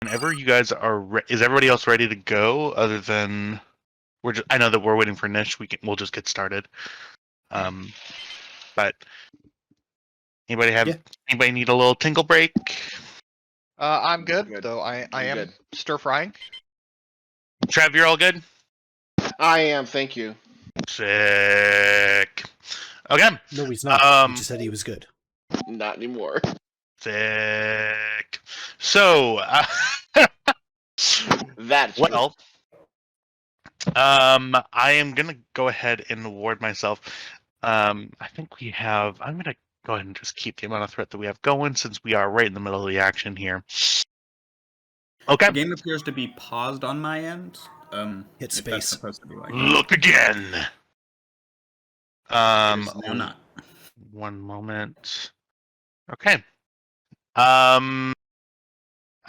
whenever you guys are, is everybody else ready to go? Other than I know that we're waiting for Nish. We'll just get started. But anybody need a little tinkle break? I'm good, though I am good. stir frying. Trev, you're all good? I am, thank you. Sick. Okay. No, he's not. He just said he was good. Not anymore. Sick. So, That's well, I am gonna go ahead and award myself. I think we have. I'm gonna go ahead and just keep the amount of threat that we have going, since we are right in the middle of the action here. Okay. The game appears to be paused on my end. Hit if space. That's supposed to be like Look again. now not. One moment. Okay. I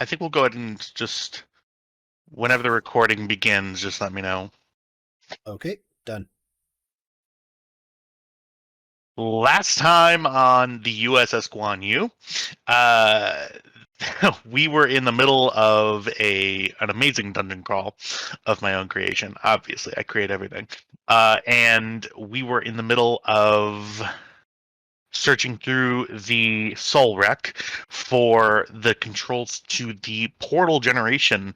think we'll go ahead and just, whenever the recording begins, just let me know. Okay, done. Last time on the USS Guan, we were in the middle of an amazing dungeon crawl of my own creation. Obviously, I create everything. And we were in the middle of searching through the Soul Wreck for the controls to the portal generation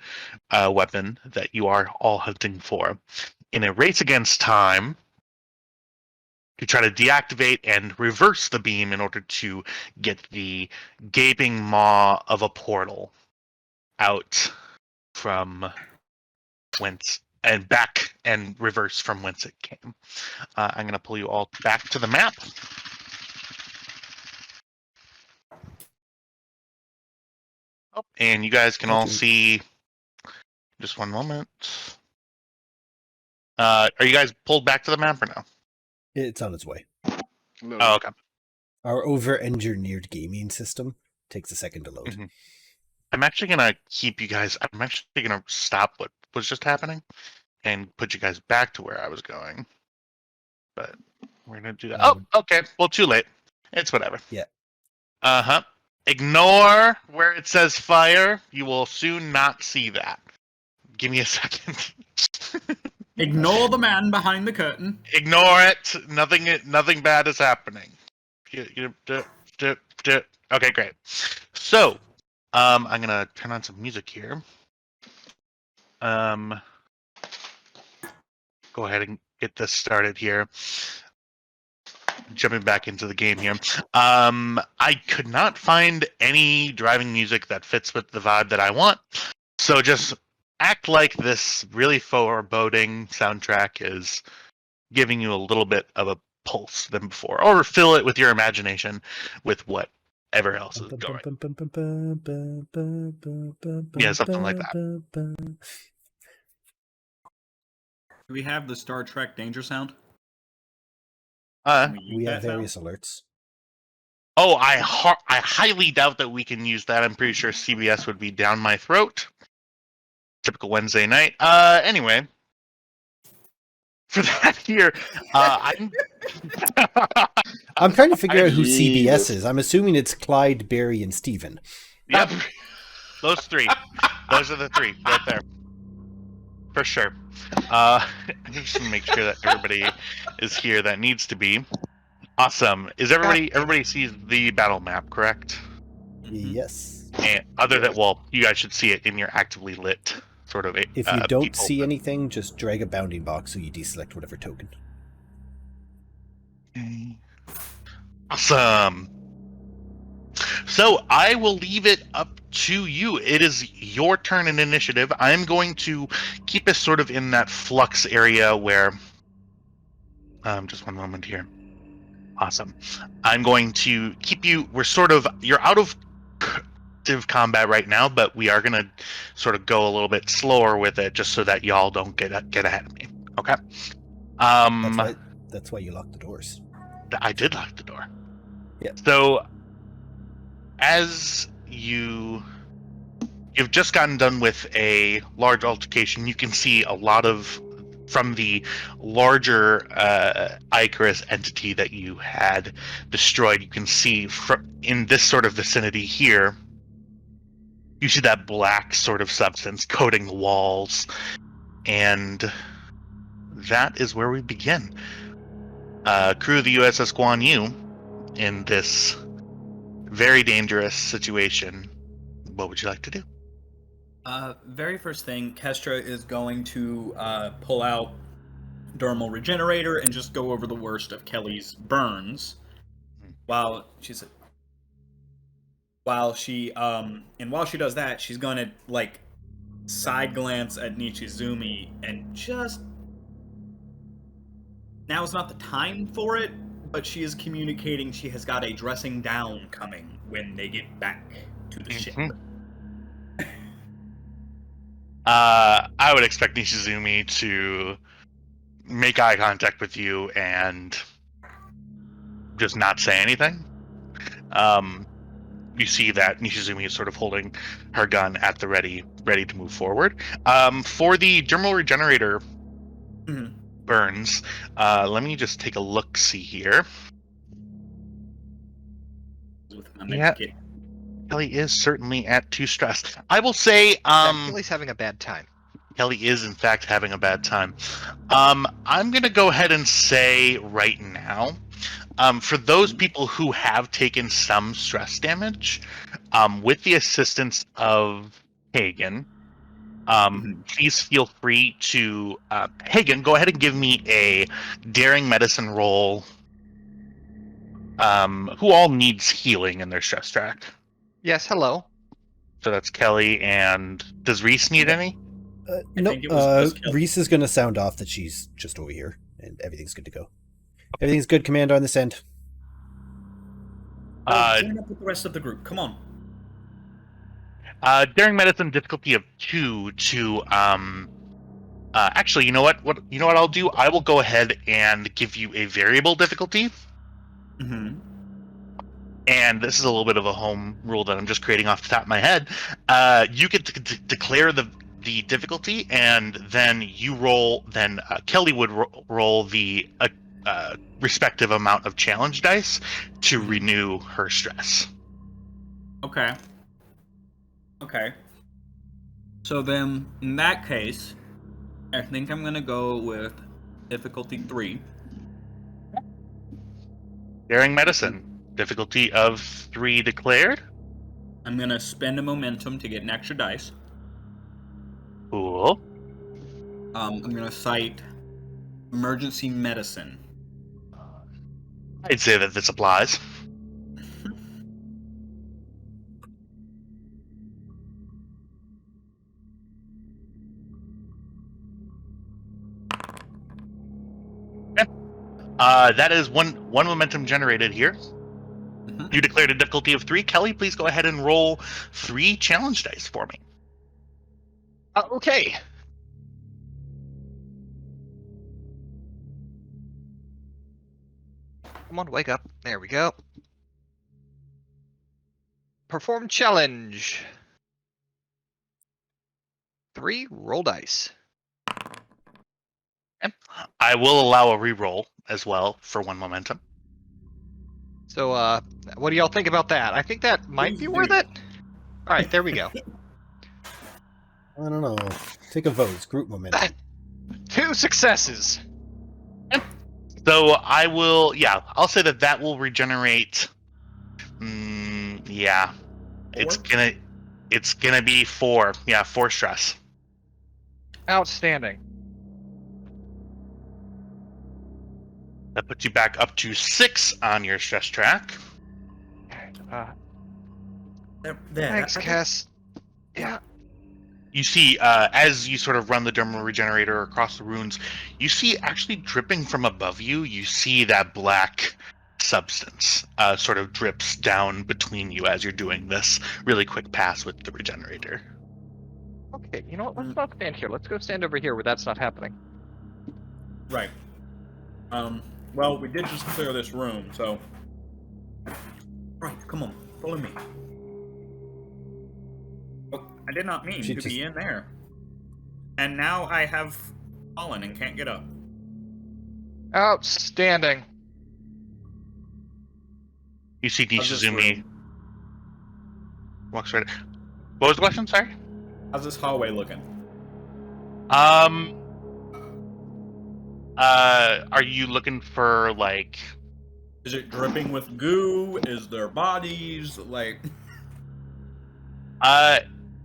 weapon that you are all hunting for. In a race against time, to try to deactivate and reverse the beam in order to get the gaping maw of a portal out from whence, and back and reverse from whence it came. I'm going to pull you all back to the map. Oh, and you guys can all see, just one moment. Are you guys pulled back to the map or no? It's on its way. Oh, okay. Our over-engineered gaming system takes a second to load. Mm-hmm. I'm actually going to keep you guys... I'm actually going to stop what was just happening and put you guys back to where I was going. But we're going to do that. Oh, okay. Well, too late. It's whatever. Yeah. Uh-huh. Ignore where it says fire. You will soon not see that. Give me a second. Ignore the man behind the curtain. Ignore it. Nothing bad is happening. Okay, great. So, I'm gonna turn on some music here. Go ahead and get this started here. Jumping back into the game here. I could not find any driving music that fits with the vibe that I want. So just act like this really foreboding soundtrack is giving you a little bit of a pulse than before, or fill it with your imagination with whatever else is going. Yeah, something like that. Do we have the Star Trek danger sound? We have various alerts. Oh, I highly doubt that we can use that. I'm pretty sure CBS would be down my throat. Typical Wednesday night. Anyway, for that here, I'm trying to figure out who CBS is. I'm assuming it's Clyde, Barry, and Steven. Yep. Those three. Those are the three right there. For sure. I just make sure that everybody is here that needs to be. Awesome. Is everybody sees the battle map, correct? Yes. And other than, well, you guys should see it in your actively lit sort of. If you don't see anything, just drag a bounding box so you deselect whatever token. Okay. Awesome. So I will leave it up to you. It is your turn in initiative. I'm going to keep us sort of in that flux area where... just one moment here. Awesome. I'm going to keep you... You're out of combat right now, but we are going to sort of go a little bit slower with it just so that y'all don't get ahead of me. Okay? That's why you locked the doors. I did lock the door. Yeah. So, as you've just gotten done with a large altercation, you can see a lot of, from the larger Icarus entity that you had destroyed, you can see in this sort of vicinity here, You see that black sort of substance coating the walls, and that is where we begin. Crew of the USS Guan in this very dangerous situation. What would you like to do? Very first thing, Kestra is going to pull out dermal regenerator and just go over the worst of Kelly's burns, while she does that, she's gonna like side glance at Nichizumi and just, now is not the time for it, but she is communicating she has got a dressing down coming when they get back to the ship. I would expect Nishizumi to make eye contact with you and just not say anything. You see that Nishizumi is sort of holding her gun at the ready to move forward. For the dermal regenerator burns, let me just take a look-see here. Yeah, Kelly is certainly at 2 stress. I will say, Kelly's having a bad time. Kelly is in fact having a bad time. I'm gonna go ahead and say right now, for those people who have taken some stress damage, with the assistance of Hagen, please feel free to Hagen, go ahead and give me a daring medicine roll. Who all needs healing in their stress track? Yes, hello. So that's Kelly, and does Reese need any? No, think it was just Kelly. Reese is going to sound off that she's just over here, and everything's good to go. Everything's good, Commander, on this end. Join up with the rest of the group. Come on. Daring medicine difficulty of 2 to actually, you know what I'll do? I will go ahead and give you a variable difficulty. And this is a little bit of a home rule that I'm just creating off the top of my head. You get to declare the difficulty, and then you roll. Then Kelly would roll the respective amount of challenge dice to renew her stress. Okay. So then, in that case, I think I'm gonna go with difficulty 3. Daring medicine difficulty of 3 declared. I'm gonna spend a momentum to get an extra dice. Cool. I'm gonna cite emergency medicine. I'd say that this applies. That is one momentum generated here. You declared a difficulty of 3. Kelly, please go ahead and roll 3 challenge dice for me. Okay. Come on, wake up. There we go. Perform challenge. 3, roll dice. I will allow a reroll as well for 1 momentum. So, what do y'all think about that? I think that might be worth it. All right, there we go. I don't know. Take a vote. It's group momentum. 2 successes. So I will, I'll say that will regenerate. Yeah, 4? it's gonna be 4. Yeah, 4 stress. Outstanding. That puts you back up to 6 on your stress track. Thanks, Cass. Yeah. You see, as you sort of run the dermal regenerator across the runes, you see actually dripping from above you, you see that black substance sort of drips down between you as you're doing this really quick pass with the regenerator. Okay, you know what? Let's not stand here. Let's go stand over here where that's not happening. Right. Well, we did just clear this room, so... Right, come on, follow me. Oh, I did not mean to be in there. And now I have fallen and can't get up. Outstanding. You see Nishizumi walks right. What was the question? Sorry. How's this hallway looking? Are you looking for like? Is it dripping with goo? Is there bodies? Like,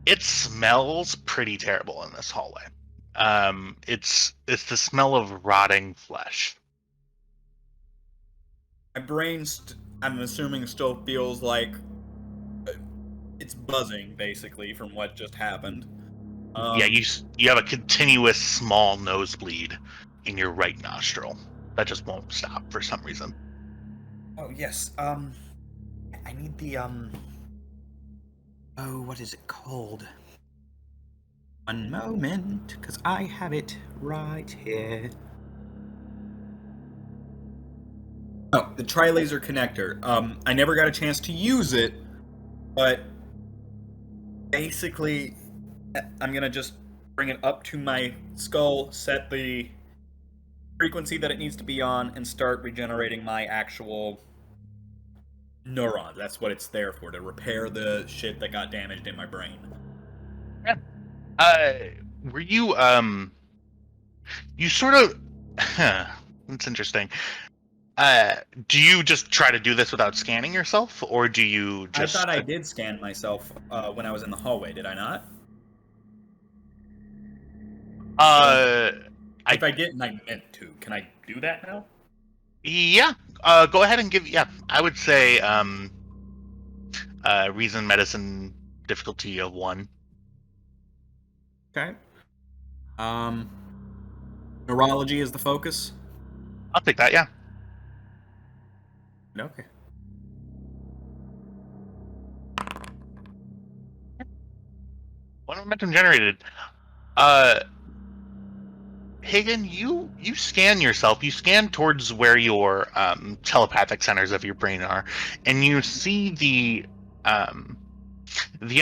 It smells pretty terrible in this hallway. It's the smell of rotting flesh. my brain, I'm assuming, still feels like it's buzzing, basically, from what just happened. Yeah, you have a continuous small nosebleed in your right nostril that just won't stop for some reason. Oh, yes, I need the, oh, what is it called? One moment, because I have it right here. Oh, the tri-laser connector. I never got a chance to use it, but basically, I'm gonna just bring it up to my skull, set the frequency that it needs to be on, and start regenerating my actual neurons. That's what it's there for, to repair the shit that got damaged in my brain. Were you you sort of that's interesting. Do you just try to do this without scanning yourself, or do you just? I thought I did scan myself when I was in the hallway. Did I not? If I didn't, I meant to. Can I do that now? Yeah. Go ahead and give. Yeah, I would say reason medicine difficulty of 1. Okay. Neurology is the focus. I'll take that. Yeah. Okay. One momentum generated. Hagen, you scan yourself. You scan towards where your telepathic centers of your brain are, and you see the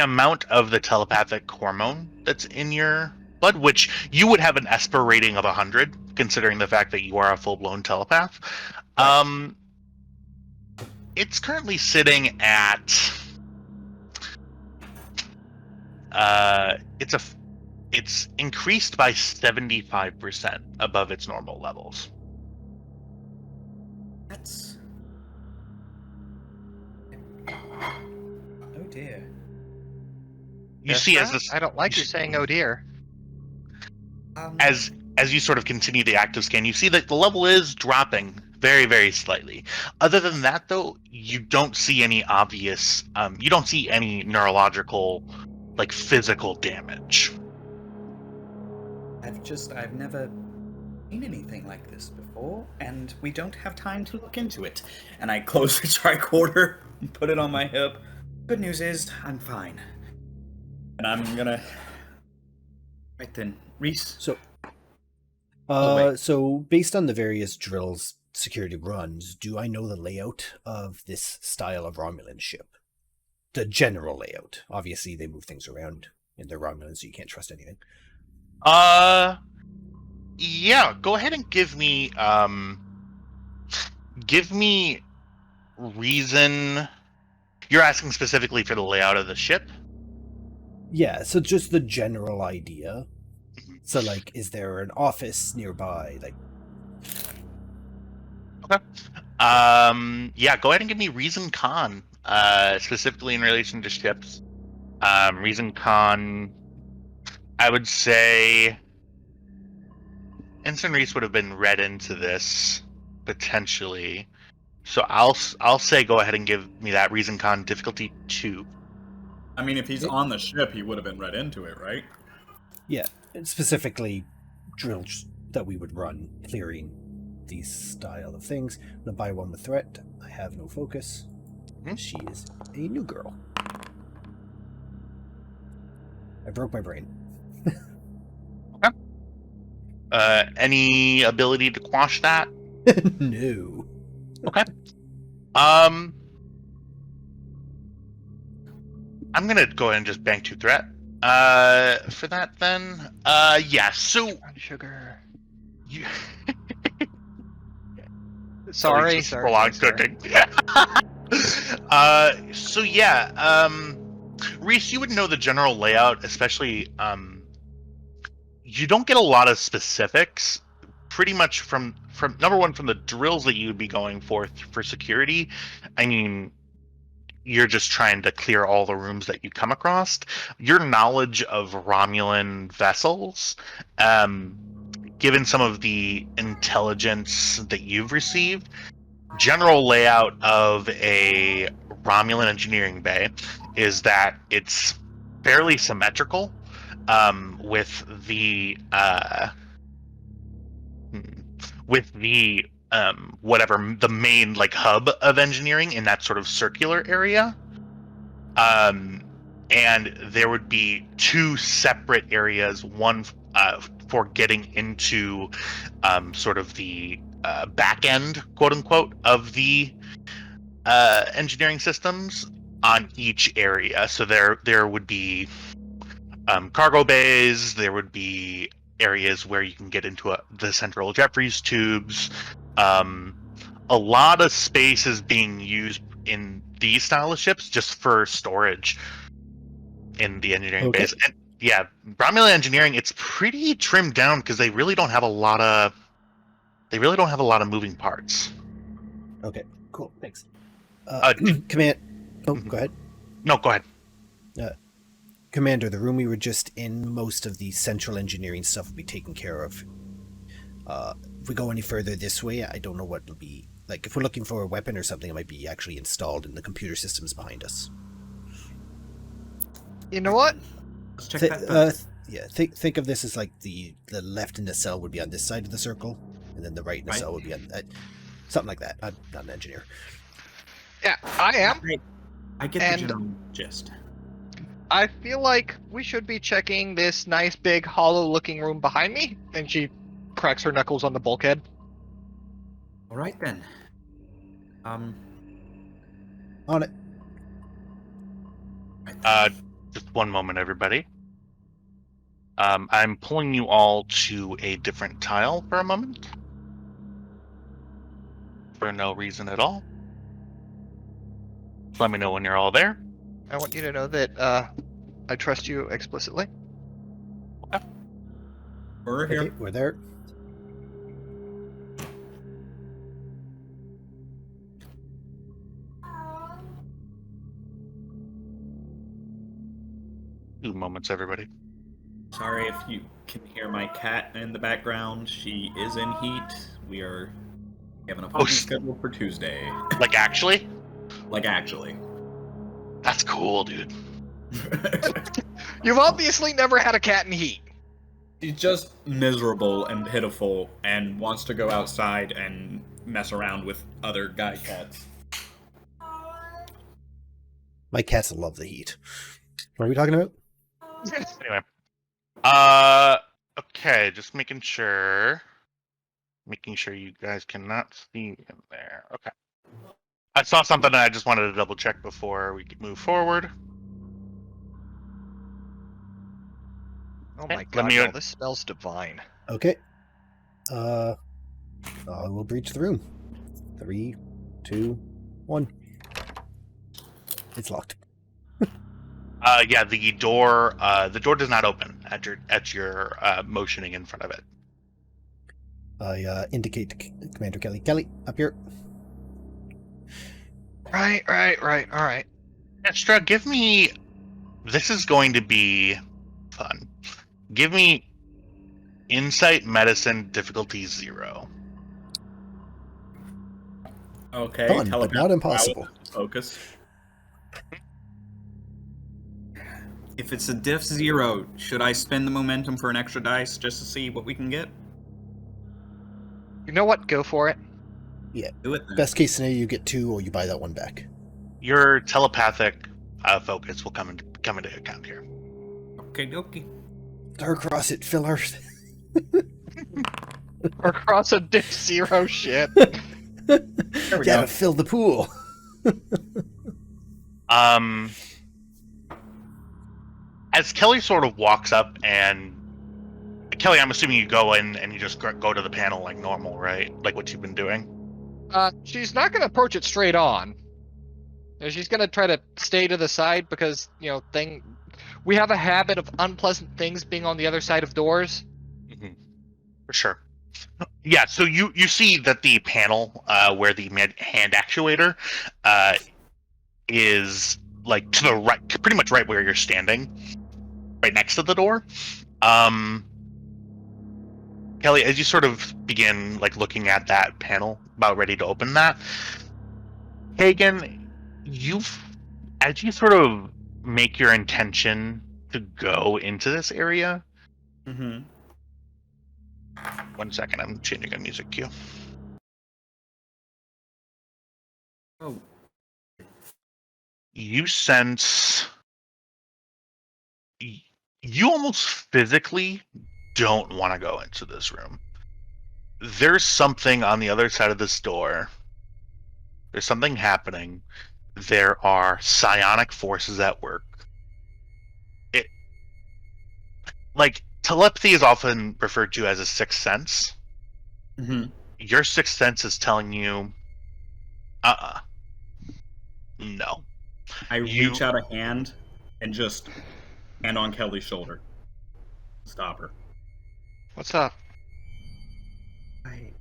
amount of the telepathic hormone that's in your blood, which you would have an Esper rating of 100, considering the fact that you are a full-blown telepath. Right. It's currently sitting at it's increased by 75% above its normal levels. That's... Oh dear. You see, as this, I don't like you saying "oh dear." As you sort of continue the active scan, you see that the level is dropping very, very slightly. Other than that, though, you don't see any obvious, you don't see any neurological, like, physical damage. I've never seen anything like this before, and we don't have time to look into it. And I close the tricorder and put it on my hip. Good news is, I'm fine. And I'm gonna... Right then, Reese. So based on the various drills security runs, do I know the layout of this style of Romulan ship? The general layout. Obviously, they move things around in their Romulan, so you can't trust anything. Yeah, go ahead and give me reason. You're asking specifically for the layout of the ship? Yeah, so just the general idea. So, like, is there an office nearby? Like, okay. Yeah, go ahead and give me reason con, specifically in relation to ships. Reason con, I would say Ensign Reese would have been read into this potentially. So I'll say go ahead and give me that reason con difficulty 2. I mean, if he's on the ship, he would have been read into it, right? Yeah, and specifically drills that we would run clearing these style of things. I'm gonna buy one with threat. I have no focus. Mm-hmm. She is a new girl. I broke my brain. Okay. Any ability to quash that? No. Okay. I'm gonna go ahead and just bank 2 threat. For that then. Yeah. So Sugar. you. Sorry. Cooking. So yeah. Reese, you would know the general layout, especially. You don't get a lot of specifics. Pretty much from number one, from the drills that you would be going for security. I mean, you're just trying to clear all the rooms that you come across. Your knowledge of Romulan vessels, given some of the intelligence that you've received, general layout of a Romulan engineering bay is that it's fairly symmetrical, with the whatever the main like hub of engineering in that sort of circular area. And there would be two separate areas, one for getting into sort of the back end, quote unquote, of the engineering systems on each area. So there would be cargo bays, there would be areas where you can get into the central Jeffries tubes. A lot of space is being used in these style of ships just for storage in the engineering base. And yeah, Romulan engineering, it's pretty trimmed down because they really don't have a lot of moving parts. Okay, cool, thanks. Command. Oh, go ahead. No, go ahead. Commander, the room we were just in, most of the central engineering stuff will be taken care of. If we go any further this way, I don't know what it'll be. Like, if we're looking for a weapon or something, it might be actually installed in the computer systems behind us. You know what? Let's check that. Yeah, think of this as like the left in the cell would be on this side of the circle, and then the right in the cell would be on something like that. I'm not an engineer. Yeah, I am. I get the general gist. I feel like we should be checking this nice big hollow-looking room behind me. And she cracks her knuckles on the bulkhead. All right then. On it. Just one moment, everybody. I'm pulling you all to a different tile for a moment. For no reason at all. Let me know when you're all there. I want you to know that I trust you explicitly. We're here. Okay, we're there. Two moments, everybody. Sorry if you can hear my cat in the background. She is in heat. We have an appointment scheduled for Tuesday. Like, actually? Like, actually. That's cool, dude. You've obviously never had a cat in heat. She's just miserable and pitiful and wants to go outside and mess around with other guy cats. My cats love the heat. What are we talking about? Anyway. Okay, just making sure you guys cannot see me in there. Okay. I saw something and I just wanted to double check before we could move forward. Oh my god, y'all, this smells divine. Okay. I will breach the room. 3, 2, 1. It's locked. Yeah, the door does not open at your motioning in front of it. I indicate to Commander Kelly. Kelly, up here. Right, all right. Extra, give me... This is going to be fun. Give me Insight Medicine difficulty 0. Okay, Fun, but not impossible. Focus. If it's a diff 0, should I spend the momentum for an extra dice just to see what we can get? You know what? Go for it. Yeah. Do it then. Best case scenario, you get 2, or you buy that one back. Your telepathic focus will come into account here. Okay, dokie. Across it, filler. Across a diff 0 shit. Gotta fill the pool. As Kelly sort of walks up and... Kelly, I'm assuming you go in and you just go to the panel like normal, right? Like what you've been doing? She's not going to approach it straight on. She's gonna try to stay to the side because, we have a habit of unpleasant things being on the other side of doors. Mhm. For sure. Yeah, so you see that the panel where the hand actuator is like to the right, pretty much right where you're standing, right next to the door. Kelly, as you sort of begin like looking at that panel, about ready to open that, Hagen, as you sort of make your intention to go into this area. Mm-hmm. 1 second, I'm changing a music cue. Oh. You sense you almost physically don't want to go into this room. There's something on the other side of this door. There's something happening. There are psionic forces at work. It, like, telepathy is often referred to as a sixth sense. Mm-hmm. Your sixth sense is telling you, no. I reach out a hand and just hand on Kelly's shoulder. Stop her. What's up? I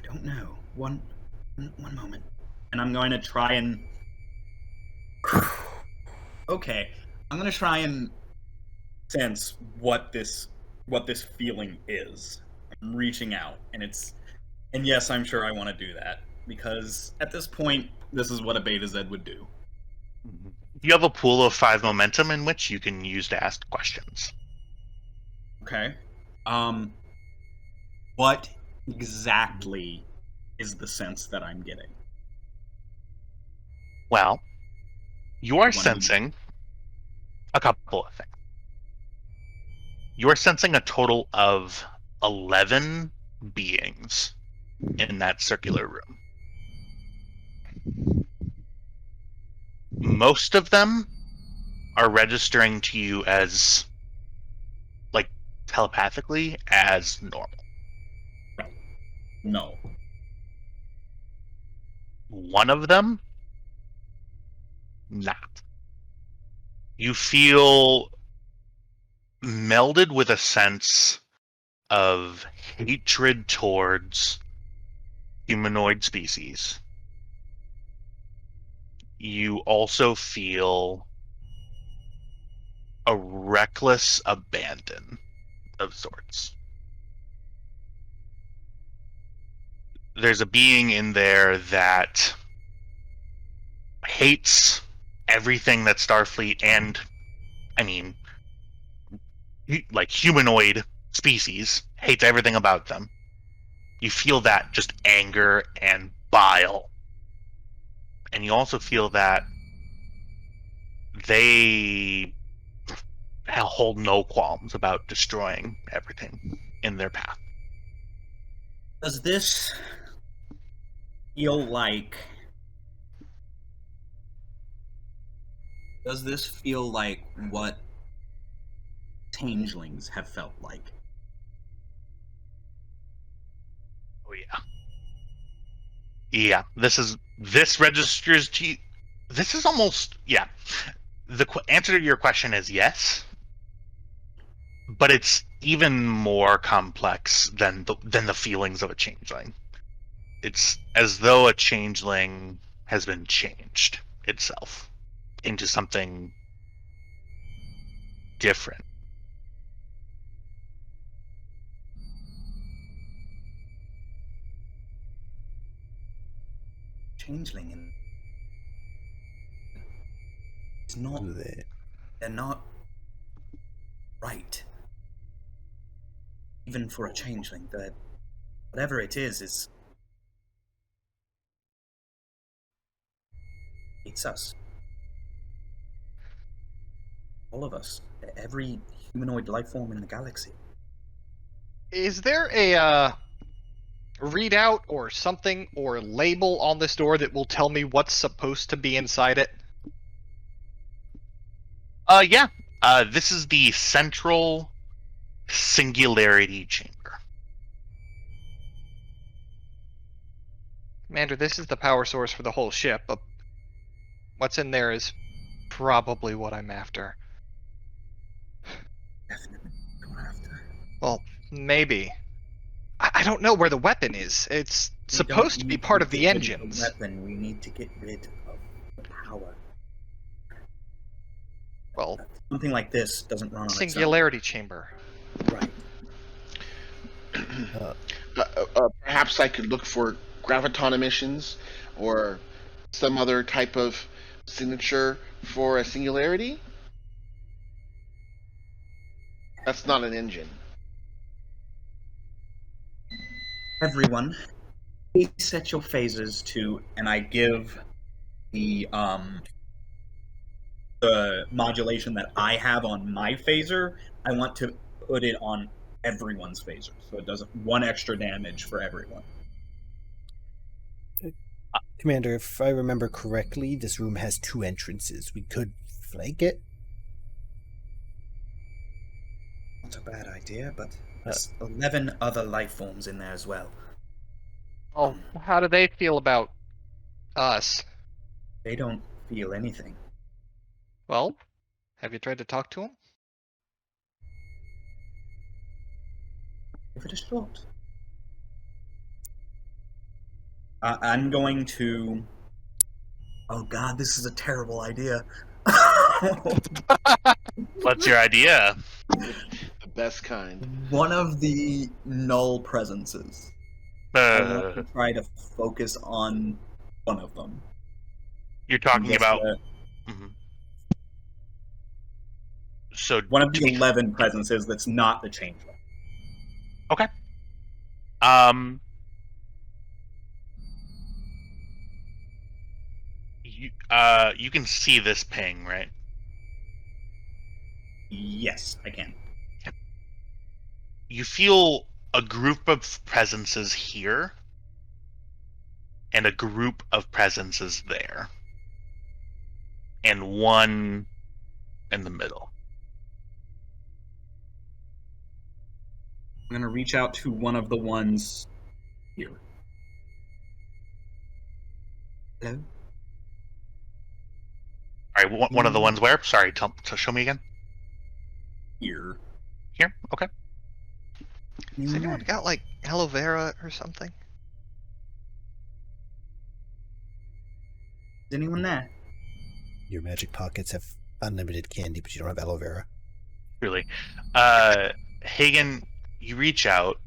don't know. One moment. And I'm going to try and... Okay. I'm going to try and sense what this feeling is. I'm reaching out, and yes, I'm sure I want to do that, because at this point, this is what a Beta Z would do. You have a pool of 5 momentum in which you can use to ask questions. Okay. What exactly is the sense that I'm getting? Well, you are sensing a couple of things. You are sensing a total of 11 beings in that circular room. Most of them are registering to you as, like, telepathically as normal. No. One of them, not. You feel melded with a sense of hatred towards humanoid species. You also feel a reckless abandon of sorts. There's a being in there that hates everything that Starfleet and, I mean, like humanoid species, hates everything about them. You feel that just anger and bile. And you also feel that they hold no qualms about destroying everything in their path. Does this feel like... Does this feel like what changelings have felt like? Oh yeah. Yeah, this registers to you. This is almost, yeah. The answer to your question is yes, but it's even more complex than the feelings of a changeling. It's as though a changeling has been changed itself into something different. Changeling, and it's not... They're not right. Even for a changeling, that whatever it is it's us. All of us. Every humanoid life form in the galaxy. Is there a readout or something or label on this door that will tell me what's supposed to be inside it? Yeah. This is the central singularity chamber. Commander, this is the power source for the whole ship, but what's in there is probably what I'm after. Definitely go after. Well, maybe. I don't know where the weapon is. It's We supposed to don't be need part to of the get rid engines. the weapon. We need to get rid of the power. Well, Something like this doesn't run on its own. singularity chamber. Right. Perhaps I could look for graviton emissions or some other type of signature for a singularity. That's not an engine. Everyone, please set your phasers to, and I give the modulation that I have on my phaser. I want to put it on everyone's phaser, so it does 1 extra damage for everyone. Commander, if I remember correctly, this room has 2 entrances. We could flank it. Not a bad idea, but there's 11 other life forms in there as well. Oh, how do they feel about us? They don't feel anything. Well, have you tried to talk to them? Give it a shot. I'm going to... Oh god, this is a terrible idea. What's your idea? The best kind. One of the null presences. I want to try to focus on one of them. You're talking Guess about. what? Mhm. So One of the 11 presences that's not the changeling. Okay. You can see this ping, right? Yes, I can. You feel a group of presences here and a group of presences there. And one in the middle. I'm going to reach out to one of the ones here. Hello? Alright, one of the ones where? Sorry, show me again. Here. Here? Okay. Has anyone got, like, aloe vera or something? Is anyone there? Your magic pockets have unlimited candy, but you don't have aloe vera. Really. Hagen, you reach out.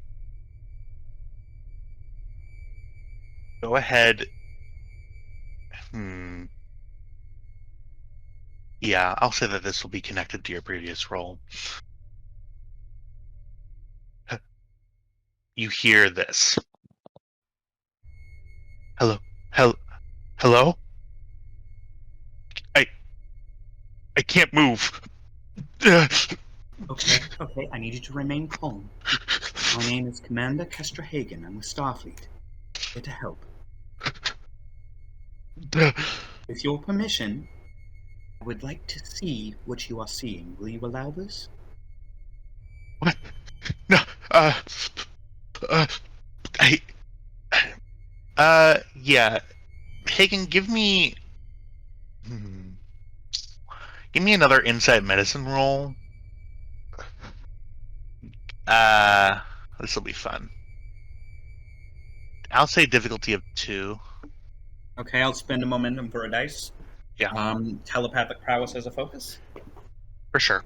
Go ahead. Yeah, I'll say that this will be connected to your previous role. You hear this. Hello? Hello? I can't move. Okay, I need you to remain calm. My name is Commander Kestra Hagen. I'm with Starfleet. Here to help. With your permission, I would like to see what you are seeing. Will you allow this? What? No, yeah. Hagen, give me another insight medicine roll. This will be fun. I'll say difficulty of 2. Okay, I'll spend a momentum for a dice. Yeah. Telepathic prowess as a focus. For sure.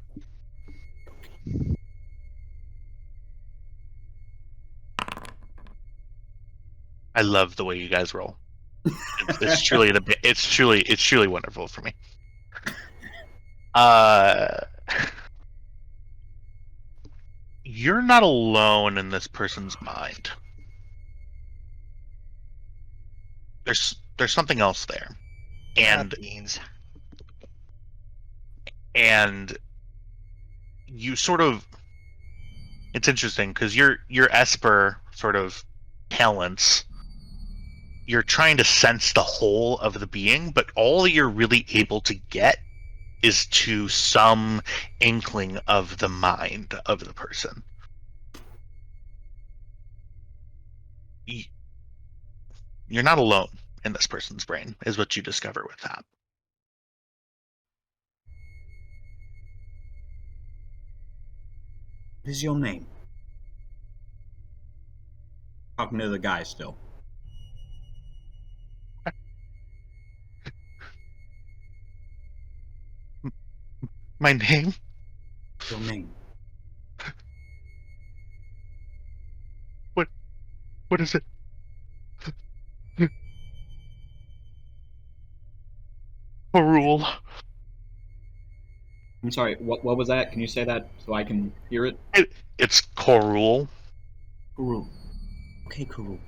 I love the way you guys roll. It's truly wonderful for me. You're not alone in this person's mind. There's something else there, and you sort of. It's interesting because your Esper sort of talents. You're trying to sense the whole of the being, but all you're really able to get is to some inkling of the mind of the person. You're not alone in this person's brain, is what you discover with that. What is your name? Talking to the guy still. My name? Your name. What is it? Rule. I'm sorry, what was that? Can you say that so I can hear it? It's Corul. Karul. Okay, Karul.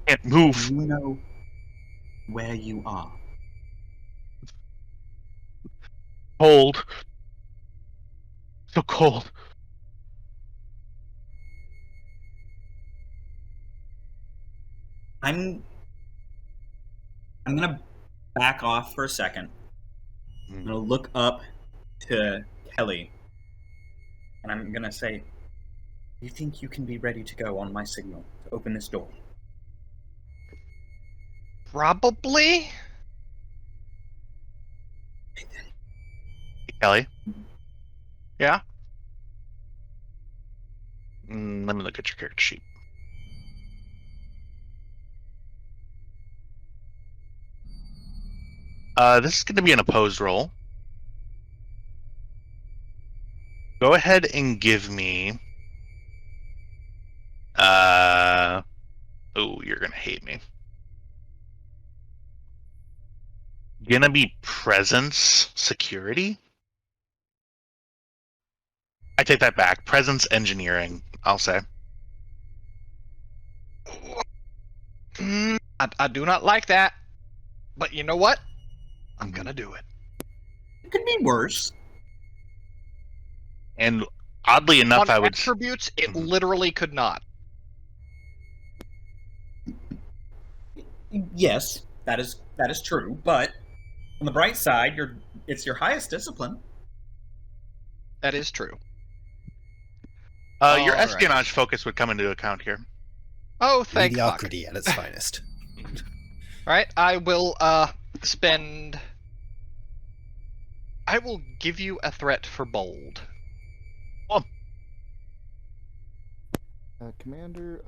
Can't move. Do you know where you are? Cold. So cold. I'm gonna back off for a second. I'm gonna look up to Kelly, and I'm gonna say, "Do you think you can be ready to go on my signal to open this door?" Probably. Hey, Kelly. Yeah. Let me look at your character sheet. This is going to be an opposed roll. Go ahead and give me. Oh, you're gonna hate me. Gonna be presence security. I take that back. Presence engineering, I'll say. I do not like that. But you know what? I'm gonna do it. It could be worse. And oddly enough, On I would. attributes, it literally could not. Yes, that is true. But on the bright side, it's your highest discipline. That is true. Your All right. espionage focus would come into account here. Oh, thank fuck. Mediocrity at its finest. Right, I will spend. I will give you a threat for bold. Commander,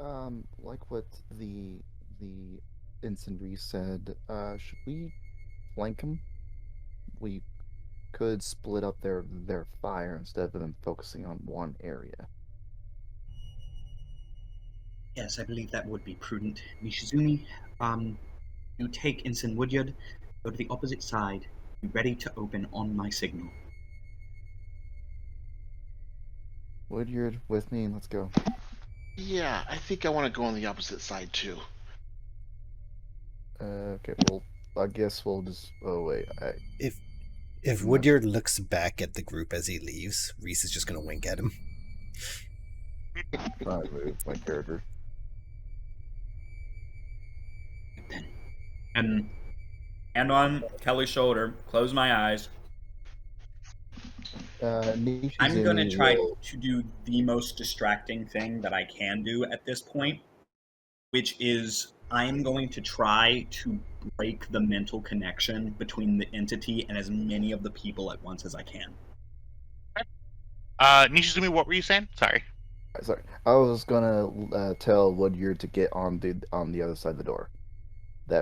like what the Ensign Reese said, should we flank them? We could split up their fire instead of them focusing on one area. Yes, I believe that would be prudent. Nishizumi, you take Ensign Woodyard, go to the opposite side, be ready to open on my signal. Woodyard, with me, let's go. Yeah, I think I want to go on the opposite side too. Okay, well, I guess we'll just. Oh wait, If Woodyard looks back at the group as he leaves, Reese is just going to wink at him. I move my character. And hand on Kelly's shoulder, close my eyes. I'm going to try to do the most distracting thing that I can do at this point, which is I'm going to try to break the mental connection between the entity and as many of the people at once as I can. Nishizumi, what were you saying? Sorry. Sorry, I was gonna tell Woodyard to get on the other side of the door.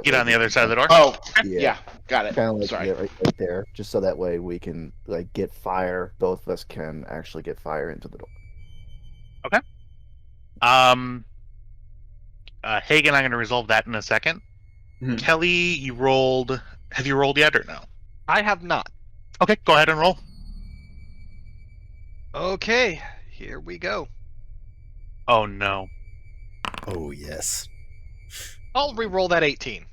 Get on the other side of the door? Oh, yeah, got it. Kind of like Sorry. right there, just so that way we can like get fire. Both of us can actually get fire into the door. Okay. Hagen, I'm going to resolve that in a second. Mhm. Kelly, you rolled. Have you rolled yet or no? I have not. Okay, go ahead and roll. Okay, here we go. Oh no. Oh, yes. I'll re-roll that 18.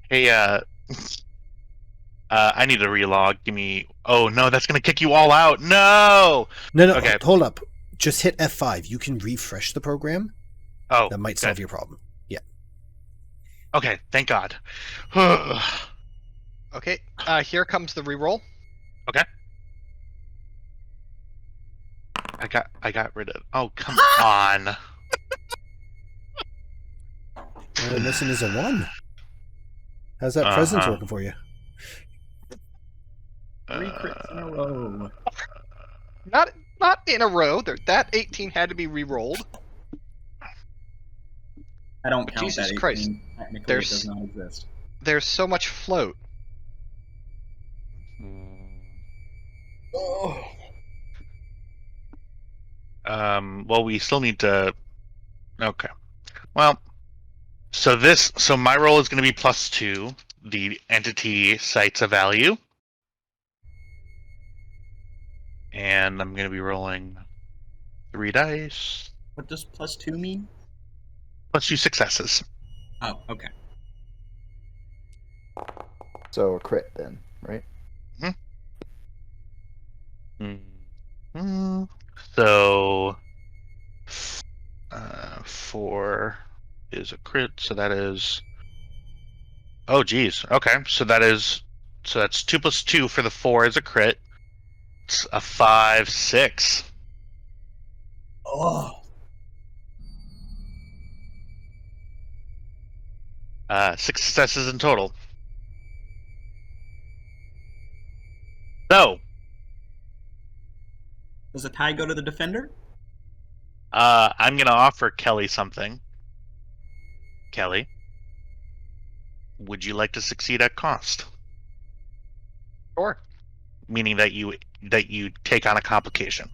Hey, I need to relog. Give me. Oh no, that's gonna kick you all out. No. No, Okay. hold up. Just hit F5. You can refresh the program. Oh, That might good. solve your problem. Yeah. Okay, thank God. Okay, here comes the re-roll. Okay. I got rid of. Oh, come on. All I'm missing is a 1. How's that presence Uh-huh. working for you? 3 crits in a row. Not in a row. That 18 had to be re-rolled. I don't But count Jesus that 18. Christ, Technically, there's- it does not exist. There's so much float. Oh. Well, we still need to. Okay. Well, so my roll is going to be +2. The entity cites a value, and I'm going to be rolling 3 dice What does +2 mean? +2 successes. Oh, okay. So a crit then, right? So 4 is a crit, so that is. Oh, geez. Okay, so that's 2 + 2 for the 4 is a crit. It's a 5, 6. Oh. 6 successes in total. So, Does a tie go to the defender? I'm going to offer Kelly something. Kelly, would you like to succeed at cost? Sure. Meaning that you take on a complication.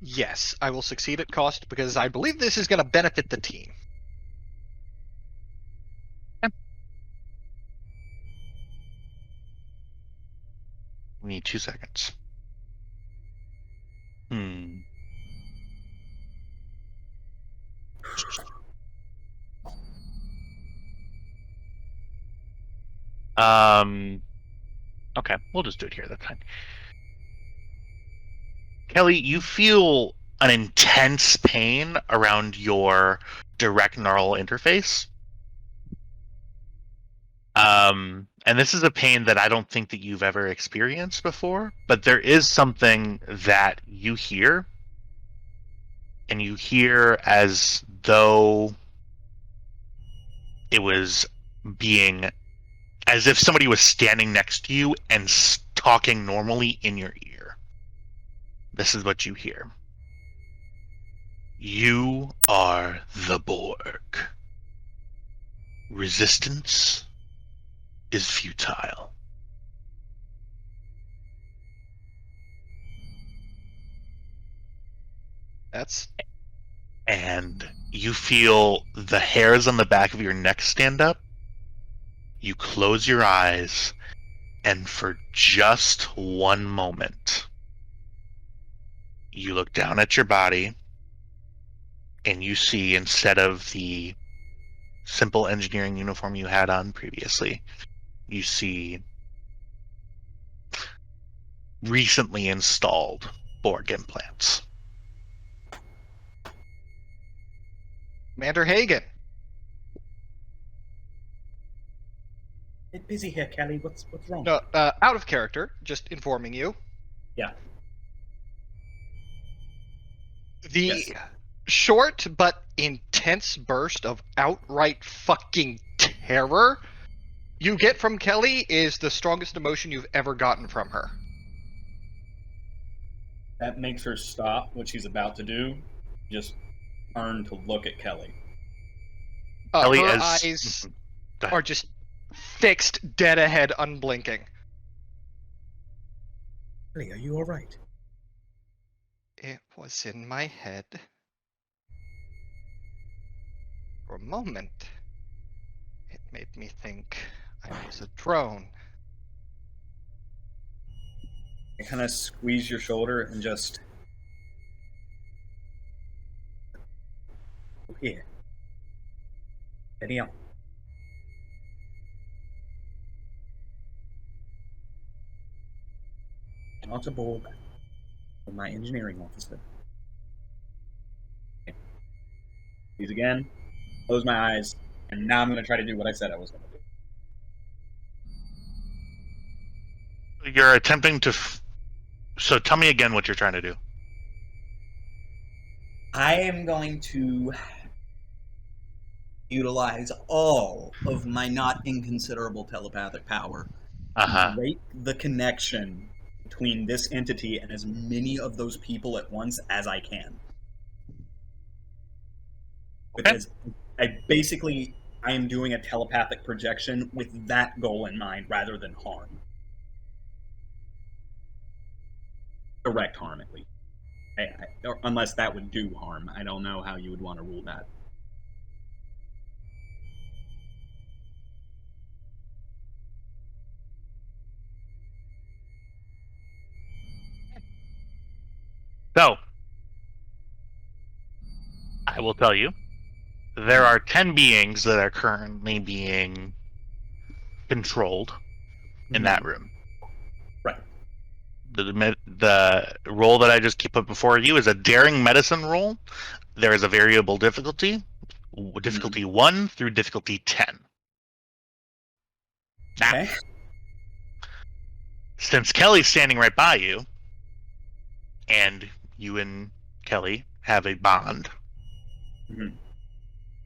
Yes, I will succeed at cost because I believe this is going to benefit the team. We need 2 seconds. Okay, we'll just do it here. That's fine. Kelly, you feel an intense pain around your direct neural interface. And this is a pain that I don't think that you've ever experienced before, but there is something that you hear, and you hear as though it was being, as if somebody was standing next to you and talking normally in your ear. This is what you hear. You are the Borg. Resistance is futile. That's And you feel the hairs on the back of your neck stand up. You close your eyes, and for just one moment, you look down at your body, and you see, instead of the simple engineering uniform you had on previously, you see recently installed Borg implants. Commander Hagen. Bit busy here, Kelly. What's wrong? No, out of character. Just informing you. Yeah. The Yes. short but intense burst of outright fucking terror you get from Kelly is the strongest emotion you've ever gotten from her. That makes her stop what she's about to do. Just turn to look at Kelly. Kelly, Her as- eyes Go ahead. are just fixed, dead ahead, unblinking. Kelly, are you all right? It was in my head. For a moment, it made me think I was a drone. I kind of squeeze your shoulder and just... Look here. Steady on. I'm not a Borg. I'm my engineering officer. Okay. Squeeze again. Close my eyes. And now I'm going to try to do what I said I was going to do. You're attempting to. So tell me again what you're trying to do. I am going to utilize all of my not inconsiderable telepathic power to break the connection between this entity and as many of those people at once as I can. Okay. Because I am doing a telepathic projection with that goal in mind rather than harm. Direct harm, at least. Or unless that would do harm. I don't know how you would want to rule that. So, I will tell you, there are 10 beings that are currently being controlled in that room. Right. The roll that I just put before you is a daring medicine roll. There is a variable difficulty 1 through difficulty 10. Now, Okay. since Kelly's standing right by you, and you and Kelly have a bond,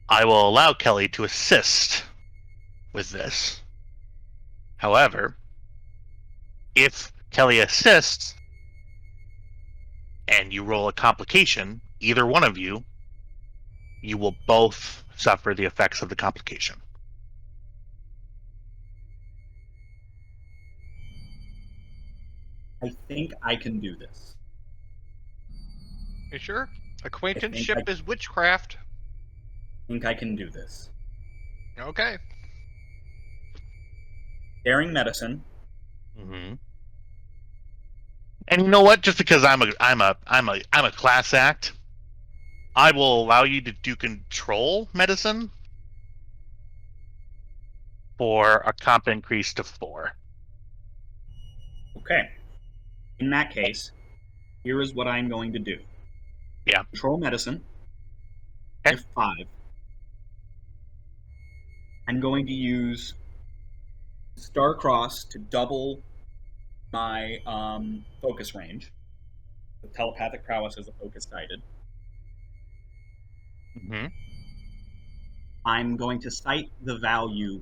I will allow Kelly to assist with this. However, if Kelly assists and you roll a complication, either one of you will both suffer the effects of the complication. I think I can do this. You sure? Acquaintanceship is witchcraft. I think I can do this. Okay. Daring medicine. Mm-hmm. And you know what? Just because I'm a class act, I will allow you to do control medicine for a comp increase to 4. Okay. In that case, here is what I'm going to do. Yeah. Control medicine. Okay. F5. I'm going to use Starcross to double my focus range. The telepathic prowess is a focus sighted. Mm-hmm. I'm going to cite the value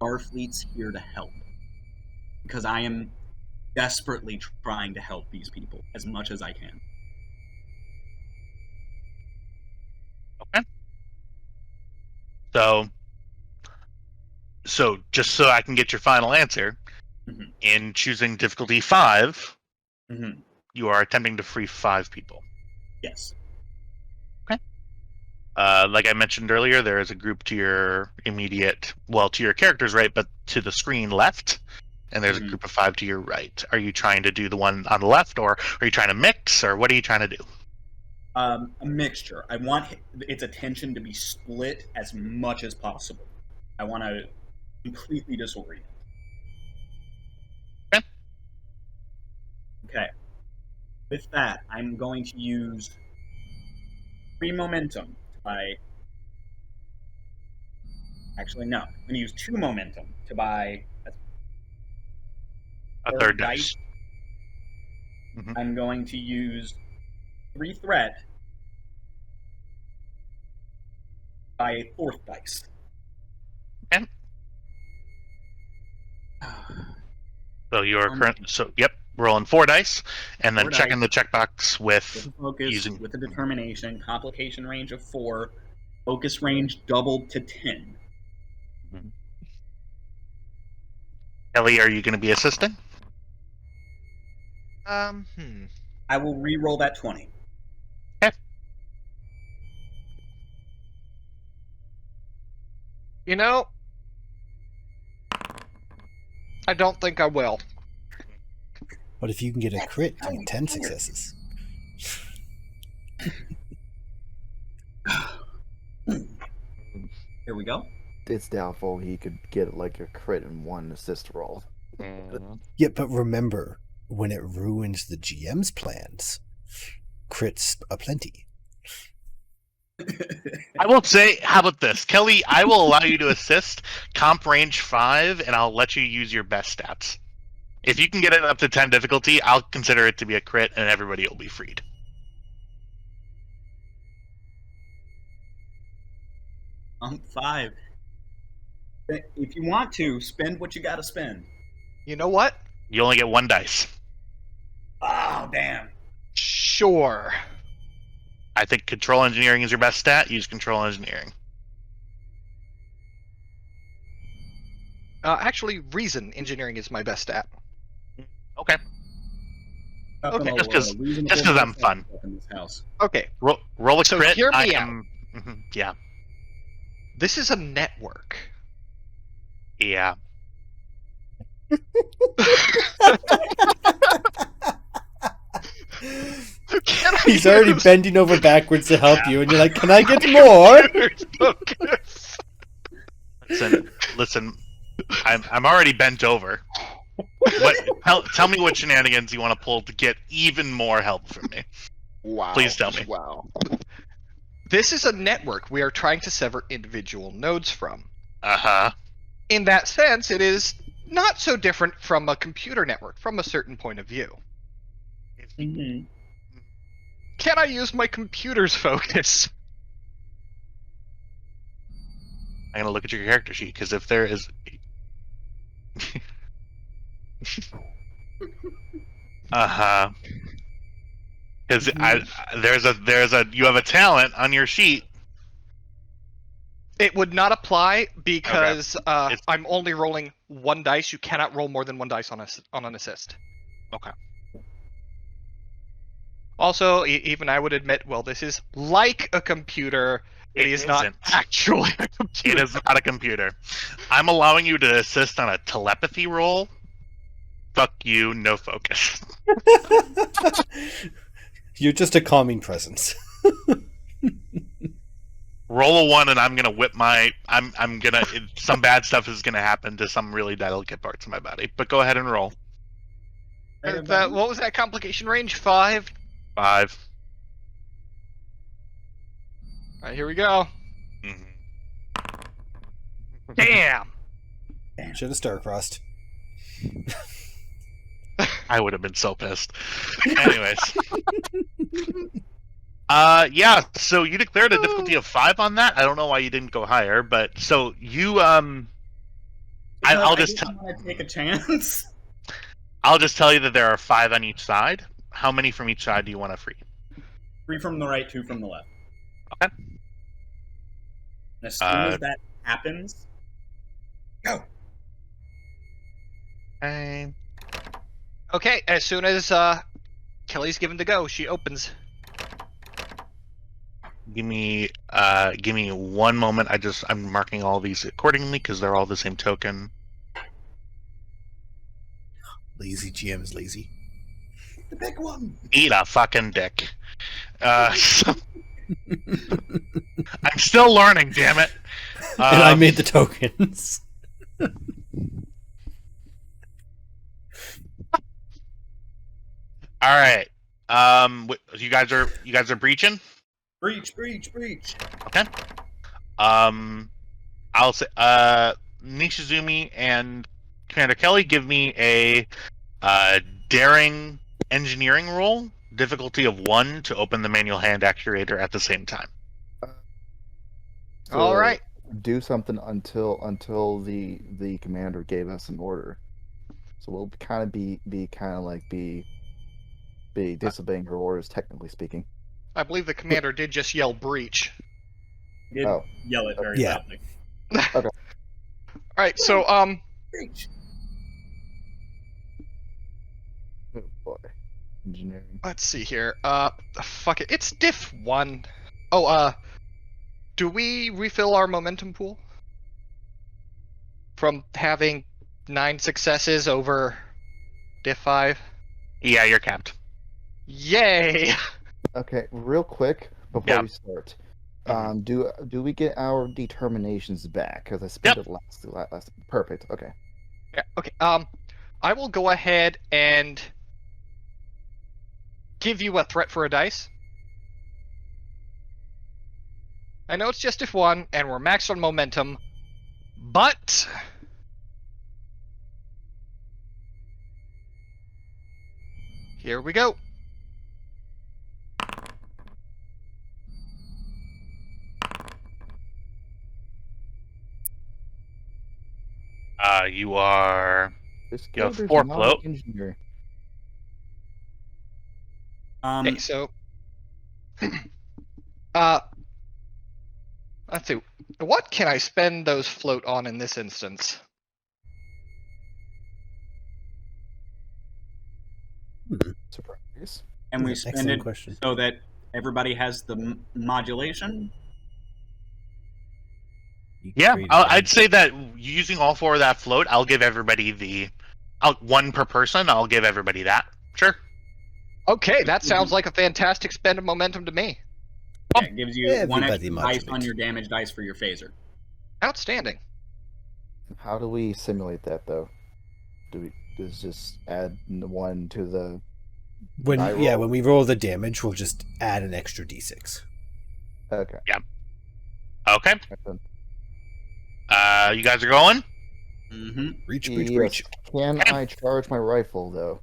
Starfleet's here to help. Because I am desperately trying to help these people as much as I can. Okay. So just so I can get your final answer, in choosing difficulty 5, you are attempting to free 5 people. Yes. Okay. Like I mentioned earlier, there is a group to your to your character's right, but to the screen left, and there's a group of 5 to your right. Are you trying to do the one on the left, or are you trying to mix, or what are you trying to do? A mixture. I want its attention to be split as much as possible. I want to completely disorient. Okay. Okay. With that, I'm going to use 3 momentum to buy. Actually, no. I'm going to use 2 momentum to buy a third dice. Mm-hmm. I'm going to use 3 threat to buy a 4th dice. Okay. So you're rolling 4 dice, and then checking the checkbox with focus, using with a determination, complication range of 4, focus range doubled to 10. Ellie, are you going to be assisting? I will re-roll that 20. Okay. You know, I don't think I will. What if you can get a crit and 10 successes? Here we go. It's doubtful he could get like a crit in 1 assist roll. Yeah, but remember, when it ruins the GM's plans, crits aplenty. I will say, how about this? Kelly, I will allow you to assist, comp range 5, and I'll let you use your best stats. If you can get it up to 10 difficulty, I'll consider it to be a crit, and everybody will be freed. 5. If you want to, spend what you gotta spend. You know what? You only get 1 dice. Oh, damn. Sure. I think control engineering is your best stat. Use control engineering. Actually, reason engineering is my best stat. Okay. Okay. Just 'cause I'm fun. In this house. Okay. Roll a So crit. hear me I out. am. Yeah. This is a network. Yeah. He's already bending over backwards to help you, and you're like, "Can I get more?" Listen. I'm already bent over. Tell me what shenanigans you want to pull to get even more help from me. Wow. Please tell me. Wow. This is a network we are trying to sever individual nodes from. Uh-huh. In that sense, it is not so different from a computer network from a certain point of view. Mm-hmm. Can I use my computer's focus? I'm gonna look at your character sheet because if there is, because there's a you have a talent on your sheet. It would not apply because It's- I'm only rolling 1 dice. You cannot roll more than 1 dice on an assist. Okay. Also, even I would admit, well, this is like a computer. It is not isn't. actually a computer. It is not a computer. I'm allowing you to assist on a telepathy roll. Fuck you, no focus. You're just a calming presence. Roll a 1 and I'm gonna whip my. I'm gonna. Some bad stuff is gonna happen to some really delicate parts of my body. But go ahead and roll. What was that complication range? 5? 5. Alright, here we go. Mhm. Damn! Should have star-crossed. I would have been so pissed. Anyways. Yeah, so you declared a difficulty of 5 on that. I don't know why you didn't go higher, but so you I'll just want to take a chance. I'll just tell you that there are 5 on each side. How many from each side do you want to free? 3 from the right, 2 from the left. Okay. And as soon as that happens, go. Okay. Okay, as soon as Kelly's given to go, she opens. Give me 1 moment. I'm marking all these accordingly because they're all the same token. Lazy GM is lazy. The big one. Eat a fucking dick. So- I'm still learning, damn it. And I made the tokens. All right. You guys are breaching. Breach. Okay. I'll say Nishizumi and Commander Kelly, give me a daring engineering roll, difficulty of 1 to open the manual hand actuator at the same time. So All right. do something until the commander gave us an order. So we'll kind of be disobeying her orders, technically speaking. I believe the commander did just yell breach. Did Oh. yell it very Yeah. loudly. Alright, so Breach. Oh boy, engineering. let's see here. Fuck it. It's diff 1. Oh, do we refill our momentum pool? From having 9 successes over diff 5? Yeah, you're capped. Yay! Okay, real quick before Yeah. we start, do we get our determinations back? Because I spent it last. Perfect. Okay. Yeah, okay, I will go ahead and give you a threat for a dice. I know it's just if 1, and we're maxed on momentum, but here we go. you are. This You have guild is 4 not float. engineer. Okay, so uh, let's see. What can I spend those float on in this instance? Surprise. And we That's an spend excellent it question. so that everybody has the modulation. You Yeah, create I'd advantage. say that using all 4 of that float, I'll give everybody the. 1 per person. I'll give everybody that. Sure. Okay, that sounds like a fantastic spend of momentum to me. Yeah, it gives you one Everybody extra dice on modulate. your damage dice for your phaser. Outstanding. How do we simulate that though? Do we just add 1 to the die When roll? we roll the damage, we'll just add an extra d6. Okay. Okay. Excellent. You guys are going? Mm-hmm. Reach, Yes. Can I charge my rifle though?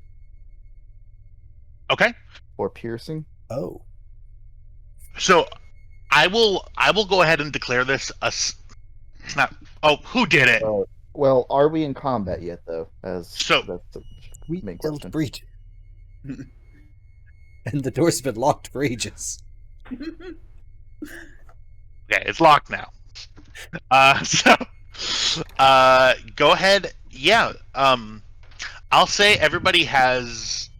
Okay. Or piercing? Oh, So I will go ahead and declare this it's not. Oh, who did it? Well, are we in combat yet though? So- That's the we main built question. breach, and the door's been locked for ages. Okay, it's locked now. Go ahead. Yeah. I'll say everybody has.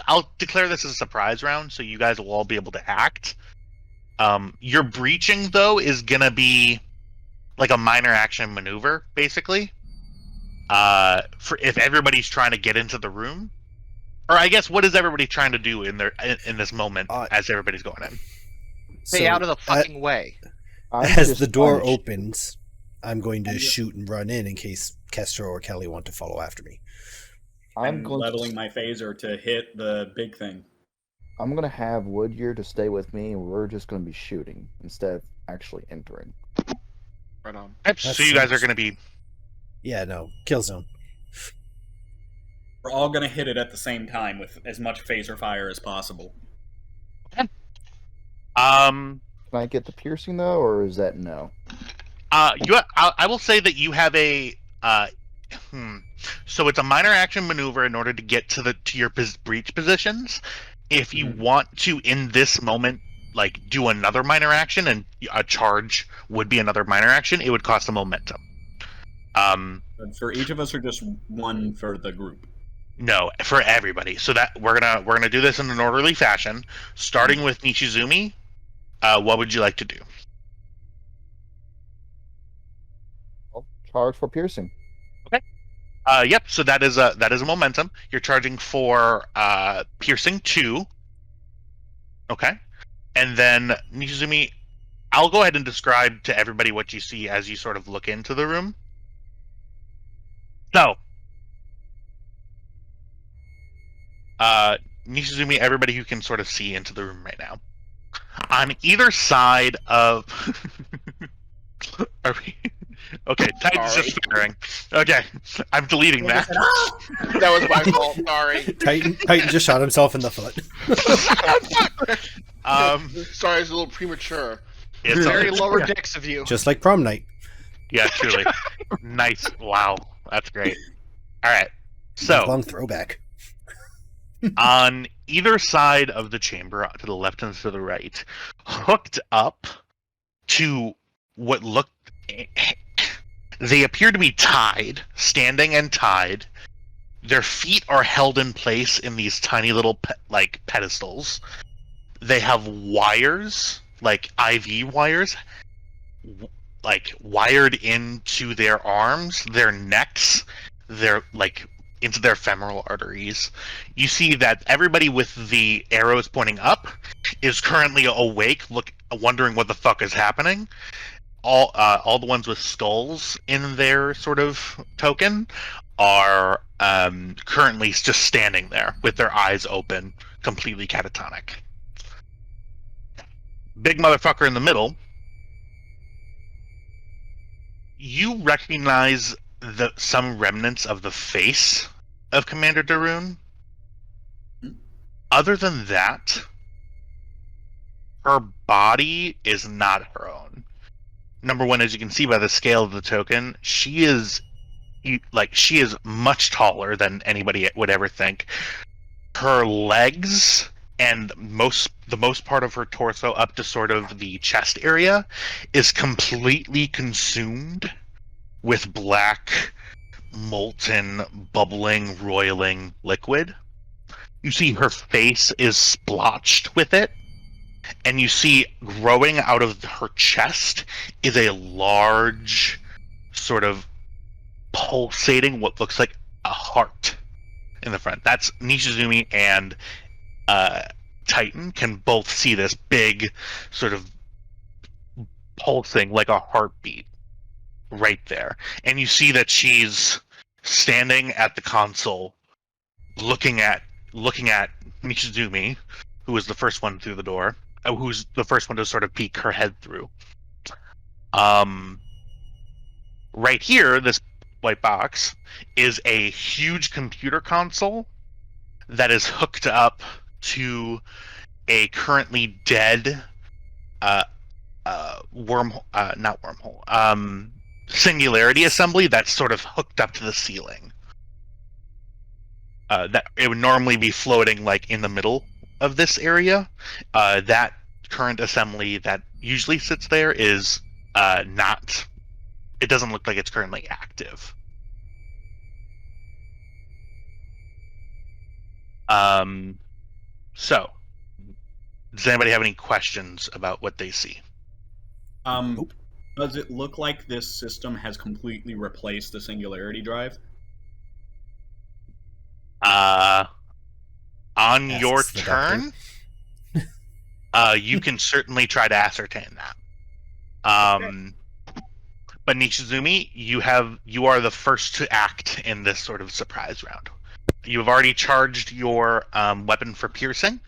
I'll declare this as a surprise round, so you guys will all be able to act. Your breaching though is gonna be like a minor action maneuver, basically. For if everybody's trying to get into the room, or I guess what is everybody trying to do in this moment as everybody's going in? Stay out of the fucking way. As the door opens, opens, I'm going to shoot and run in case Kester or Kelly want to follow after me. I'm I'm going leveling to, my phaser to hit the big thing. I'm going to have Woodyear to stay with me, and we're just going to be shooting instead of actually entering. Right on. Yep, so you guys are going to be. Yeah, no, kill zone. We're all gonna hit it at the same time with as much phaser fire as possible. Um. Can I get the piercing though, or is that no? I will say that you have a. So it's a minor action maneuver in order to get to your breach positions. If you want to, in this moment, like do another minor action, and a charge would be another minor action, it would cost a momentum. But for each of us, or just one for the group? No, for everybody. So that we're gonna do this in an orderly fashion, starting with Nishizumi. What would you like to do? I'll charge for piercing. Yep. So that is a momentum. You're charging for piercing 2. Okay, and then Nishizumi, I'll go ahead and describe to everybody what you see as you sort of look into the room. So, Nishizumi, everybody who can sort of see into the room right now, on either side of. Are we? Okay, Titan's just firing. Okay, I'm deleting that. That was my fault. Sorry. Titan just shot himself in the foot. Sorry, it's a little premature. It's Very it's- lower decks of you. Just like prom night. Yeah, truly. Nice. Wow, that's great. All right. So Long throwback. on either side of the chamber, to the left and to the right, hooked up to what looked. They appear to be tied, standing and tied. Their feet are held in place in these tiny little pedestals. They have wires, like IV wires, like wired into their arms, their necks, their into their femoral arteries. You see that everybody with the arrows pointing up is currently awake, wondering what the fuck is happening. All the ones with skulls in their sort of token are currently just standing there with their eyes open, completely catatonic. Big motherfucker in the middle. You recognize some remnants of the face of Commander Darun. Other than that, her body is not her own. Number one, as you can see by the scale of the token, she is she is much taller than anybody would ever think. Her legs and the most part of her torso up to sort of the chest area is completely consumed with black, molten, bubbling, roiling liquid. You see her face is splotched with it, and you see growing out of her chest is a large, sort of pulsating, what looks like a heart in the front. That's Nishizumi and Titan can both see this big, sort of pulsing like a heartbeat right there. And you see that she's standing at the console, looking at Nishizumi, who was the first one through the door, who's the first one to sort of peek her head through. Right here, this white box is a huge computer console that is hooked up to a currently dead singularity assembly that's sort of hooked up to the ceiling. That it would normally be floating like in the middle of this area. That current assembly that usually sits there is not. It doesn't look like it's currently active. So, does anybody have any questions about what they see? Does it look like this system has completely replaced the singularity drive? On Asks your the turn, you can certainly try to ascertain that. But Nishizumi, you are the first to act in this sort of surprise round. You have already charged your weapon for piercing.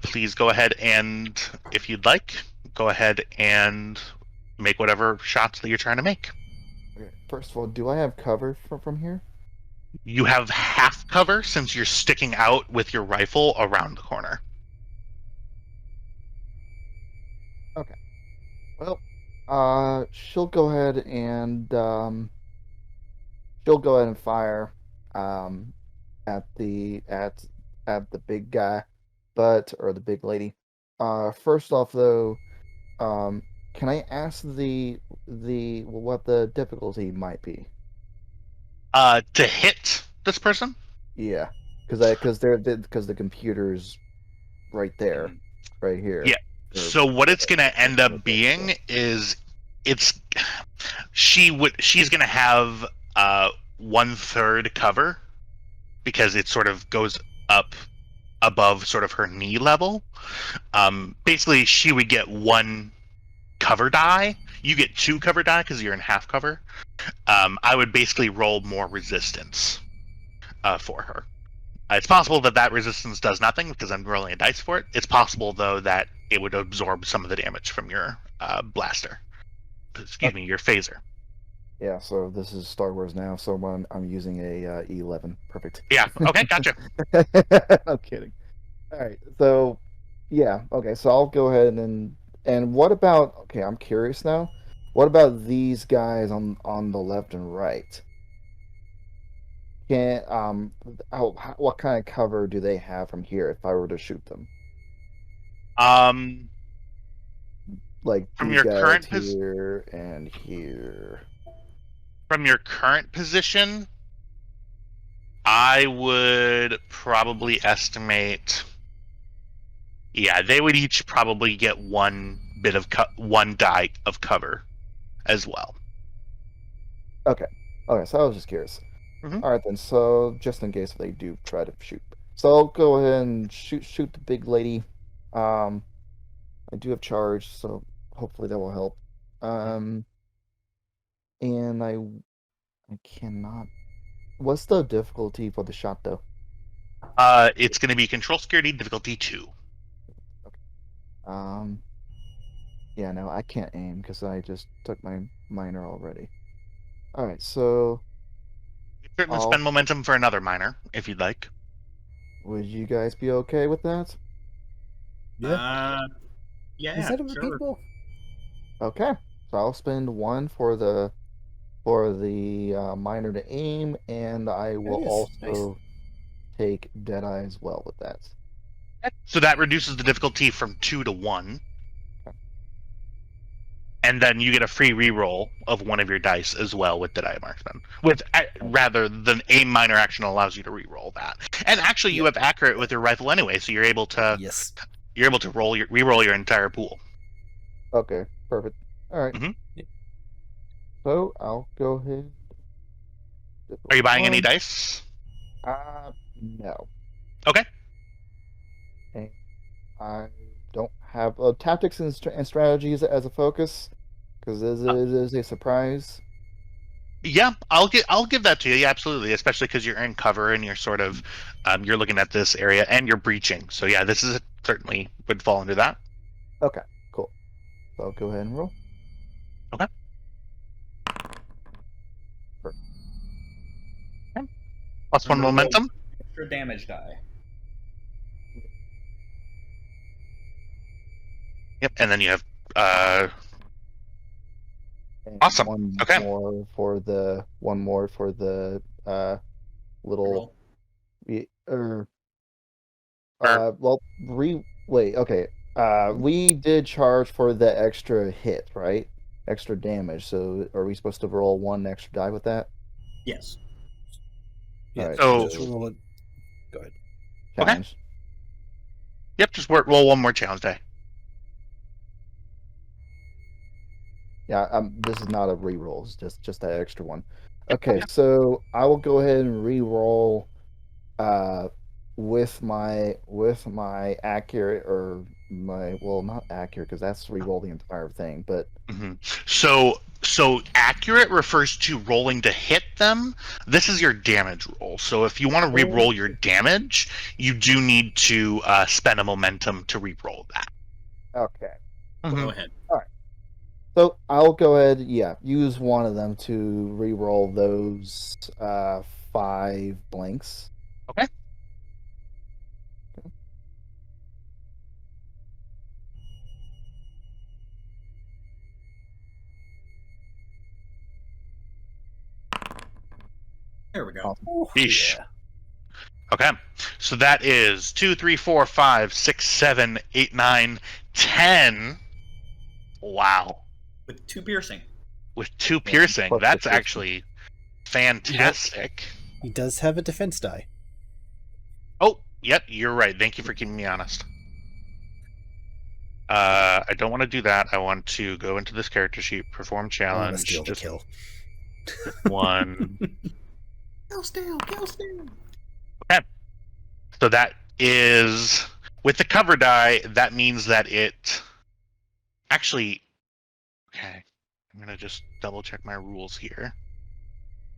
Please go ahead and, if you'd like, go ahead and make whatever shots that you're trying to make. Okay. First of all, do I have cover from here? You have half cover since you're sticking out with your rifle around the corner. Okay. Well, she'll go ahead and fire at the big guy, or the big lady. First off, though, can I ask what the difficulty might be? To hit this person? Yeah, because the computer's right there, right here. Yeah. So what it's going to end up being is she's going to have 1/3 cover because it sort of goes up above sort of her knee level. Basically, she would get 1 cover die. You get 2 cover die because you're in half cover. I would basically roll more resistance for her. It's possible that resistance does nothing because I'm rolling a dice for it. It's possible, though, that it would absorb some of the damage from your blaster. Excuse me, your phaser. Yeah, so this is Star Wars now, so I'm using a E11. Perfect. Yeah, okay, gotcha. I'm kidding. Alright, so, yeah, okay, so I'll go ahead and what about, okay, I'm curious now, what about these guys on the left and right? What kind of cover do they have from here if I were to shoot them? Like From these your guys current here and here. From your current position, I would probably estimate. Yeah, they would each probably get 1 bit of 1 die of cover, as well. Okay, so I was just curious. Mhm. All right then. So just in case they do try to shoot, so I'll go ahead and shoot the big lady. I do have charge, so hopefully that will help. And I cannot. What's the difficulty for the shot though? It's going to be control security difficulty 2. Yeah, no, I can't aim because I just took my minor already. All right, so You can certainly spend momentum for another minor if you'd like. would you guys be okay with that? Yeah, Is that sure. repeatable? Okay, so I'll spend 1 for the for the miner to aim, and I will Yes, also take Deadeye as well with that. So that reduces the difficulty from 2 to 1. Okay. And then you get a free reroll of one of your dice as well with Deadeye Marksman. With rather than a minor action allows you to reroll that. And actually, you have accurate with your rifle anyway, so you're able to reroll your entire pool. Okay, perfect. All right. Mhm. So I'll go ahead. Are you buying any dice? No. Okay. And I don't have tactics and strategies as a focus because it is a surprise. Yeah, I'll give that to you. Yeah, absolutely. Especially because you're in cover and you're sort of you're looking at this area and you're breaching. So yeah, this is certainly would fall into that. Okay, cool. So I'll go ahead and roll. Okay. Plus one Remember, momentum. Extra damage die. Yep, and then you have And awesome. One Okay. more for the little Roll. wait, okay. We did charge for the extra hit, right? Extra damage. So are we supposed to roll one extra die with that? Yes. Yeah, Alright, so- just roll it. Go ahead. Challenge. Yep, just roll one more challenge die. Yeah, this is not a reroll, it's just that extra one. Okay, so I will go ahead and re-roll with my accurate or my not accurate because that's re-roll the entire thing, but Mm-hmm. So accurate refers to rolling to hit them. This is your damage roll. So if you want to re-roll your damage, you do need to spend a momentum to re-roll that. okay. Go ahead. So I'll go ahead, use one of them to re-roll those 5 blanks. Okay. There we go. Awesome. Yeesh. Okay, so that is 2, 3, 4, 5, 6, 7, 8, 9, 10. Wow. With 2 piercing. With 2 piercing. plus That's the piercing. actually fantastic. He does have a defense die. Oh, yep, you're right. Thank you for keeping me honest. I don't want to do that. I want to go into this character sheet, perform I want to challenge. steal the Just kill. one. Kill steal. Okay. So that is with the cover die. That means that it actually. Okay, I'm gonna just double check my rules here.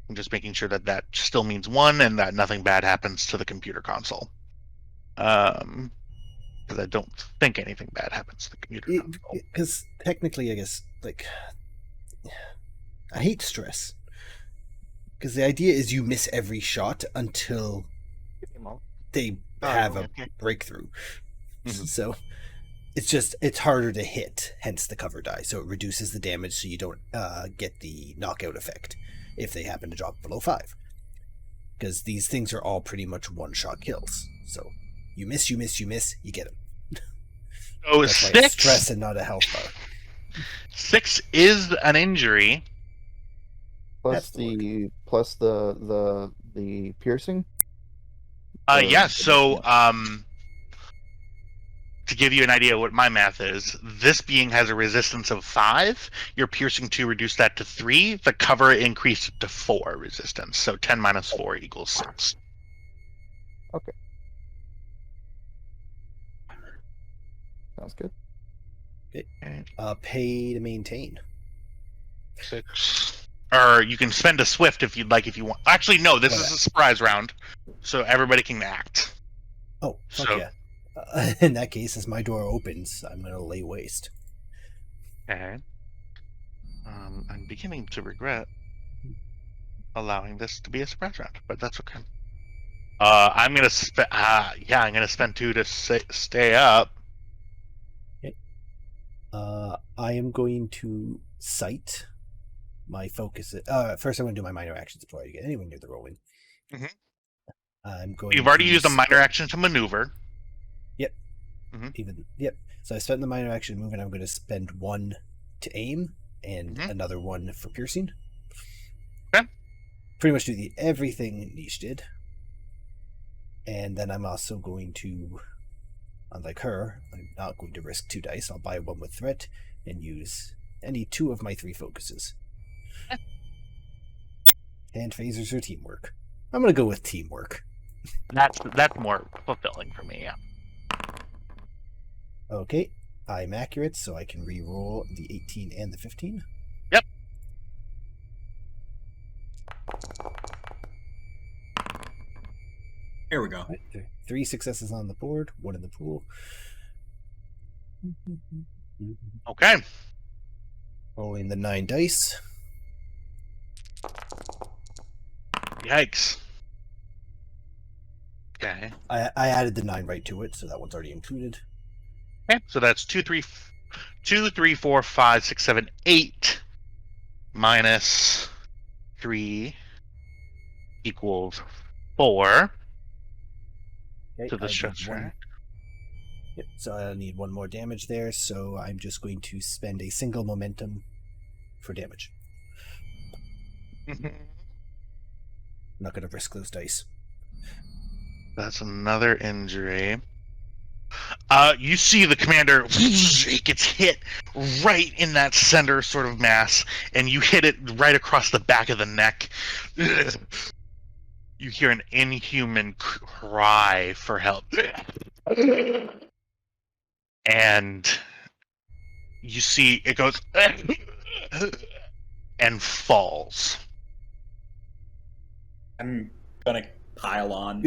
I'm just making sure that that still means 1 and that nothing bad happens to the computer console. Because I don't think anything bad happens to the computer console. Because technically, I guess, like, I hate stress. Because the idea is you miss every shot until they have a breakthrough. Mhm. So it's harder to hit, hence the cover die. So it reduces the damage so you don't get the knockout effect if they happen to drop below 5. Because these things are all pretty much one-shot kills. So you miss, you get them. So That's why it's 6. stress and not a health bar. 6 is an injury. Plus the piercing. Yeah. So to give you an idea what my math is, this being has a resistance of 5. Your piercing 2 reduced that to 3. The cover increased it to 4 resistance. So 10 minus 4 equals 6. Okay. Sounds good. Okay. Pay to maintain. 6. Or you can spend a swift if you'd like. If you want. Actually, no. This is a surprise round, so everybody can act. Oh, fuck So- yeah. In that case, as my door opens, I'm going to lay waste. Okay. I'm beginning to regret allowing this to be a surprise round, but that's okay. I'm gonna spend. I'm gonna spend 2 to stay up. I am going to cite my focus. First, I'm going to do my minor actions before I get anywhere near the rolling. Mhm. I'm going. You've already to used a minor spend- action to maneuver. Yep. So I spent the minor action move, and I'm going to spend one to aim and Mhm. another one for piercing. Okay. Pretty much do everything Niche did. And then I'm also going to, unlike her, I'm not going to risk 2 dice. I'll buy one with threat and use any 2 of my 3 focuses. Hand phasers or teamwork? I'm going to go with teamwork. That's more fulfilling for me. Yeah. Okay. I'm accurate, so I can re-roll the 18 and the 15. Yep. Here we go. Right, 3 successes on the board, 1 in the pool. Okay. Rolling the 9 dice. Yikes. Okay. I added the 9 right to it, so that one's already included. Okay. So that's 2, 3, 4, 5, 6, 7, 8 minus 3 equals 4. Okay, To the I did stretch one. track. Yep, so I need 1 more damage there, so I'm just going to spend a single momentum for damage. I'm not going to risk those dice. That's another injury. You see the commander, it gets hit right in that center sort of mass, and you hit it right across the back of the neck. You hear an inhuman cry for help. And you see it goes and falls. I'm gonna pile on.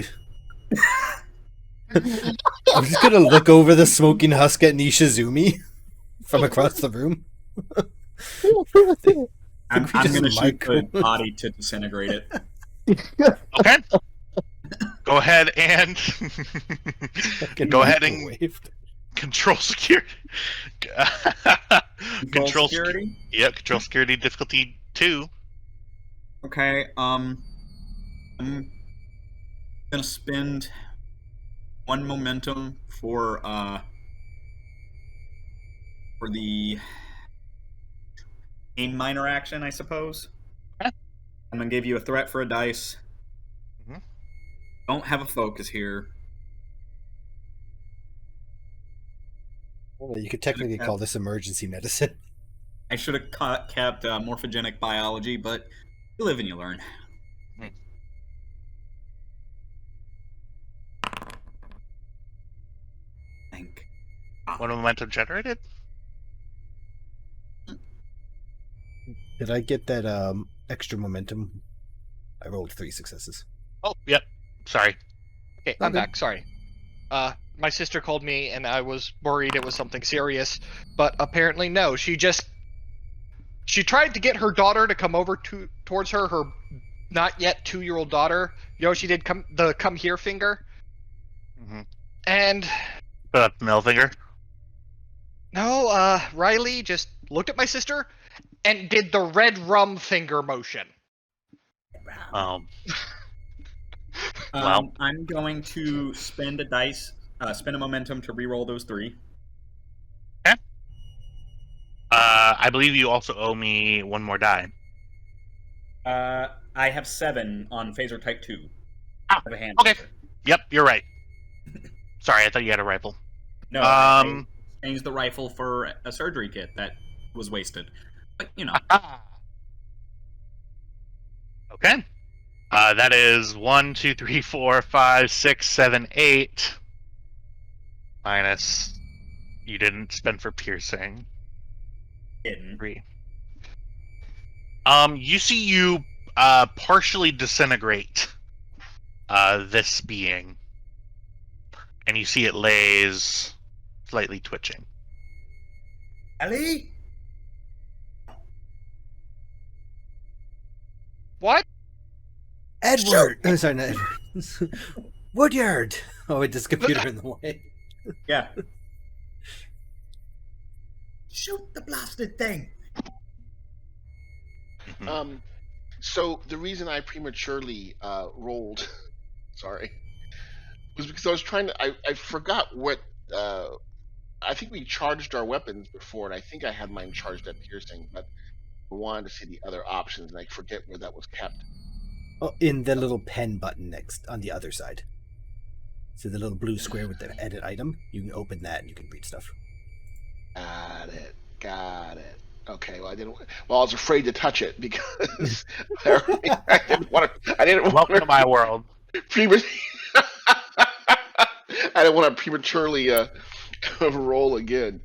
I'm just going to look over the smoking husk at Nishizumi from across the room. I'm we gonna just shoot the micro- body to disintegrate it. Okay. Go ahead and Fucking go ahead and microwaved. control security. Control security? Yep, control security difficulty 2. Okay, I'm gonna spend 1 momentum for the aim minor action, I suppose. Okay. I'm gonna give you a threat for a dice. Mhm. Don't have a focus here. Well, you could technically call this emergency medicine. I should have kept morphogenic biology, but you live and you learn. Hmm. Think. One momentum generated? Did I get that extra momentum? I rolled 3 successes. Oh, yep. Sorry. Okay, Not I'm good. back. Sorry. My sister called me, and I was worried it was something serious, but apparently no. She tried to get her daughter to come over towards her not yet 2-year-old daughter. She did the come here finger, Mm-hmm. and Put up the middle finger. no, Riley just looked at my sister and did the red rum finger motion. Wow. Wow. I'm going to spend a momentum to reroll those 3. I believe you also owe me 1 more die. I have 7 on phaser type 2. Ah, I have a hand okay. phaser. Yep, you're right. Sorry, I thought you had a rifle. No, I changed the rifle for a surgery kit that was wasted. But, you know. Okay. That is 1, 2, 3, 4, 5, 6, 7, 8. Minus. You didn't spend for piercing. Hidden. 3. You see you partially disintegrate this being, and you see it lays slightly twitching. Ellie? What? Edward! Oh, sorry, not Edward. Woodyard! Oh, wait, this computer in the way. Yeah. Shoot the blasted thing! Mhm. So the reason I prematurely rolled, sorry, was because I was trying to. I forgot what. I think we charged our weapons before, and I think I had mine charged at piercing, but I wanted to see the other options, and I forget where that was kept. Oh, in the little pen button next on the other side. So the little blue square with the edit item, you can open that and you can read stuff. Got it. Got it. Okay. Well, I didn't. Well, I was afraid to touch it because I didn't want to. I didn't want Welcome to my world. I didn't want to prematurely roll again.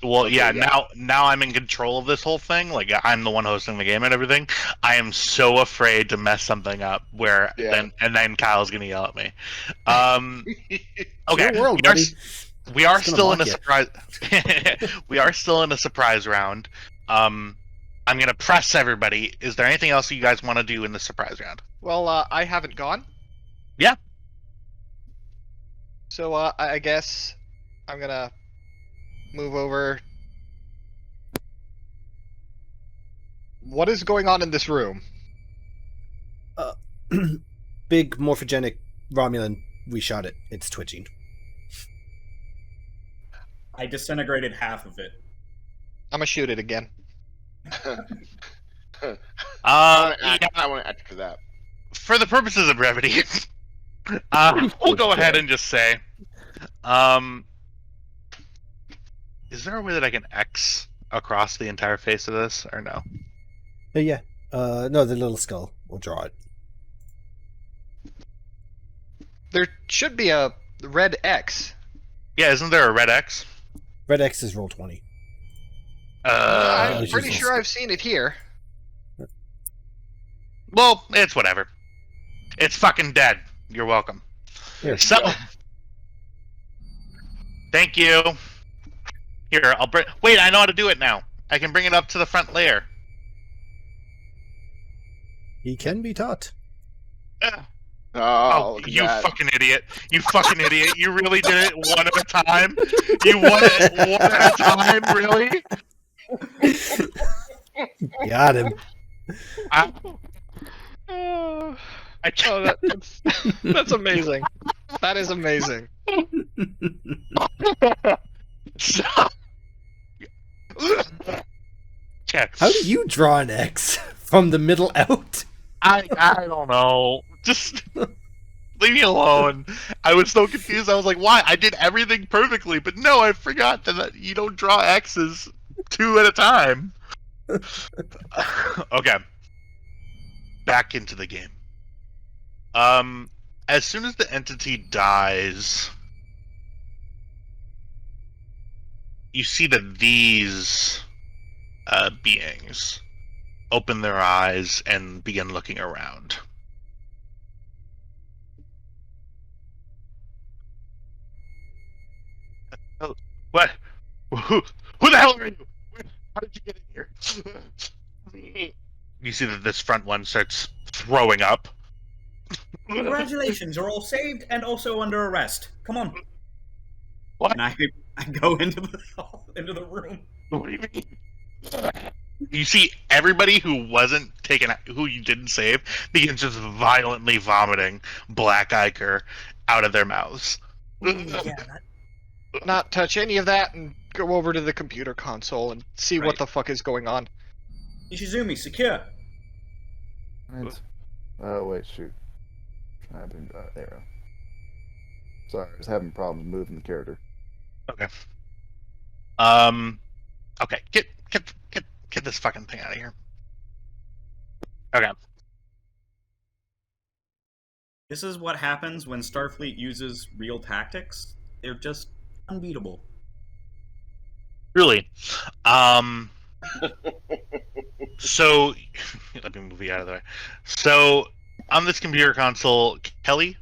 Well, Okay, yeah. yeah. Now I'm in control of this whole thing. Like I'm the one hosting the game and everything. I am so afraid to mess something up. Where Yeah. then Kyle's gonna yell at me. Um. It's Okay. your world, we are buddy. we are It's gonna still in mock a ya. surprise. We are still in a surprise round. I'm gonna press everybody. Is there anything else you guys want to do in the surprise round? Well, I haven't gone. Yeah. So I guess I'm gonna move over. What is going on in this room? Big morphogenic Romulan. We shot it. It's twitching. I disintegrated half of it. I'm gonna shoot it again. Yeah. I want to act for that. For the purposes of brevity, we'll go ahead and just say, is there a way that I can X across the entire face of this, or no? Yeah. No, the little skull. We'll draw it. There should be a red X. Yeah, isn't there a red X? Red X is roll 20. I'm it's pretty just- sure I've seen it here. Well, it's whatever. It's fucking dead. You're welcome. Here. So, thank you. Here, I'll bring. Wait, I know how to do it now. I can bring it up to the front layer. He can be taught. Ugh. Oh, look at you that. fucking idiot! You fucking idiot! You really did it one at a time. You won it one at a time, really? Got him. I That's amazing. That is amazing. Okay. How do you draw an X from the middle out? I don't know. Just leave me alone. I was so confused. I was like, why? I did everything perfectly, but no, I forgot that you don't draw X's two at a time. Okay. Back into the game. As soon as the entity dies, you see that these beings open their eyes and begin looking around. Oh, what? Who the hell are you? How did you get in here? You see that this front one starts throwing up. Congratulations, you're all saved and also under arrest. Come on. What? And I go into the room. What do you mean? You see everybody who wasn't taken, who you didn't save, begins just violently vomiting black ichor out of their mouths. Yeah, Not touch any of that and go over to the computer console and see what Right. the fuck is going on. Ishizumi, secure. Right. Oh wait, shoot. There we go. Sorry, I was having problems moving the character. Okay. Okay. Get this fucking thing out of here. Okay. This is what happens when Starfleet uses real tactics. They're just unbeatable. Really. So let me move you out of the way. So on this computer console, Kelly,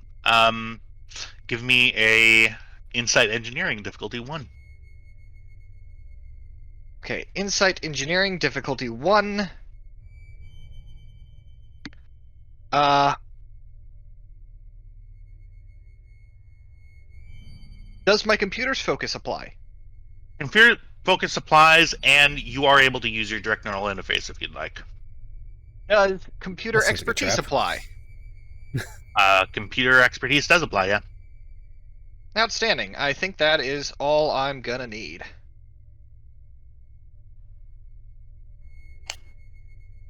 give me a insight engineering difficulty 1. Okay, Insight Engineering difficulty 1. Does my computer's focus apply? Computer focus applies, and you are able to use your direct neural interface if you'd like. Does computer That sounds like a expertise trap. apply? Computer expertise does apply, yeah. Outstanding. I think that is all I'm gonna need.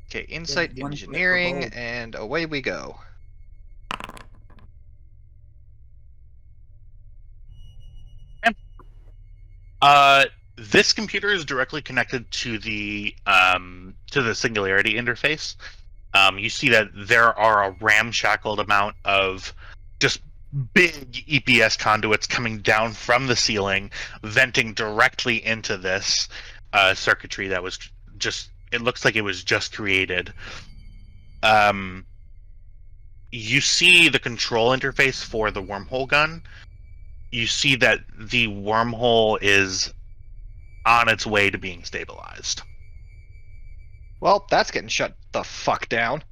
Okay, insight one engineering, click for and away we go. This computer is directly connected to the Singularity interface. You see that there are a ramshackled amount of just big EPS conduits coming down from the ceiling, venting directly into this circuitry that was just. It looks like it was just created. You see the control interface for the wormhole gun. You see that the wormhole is on its way to being stabilized. Well, that's getting shut the fuck down.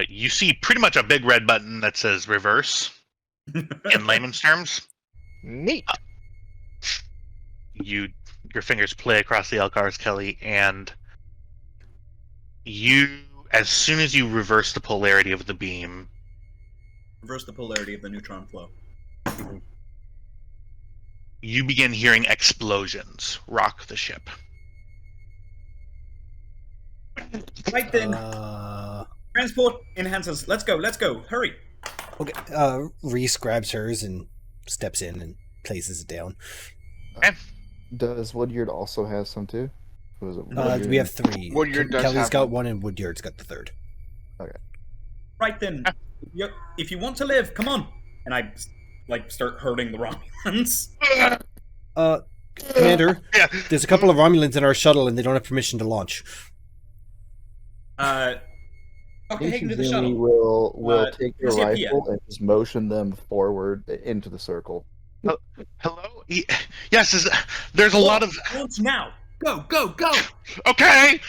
You see pretty much a big red button that says reverse in layman's terms. Neat. Your fingers play across the Elcars, Kelly, and as soon as you reverse the polarity of the beam, Reverse the polarity of the neutron flow. you begin hearing explosions rock the ship. Right then, Uh, transport enhancers. Let's go. Hurry. okay. Reese grabs hers and steps in and places it down. Does Woodyard also have some too? Or was it We Woodyard? have 3. Woodyard does Kelly's have got one, and Woodyard's got the 3rd. Right then, if you want to live, come on. And I start hurting the Romulans. Commander, Yeah. there's a couple of Romulans in our shuttle, and they don't have permission to launch. Okay, head to the shuttle. We'll take your where's the rifle and just motion them forward into the circle. Hello? Yes, there's a lot of... Launch now. Go. Okay!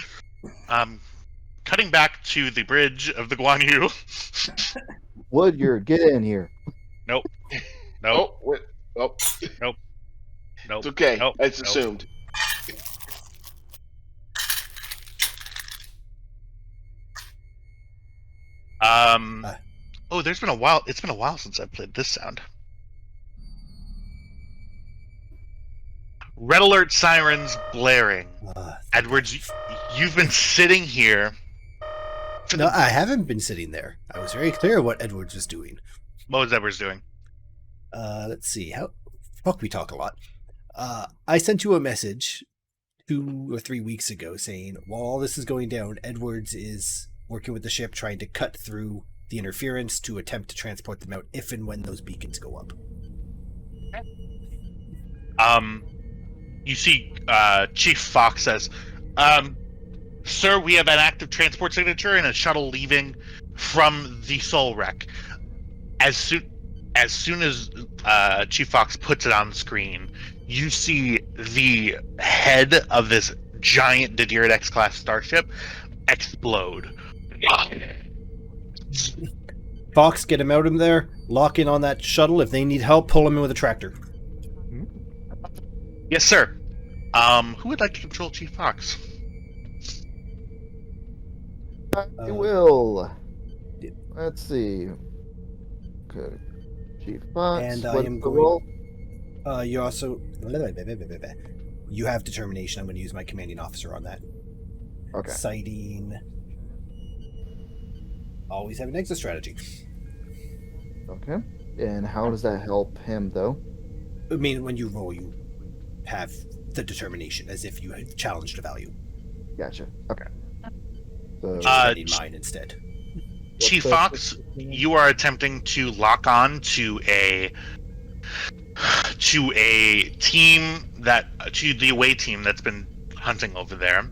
Cutting back to the bridge of the Guan Yu. Woodyard, get in here. Nope. Oh, wait. Oh, Nope. it's okay. Nope. It's Nope. assumed. Oh, there's been a while. It's been a while since I've played this sound. Red alert sirens blaring. Edwards, you've been sitting here. No, I haven't been sitting there. I was very clear what Edwards was doing. What was Edwards doing? Let's see. We talk a lot. I sent you a message 2 or 3 weeks ago saying, while all this is going down, Edwards is working with the ship trying to cut through the interference to attempt to transport them out if and when those beacons go up. You see, Chief Fox says, "Sir, we have an active transport signature and a shuttle leaving from the Soul Wreck. As soon as Chief Fox puts it on the screen, you see the head of this giant Didier X-class starship explode. Fox, get him out of there. Lock in on that shuttle. If they need help, pull him in with a tractor. Yes, sir. Who would like to control Chief Fox? I will. Let's see. Okay. Chief Fox. And I what's am the going- roll? You also... You have determination. I'm going to use my commanding officer on that. Okay. Sighting. Always have an exit strategy. Okay. And how does that help him, though? I mean, when you roll, you have the determination as if you had challenged a value. Gotcha. Okay. So, I need mine instead. Chief the- Fox, you are attempting to lock on to the away team that's been hunting over there.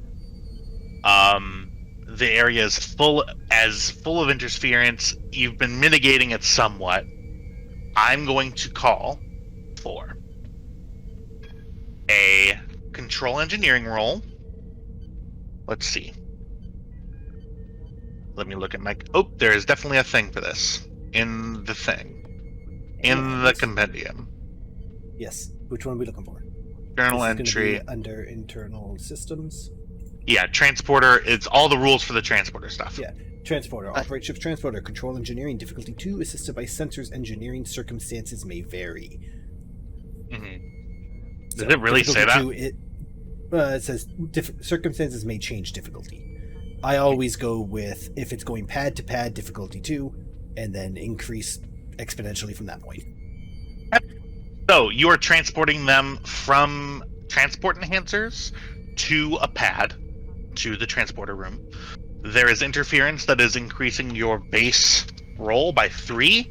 The area is full of interference. You've been mitigating it somewhat. I'm going to call for a control engineering roll. Let's see. Let me look at my... Oh, there is definitely a thing for this. In the thing. In the compendium. Yes. Which one are we looking for? Journal This is gonna entry. be under internal systems. Yeah, transporter. It's all the rules for the transporter stuff. Yeah. Transporter. Operate ship's transporter. Control engineering difficulty 2. Assisted by sensors. Engineering circumstances may vary. Mm-hmm. Does So, it really say that? 2, it says circumstances may change difficulty. I always go with if it's going pad to pad, difficulty 2, and then increase exponentially from that point. So you are transporting them from transport enhancers to a pad, to the transporter room. There is interference that is increasing your base roll by 3.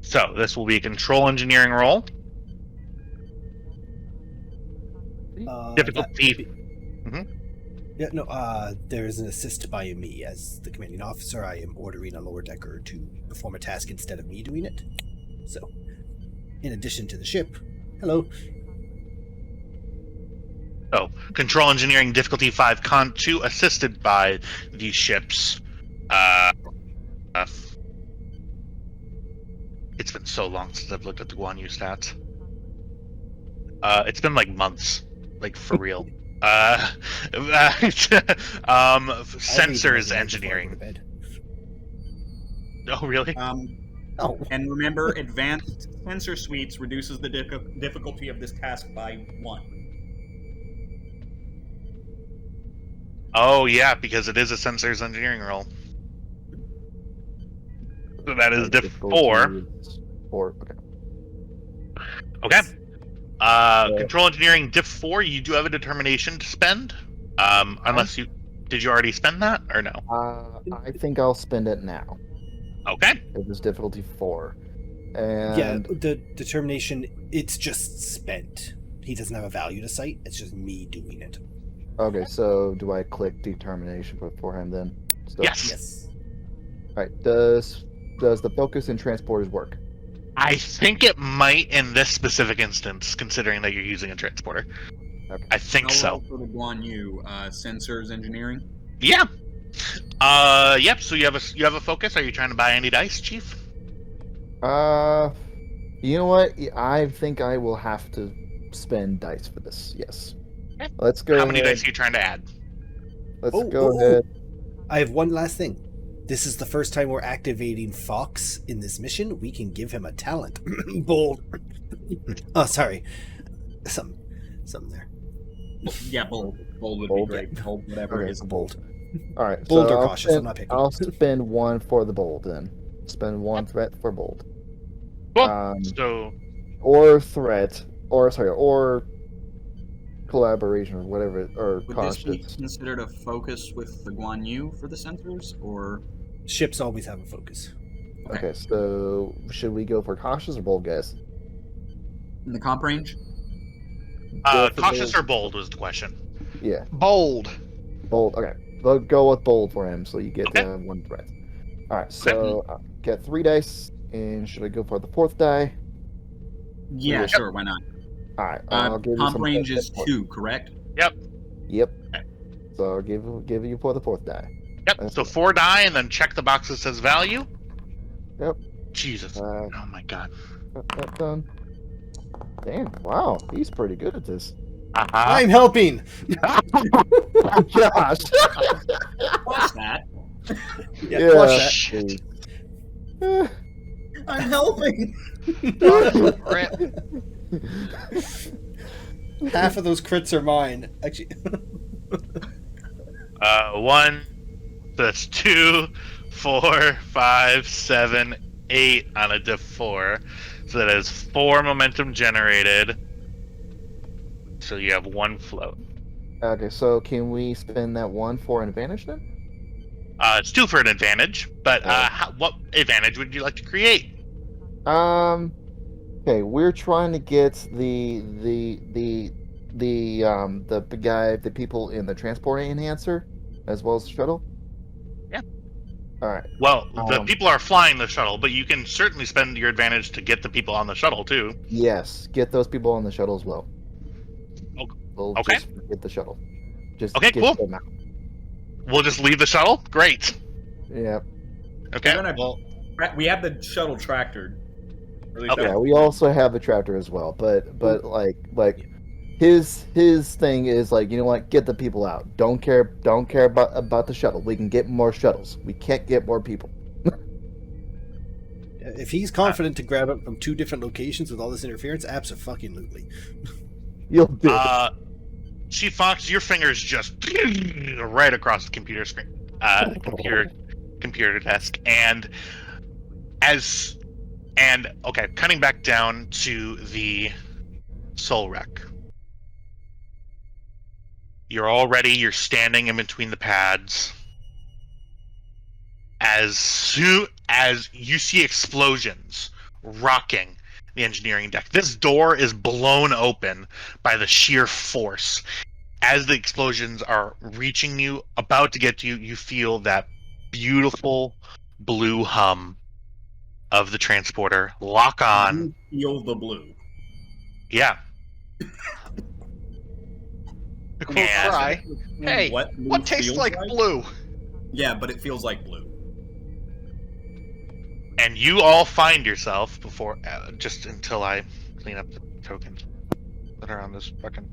So this will be a control engineering roll. Difficulty. Yeah, no, there is an assist by me. As the commanding officer, I am ordering a lower decker to perform a task instead of me doing it. So, in addition to the ship, hello. Oh, control engineering difficulty 5 con 2 assisted by these ships. It's been so long since I've looked at the Guan Yu stats. It's been like months, like for real. Sensors engineering. Oh, really? Oh, And remember, advanced sensor suites reduces the difficulty of this task by 1. Oh, yeah, because it is a sensors engineering role. So that is diff 4. 4. Okay. Okay. Control engineering diff 4. You do have a determination to spend. Unless you did you already spend that or no? I think I'll spend it now. Okay. It was difficulty 4. And yeah, the determination, it's just spent. He doesn't have a value to cite. It's just me doing it. okay, so do I click determination for him then? So, Yes. Yes. Alright, does the focus in transporters work? I think it might in this specific instance, considering that you're using a transporter. Okay. I think so. For the Guan Yu, sensors engineering. Yeah. Yep. So you have a focus. Are you trying to buy any dice, Chief? You know what? I think I will have to spend dice for this. Yes. Okay. Let's go. How many ahead. dice are you trying to add? Let's go ahead. I have one last thing. This is the first time we're activating Fox in this mission. We can give him a talent. Bold. Oh, sorry. Some there. Yeah, bold. Bold would Bold, be great. Bold, whatever Okay, it is. bold. All right. Bold so or I'll cautious, spend- I'm not picking. I'll spend 1 for the bold then. Spend 1 threat for bold. Cool. So Or threat, or collaboration, or whatever, or Would this be cautious. considered a focus with the Guan Yu for the sensors, or Ships always have a focus. Okay, so should we go for cautious or bold, guys? in the comp range? Go for cautious bold. or bold was the question. Yeah, Bold. bold. Okay, we'll go with bold for him, so you get Okay. 1 threat. All right, so get 3 dice, and should I go for the 4th die? Yeah, Yep. sure. Why not? All right, I'll give you Comp some. range for is the 4th. 2, correct? Yep. Okay. So I'll give you for the 4th die. Yep. That's So it. 4 die, and then check the box that says value. Yep. Jesus. Uh, Oh my God. Got that done. Damn! Wow, he's pretty good at this. I'm helping! Gosh. Watch that. Yeah, watch that. Shit. Eh. I'm helping. Rip. Half of those crits are mine. Actually, 1. That's 2, 4, 5, 7, 8 on a diff 4. So that is 4 momentum generated. So you have 1 float. Okay, so can we spend that 1 for an advantage then? It's 2 for an advantage, but what advantage would you like to create? Okay, we're trying to get the guy, the people in the transport enhancer, as well as the shuttle. Yeah. All right. Well, the Um, people are flying the shuttle, but you can certainly spend your advantage to get the people on the shuttle too. Yes, get those people on the shuttle as well. Okay. We'll Okay. just get the shuttle. Just Okay, get cool. them out. We'll just leave the shuttle? Great. Yep. Okay. We're gonna- Well, We have the shuttle tractored, Really Okay. fast. Yeah, we also have the tractor as well, but like his thing is like, you know what? Get the people out. Don't care about the shuttle. We can get more shuttles. We can't get more people. If he's confident to grab it from 2 different locations with all this interference, absolutely. You'll do. Chief Fox, your fingers just right across the computer screen, computer desk, and okay, cutting back down to the Soul Wreck. You're standing in between the pads. As soon as you see explosions rocking the engineering deck, this door is blown open by the sheer force. As the explosions are reaching you, about to get to you, you feel that beautiful blue hum of the transporter lock on. You feel the blue. Yeah. Nicole cry. Hey, blue what tastes feels like blue? Yeah, but it feels like blue. And you all find yourself before, just until I clean up the tokens that are on this fucking.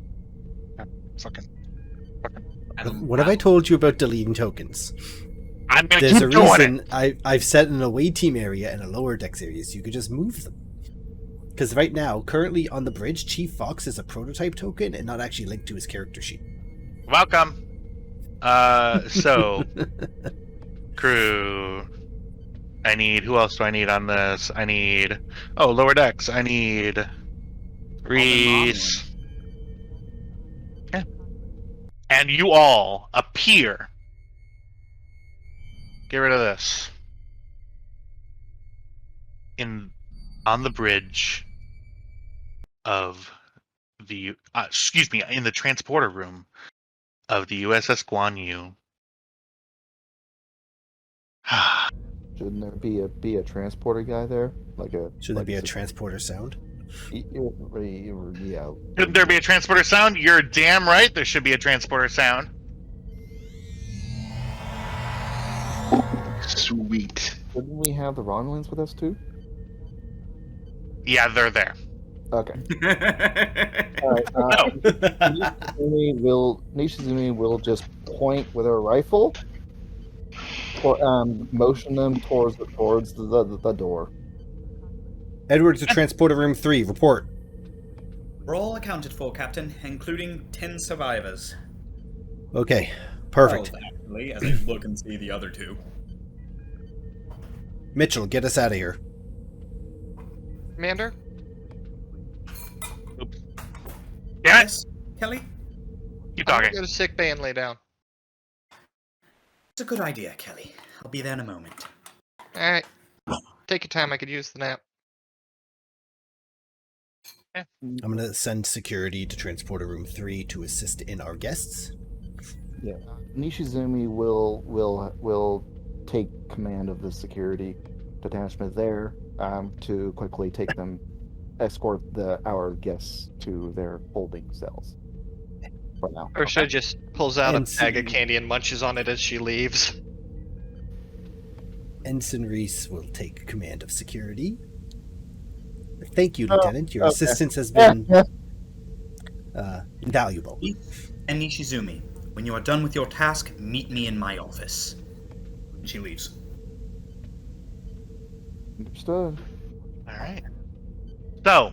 What have I told you about deleting tokens? I'm gonna There's keep a doing reason it. I've set an away team area and a lower decks area, so you could just move them. Because right now, currently on the bridge, Chief Fox is a prototype token and not actually linked to his character sheet. Welcome. So crew. Who else do I need on this? I need lower decks. I need Reese. Yeah. And you all appear. Get rid of this. On the bridge of the in the transporter room of the USS Guan Yu. Shouldn't there be a transporter guy there? Should there be a transporter sound? Yeah. Shouldn't there be a transporter sound? You're damn right there should be a transporter sound. Sweet. Shouldn't we have the Romulans with us too? Yeah, they're there. Okay. All right. Nishizumi will just point with her rifle, or motion them towards the door. Edward to transporter room 3, report. We're all accounted for, Captain, including 10 survivors. Okay, perfect. 12, actually, as I look and see the other 2. Mitchell, get us out of here. Commander? Yes. Kelly? Keep I'm talking. gonna go to sick bay and lay down. It's a good idea, Kelly. I'll be there in a moment. Alright. Take your time, I could use the nap. I'm going to send security to transporter room 3 to assist in our guests. Yeah. Nishizumi will take command of the security detachment there, to quickly escort our guests to their holding cells. For now. Ursula just pulls out And a bag of candy and munches on it as she leaves. Ensign Reese will take command of security. Thank you, Lieutenant. Your assistance has been invaluable. And Nishizumi, when you are done with your task, meet me in my office. And she leaves. Understood. All right. So,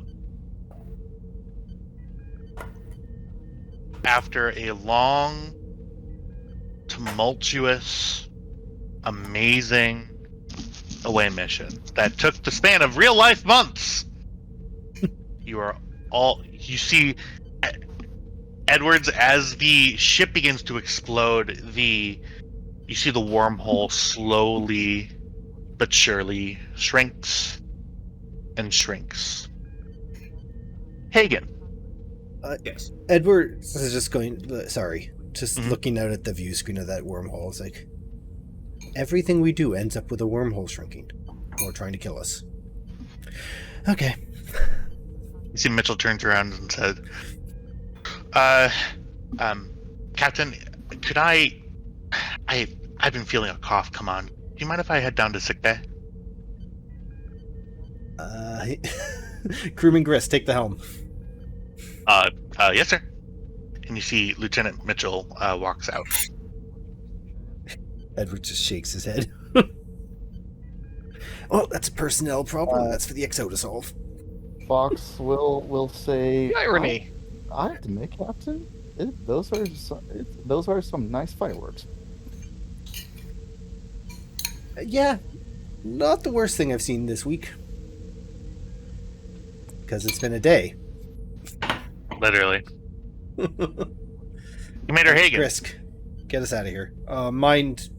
after a long, tumultuous, amazing away mission that took the span of real life months, you see Edwards, as the ship begins to explode, you see the wormhole slowly but surely shrinks and shrinks. Hagen. Yes. Edward is just looking out at the view screen of that wormhole. It's like, everything we do ends up with a wormhole shrinking or trying to kill us. Okay. You see Mitchell turns around and said, Captain, could I've been feeling a cough come on. Do you mind if I head down to sickbay? Crewman Grist, take the helm. Yes, sir. And you see Lieutenant Mitchell walks out. Edward just shakes his head. Oh, that's a personnel problem. That's for the XO to solve. Fox will say, Irony. I have to admit, Captain, those are some nice fireworks. Yeah, not the worst thing I've seen this week. Because it's been a day. Literally. Commander Hagen. Grisk, get us out of here. Mind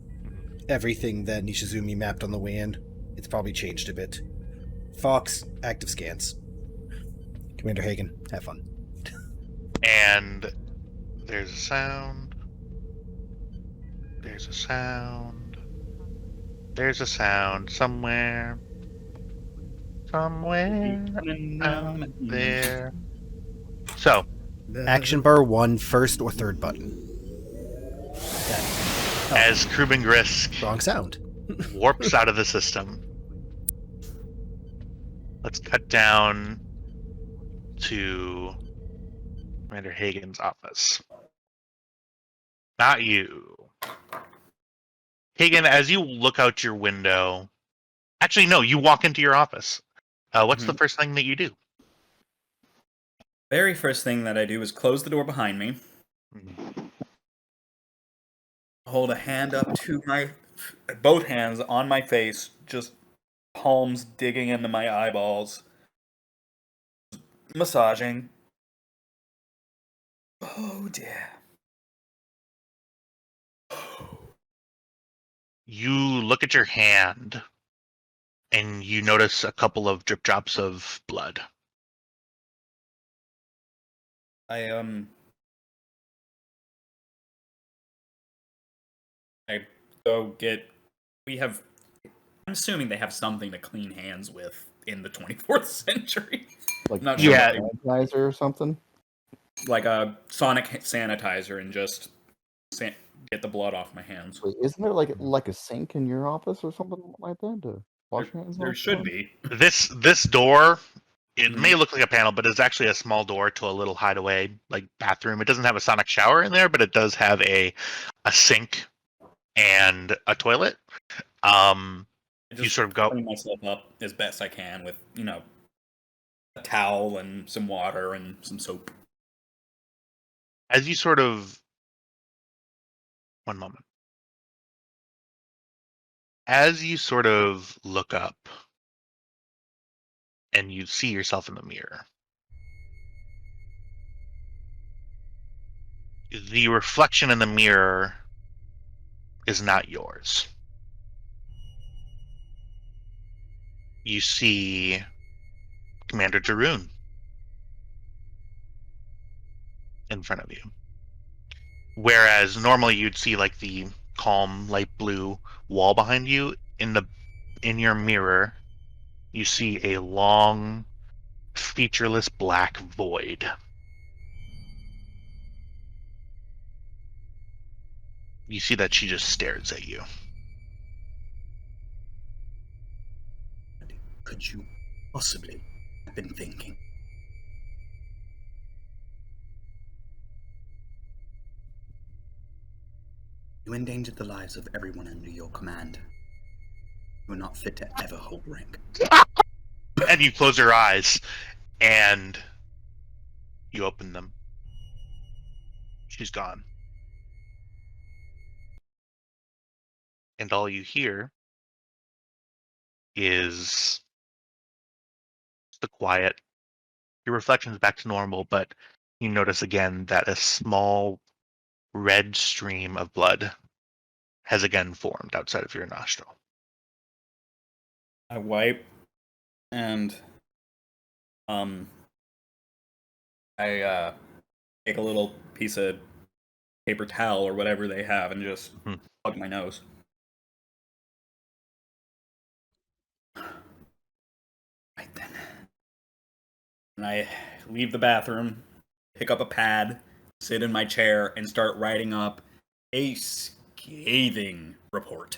everything that Nishizumi mapped on the way in. It's probably changed a bit. Fox, active scans. Commander Hagen, have fun. And there's a sound. There's a sound. There's a sound somewhere. Somewhere out there. So, Action bar 1, first or third button. as Krubin Grisk Wrong sound. warps out of the system, let's cut down to Commander Hagen's office. Not you. Hagen, as you look out your window, actually, no, you walk into your office. What's the first thing that you do? Very first thing that I do is close the door behind me, hold a hand up to both hands on my face, just palms digging into my eyeballs, massaging. Oh dear. You look at your hand, and you notice a couple of drip drops of blood. I go get. I'm assuming they have something to clean hands with in the 24th century. Like Not sure. Yeah. sanitizer or something. Like a sonic sanitizer and just get the blood off my hands. Wait, isn't there like a sink in your office or something like that to wash your hands? There should be. This door, it may look like a panel, but it's actually a small door to a little hideaway, like bathroom. It doesn't have a sonic shower in there, but it does have a sink and a toilet. You sort of go clean myself up as best I can with, a towel and some water and some soap. as you sort of. One moment. As you sort of look up and you see yourself in the mirror, the reflection in the mirror is not yours. You see Commander Jaroon in front of you. Whereas normally you'd see like the calm light blue wall behind you, in your mirror, you see a long, featureless black void. You see that she just stares at you. What could you possibly have been thinking? You endangered the lives of everyone under your command. You are not fit to ever hold rank. And you close your eyes, and you open them. She's gone. And all you hear is the quiet. Your reflection's back to normal, but you notice again that a small red stream of blood has again formed outside of your nostril. I wipe and I take a little piece of paper towel or whatever they have and just plug my nose. Right then. And I leave the bathroom, pick up a pad, sit in my chair, and start writing up a scathing report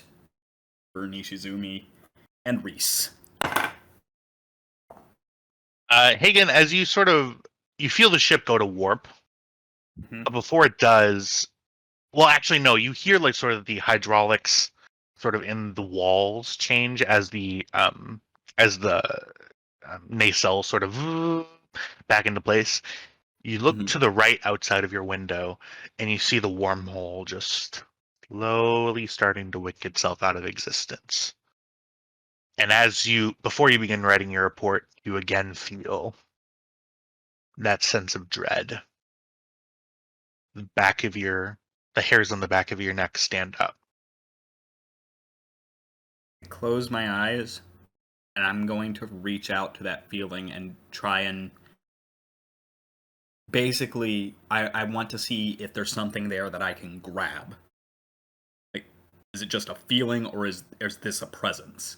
for Nishizumi and Reese. Hagen, as you you feel the ship go to warp, Mhm. but before it does, well, actually, no, you hear like sort of the hydraulics sort of in the walls change as the nacelle sort of back into place. You look Mhm. to the right outside of your window, and you see the wormhole just slowly starting to wick itself out of existence. And before you begin writing your report, you again feel that sense of dread. The hairs on the back of your neck stand up. Close my eyes, and I'm going to reach out to that feeling and try and basically, I want to see if there's something there that I can grab. Like, is it just a feeling, or is this a presence?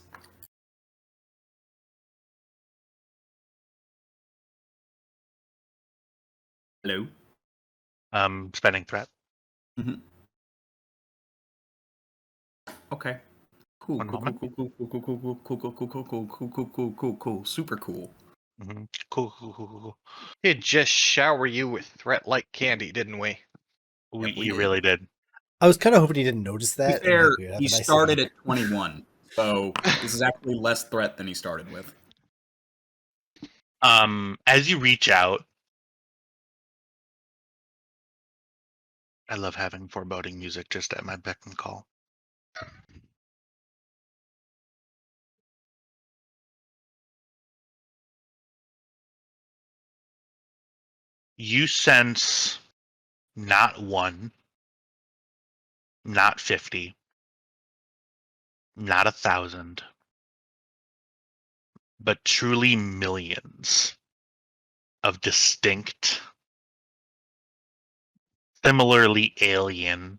Hello? Spending threat. Mm-hmm. Okay. Cool, One cool, cool, moment. cool, cool, cool, cool, cool, cool, cool, cool, cool, cool, cool, cool, cool, cool, cool, super cool. Mm-hmm. Cool. Did just shower you with threat-like candy, didn't we? Yep, we You did. really did. I was kind of hoping he didn't notice To be that, and fair, like we would have he a nice started little. at 21, so this is actually less threat than he started with. As you reach out, I love having foreboding music just at my beck and call. You sense not one, not 50, not 1,000, but truly millions of distinct, similarly alien,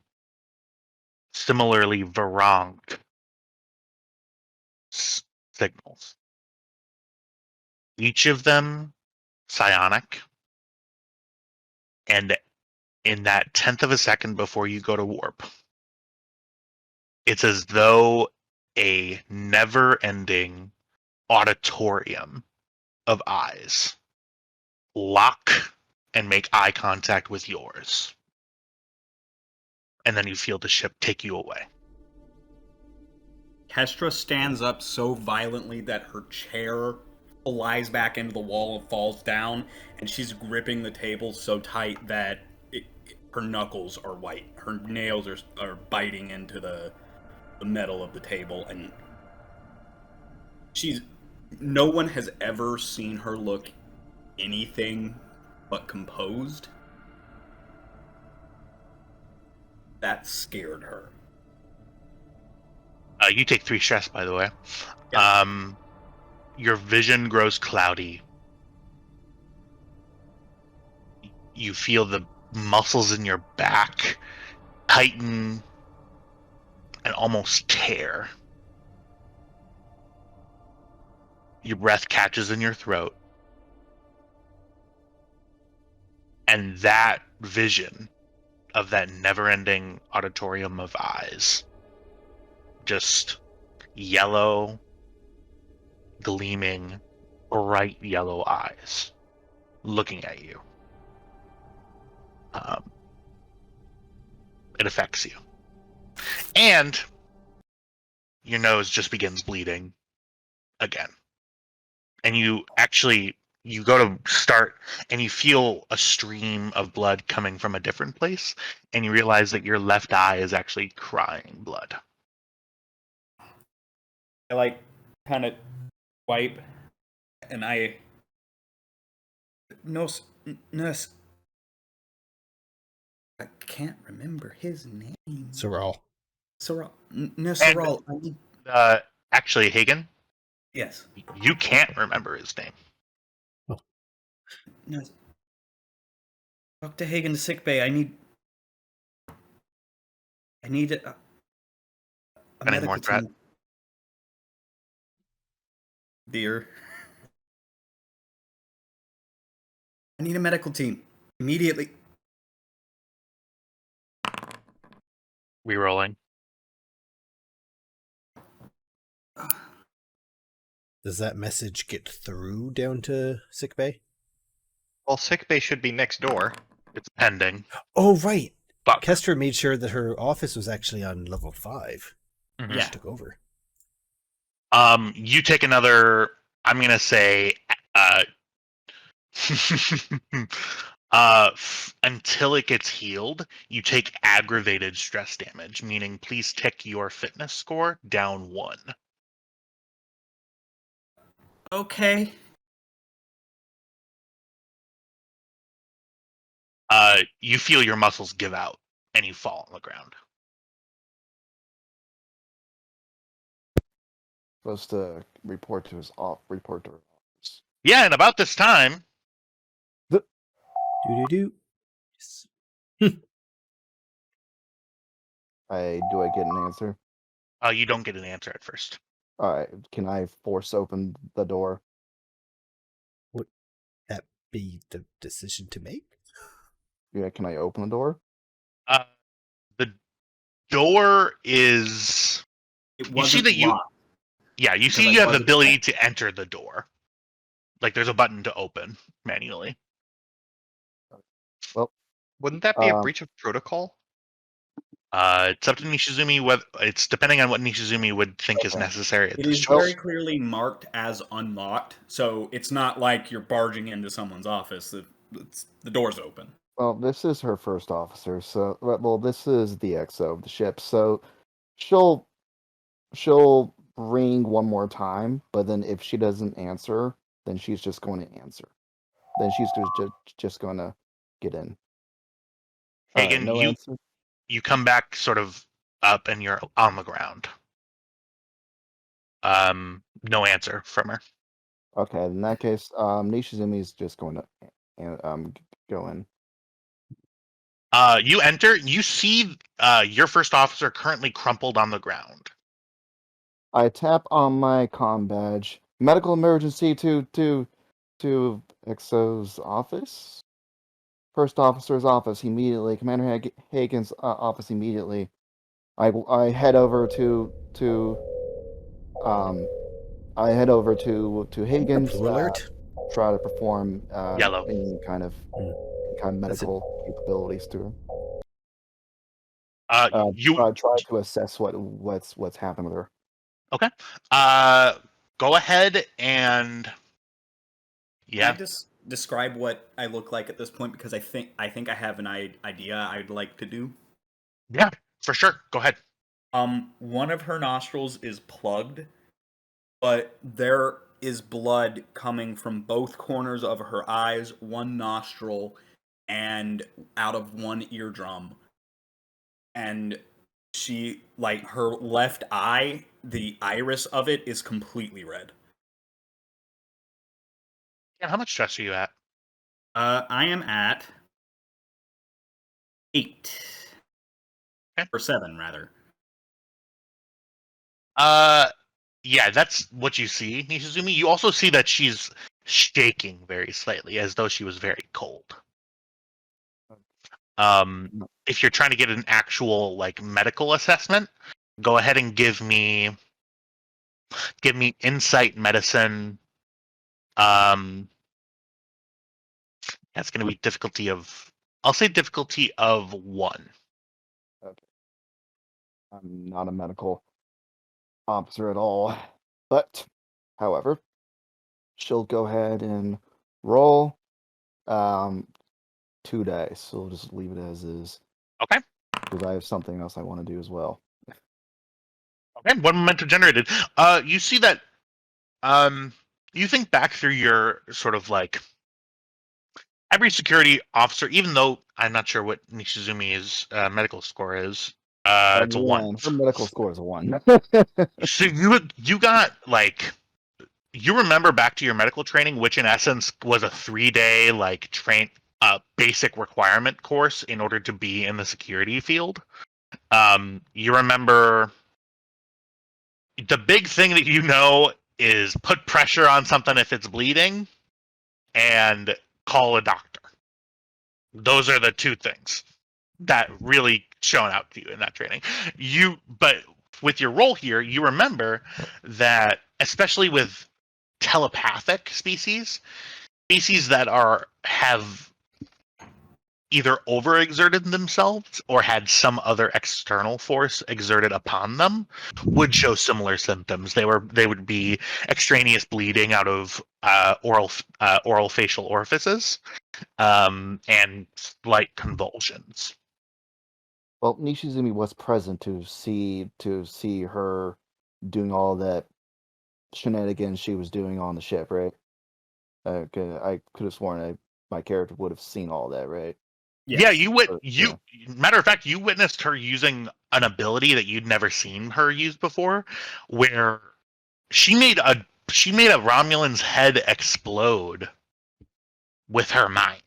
similarly Varank signals. Each of them psionic, and in that 10th of a second before you go to warp, it's as though a never-ending auditorium of eyes lock and make eye contact with yours. And then you feel the ship take you away. Kestra stands up so violently that her chair flies back into the wall and falls down, and she's gripping the table so tight that her knuckles are white. Her nails are biting into the metal of the table, and no one has ever seen her look anything but composed. That scared her. You take 3 stress, by the way. Yes. Your vision grows cloudy. You feel the muscles in your back tighten and almost tear. Your breath catches in your throat. And that vision of that never-ending auditorium of eyes, just yellow, gleaming, bright yellow eyes looking at you. It affects you. And your nose just begins bleeding again. And you go to start and you feel a stream of blood coming from a different place, and you realize that your left eye is actually crying blood. I kind of wipe, and nurse, I can't remember his name. Sorrel. Nurse And Sorrel. actually, Hagen, Yes. you can't remember his name. Nurse. Dr. Hagen to sickbay. I need a Any more medical threat? team. Dear. I need a medical team. Immediately. Rerolling. Does that message get through down to sickbay? Well, sickbay should be next door. It's pending. Oh, right. Fuck. Kestra made sure that her office was actually on level 5. Mhm. She took over. You take another. I'm gonna say. Until it gets healed, you take aggravated stress damage, meaning please tick your fitness score down 1. Okay. You feel your muscles give out and you fall on the ground. Supposed to report to her office. Yeah, and about this time, Do. Do I get an answer? you don't get an answer at first. Alright, can I force open the door? Would that be the decision to make? Yeah, can I open the door? The door is. It You see wasn't that you. locked. Yeah, you Because see I you have the wasn't ability to enter the door. Like there's a button to open manually. Well, Wouldn't that be a breach of protocol? It's up to Nishizumi. Whether it's depending on what Nishizumi would think is Okay. necessary at It this is juncture. very clearly marked as unlocked, so it's not like you're barging into someone's office. The door's open. well, this is her first officer, so this is the XO of the ship, so she'll ring one more time, but then if she doesn't answer, then she's just going to answer. Then she's just going to get in. Hagen, No answer. you come back sort of up and you're on the ground. No answer from her. Okay, in that case, Nishizumi's just going to go in. You enter. You see your first officer currently crumpled on the ground. I tap on my comm badge. Medical emergency to XO's office. First officer's office immediately. Commander Hagen's office immediately. I head over to Hagen's. Blue alert? Try to perform Yellow. any kind of medical capabilities to her. You try to assess what's happened with her. okay? Go ahead and Can I just describe what I look like at this point, because I think I have an idea I'd like to do. Yeah, for sure. Go ahead. One of her nostrils is plugged, but there is blood coming from both corners of her eyes, one nostril, and out of one eardrum. And she, like, her left eye, the iris of it is completely red. And how much stress are you at? I am at 8. Okay. Or 7, rather. Yeah, that's what you see, Nishizumi. You also see that she's shaking very slightly, as though she was very cold. If you're trying to get an actual like medical assessment, go ahead and give me insight medicine. That's going to be difficulty of. I'll say difficulty of 1. Okay. I'm not a medical officer at all, but however, she'll go ahead and roll 2 dice. So we'll just leave it as is. Okay. Because I have something else I want to do as well. Okay. 1 momentum generated. You see that. You think back through your sort of like every security officer, even though I'm not sure what Nishizumi's medical score is. It's a 1. Her medical score is a 1. So you got like you remember back to your medical training, which in essence was a 3-day like basic requirement course in order to be in the security field. You remember the big thing that you know is put pressure on something if it's bleeding and call a doctor. Those are the 2 things that really shown out to you in that training. But with your role here, you remember that especially with telepathic species that have either overexerted themselves or had some other external force exerted upon them would show similar symptoms. They would be extraneous bleeding out of oral facial orifices, and slight convulsions. Well, Nishizumi was present to see her doing all that shenanigans she was doing on the ship, right? I could have sworn my character would have seen all that, right? Yeah, Yeah. matter of fact, you witnessed her using an ability that you'd never seen her use before, where she made a Romulan's head explode with her mind.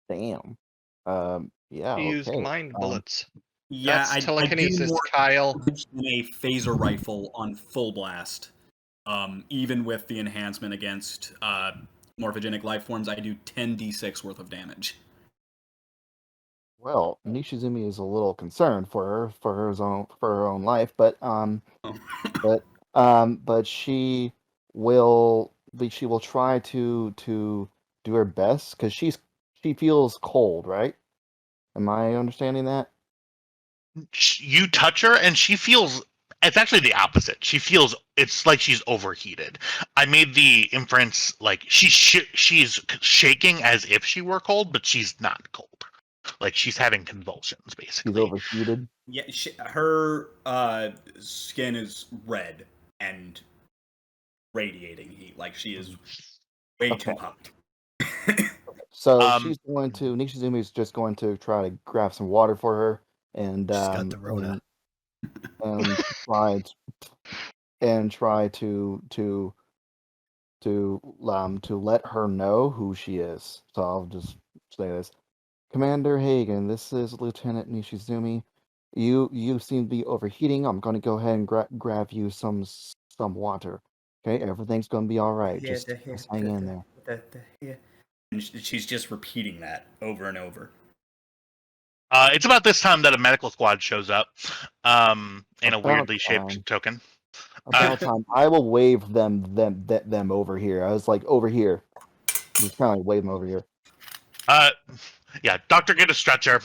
Damn. Yeah. He used Okay. mind bullets. Yeah, That's I do telekinesis, more Kyle. damage than a phaser rifle on full blast. Even with the enhancement against morphogenic life forms, I do 10d6 worth of damage. Well, Nishizumi is a little concerned for her own life, but she will try to do her best because she feels cold, right? Am I understanding that? You touch her, and she feels. It's actually the opposite. She feels it's like she's overheated. I made the inference like she's shaking as if she were cold, but she's not cold. Like she's having convulsions, She's basically. overheated. Yeah, her skin is red and radiating heat. Like she is way too Okay. hot. So Nishizumi is just going to try to grab some water for her and She's got the Rona. and try to let her know who she is. So I'll just say this. Commander Hagen, this is Lieutenant Nishizumi. You seem to be overheating. I'm going to go ahead and grab you some water. Okay, everything's going to be all right. Just hang in there. And she's just repeating that over and over. It's about this time that a medical squad shows up, in a weirdly shaped token. About time. I will wave them over here. I was like, over here. Just kind of like wave them over here. Yeah, Doctor, get a stretcher.